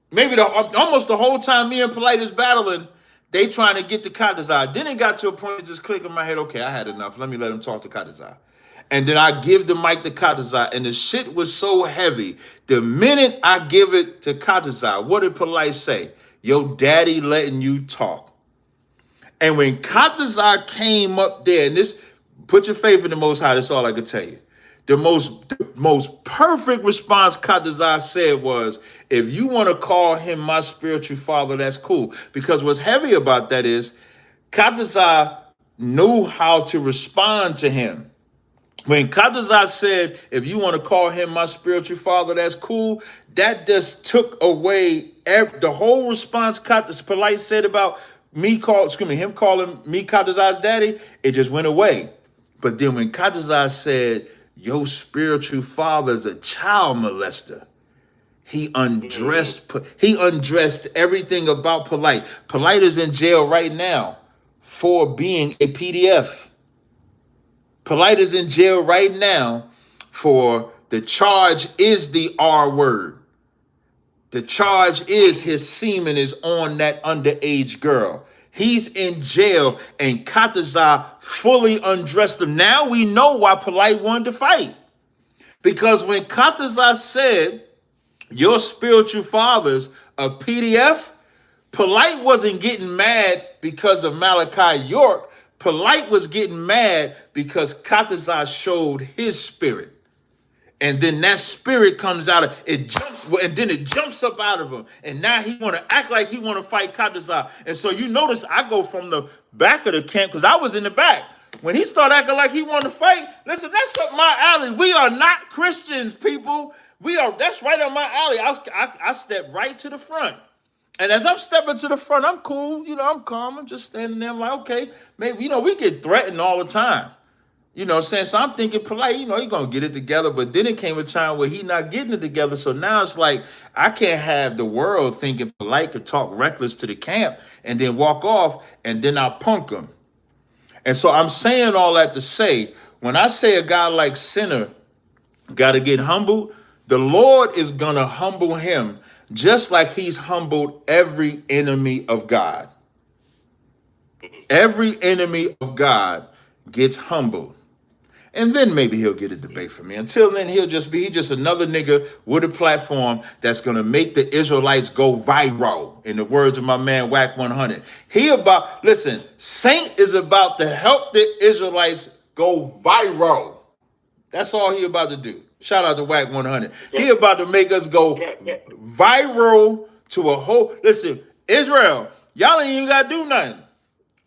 maybe almost the whole time me and Polite is battling. They trying to get to Tazaryach. Then it got to a point of just click in my head. Okay, I had enough. Let me let him talk to Tazaryach. And then I give the mic to Tazaryach, and the shit was so heavy. The minute I give it to Tazaryach, what did Polite say? Yo, daddy letting you talk. And when Tazaryach came up there, and this, put your faith in the Most High, that's all I can tell you. The most perfect response Tazaryach said was, if you want to call him my spiritual father, that's cool. Because what's heavy about that is Tazaryach knew how to respond to him. When Tazaryach said, if you want to call him my spiritual father, that's cool, that just took away the whole response Polite said about him calling me Tazaryach's daddy, it just went away. But then when Tazaryach said, your spiritual father is a child molester, he undressed everything about Polite. Polite is in jail right now for being a PDF. Polite is in jail right now for the charge is the R word. The charge is his semen is on that underage girl. He's in jail, and Tazaryach fully undressed him. Now we know why Polite wanted to fight. Because when Tazaryach said, your spiritual father's a PDF, Polite wasn't getting mad because of Malachi York. Polite was getting mad because Tazaryach showed his spirit. And then that spirit comes out of it, jumps up out of him. And now he want to act like he want to fight Tazaryach. And so you notice I go from the back of the camp because I was in the back. When he started acting like he wanted to fight, listen, that's up my alley. We are not Christians, people. That's right up my alley. I stepped right to the front. And as I'm stepping to the front, I'm cool. I'm calm. I'm just standing there. I'm like, okay, maybe, we get threatened all the time. You know what I'm saying? So I'm thinking Polite, he's going to get it together. But then it came a time where he not getting it together. So now it's like, I can't have the world thinking Polite could talk reckless to the camp and then walk off and then I'll punk him. And so I'm saying all that to say, when I say a guy like Sinner got to get humbled, the Lord is going to humble him just like he's humbled every enemy of God. Every enemy of God gets humbled. And then maybe he'll get a debate from me. Until then, he's just another nigga with a platform that's going to make the Israelites go viral. In the words of my man, Whack 100. Saint is about to help the Israelites go viral. That's all he about to do. Shout out to Whack 100. He about to make us go viral to a whole... Listen, Israel, y'all ain't even got to do nothing.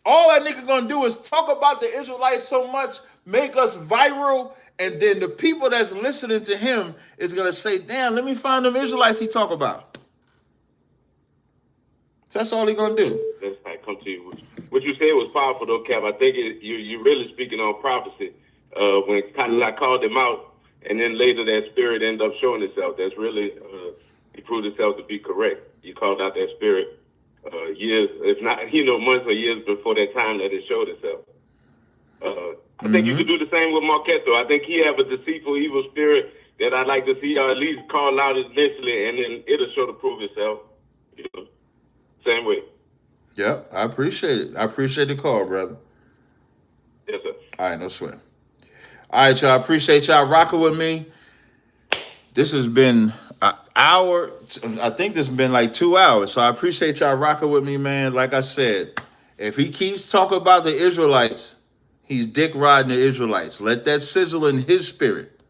All that nigga going to do is talk about the Israelites so much, make us viral, and then the people that's listening to him is going to say, damn, let me find them Israelites he talk about. That's all he going to do. That's how I come to you. What you said was powerful, though, Cap. I think you're really speaking on prophecy. When Tazaryach called him out, and then later that spirit ended up showing itself. That's really, he proved itself to be correct. You called out that spirit years, if not, months or years before that time that it showed itself. I think you could do the same with Marquette, though. I think he have a deceitful, evil spirit that I'd like to see, or at least call out eventually, and then it'll show to prove itself. Same way. Yeah, I appreciate it. I appreciate the call, brother. Yes, sir. All right, no sweat. All right, y'all. Appreciate y'all rocking with me. This has been an hour. I think this has been like 2 hours. So I appreciate y'all rocking with me, man. Like I said, if he keeps talking about the Israelites, he's dick riding the Israelites. Let that sizzle in his spirit.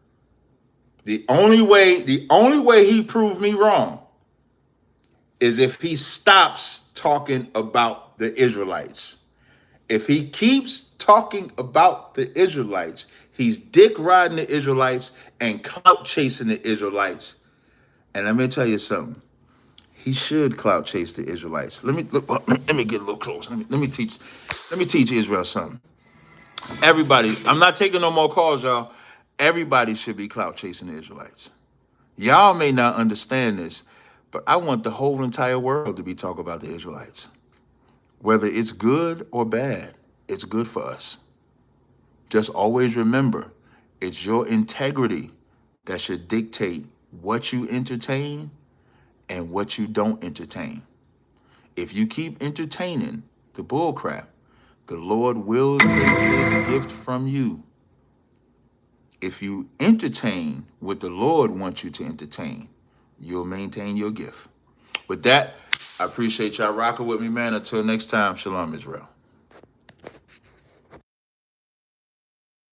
The only way he proved me wrong is if he stops talking about the Israelites. If he keeps talking about the Israelites, he's dick riding the Israelites and clout chasing the Israelites. And let me tell you something. He should clout chase the Israelites. Let me get a little close. Let me teach Israel something. Everybody, I'm not taking no more calls, y'all. Everybody should be clout chasing the Israelites. Y'all may not understand this, but I want the whole entire world to be talking about the Israelites. Whether it's good or bad, it's good for us. Just always remember, it's your integrity that should dictate what you entertain and what you don't entertain. If you keep entertaining the bullcrap, the Lord will take his gift from you. If you entertain what the Lord wants you to entertain, you'll maintain your gift. With that, I appreciate y'all rocking with me, man. Until next time, Shalom, Israel.